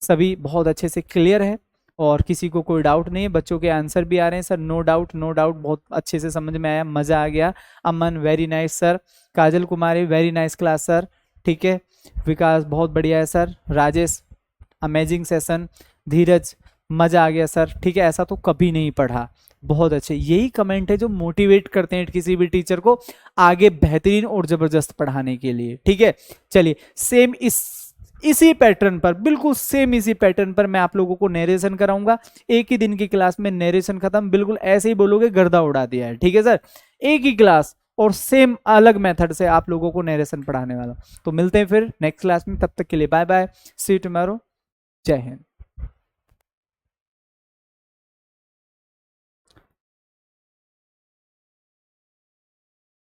सभी बहुत अच्छे से क्लियर है और किसी को कोई डाउट नहीं है। बच्चों के आंसर भी आ रहे हैं sir, no doubt no doubt, बहुत अच्छे से समझ में आया, मजा आ गया। Aman very nice sir, Kajal Kumari very nice class sir, ठीक है। विकास बहुत बढ़िया है sir, Rajesh amazing session, Dheeraj मजा आ गया सर, ठीक है। ऐसा तो कभी नहीं पढ़ा, बहुत अच्छे, यही कमेंट है जो मोटिवेट करते हैं किसी भी टीचर को आगे बेहतरीन और जबरदस्त पढ़ाने के लिए, ठीक है। चलिए सेम इसी पैटर्न पर, बिल्कुल सेम इसी पैटर्न पर मैं आप लोगों को नरेशन कराऊंगा। एक ही दिन की क्लास में नरेशन खत्म, बिल्कुल ऐसे ही बोलोगे गर्दा उड़ा दिया है, ठीक है सर। एक ही क्लास और सेम अलग मेथड से आप लोगों को नरेशन पढ़ाने वाला। तो मिलते हैं फिर नेक्स्ट क्लास में, तब तक के लिए bye bye, see you tomorrow, जय हिंद।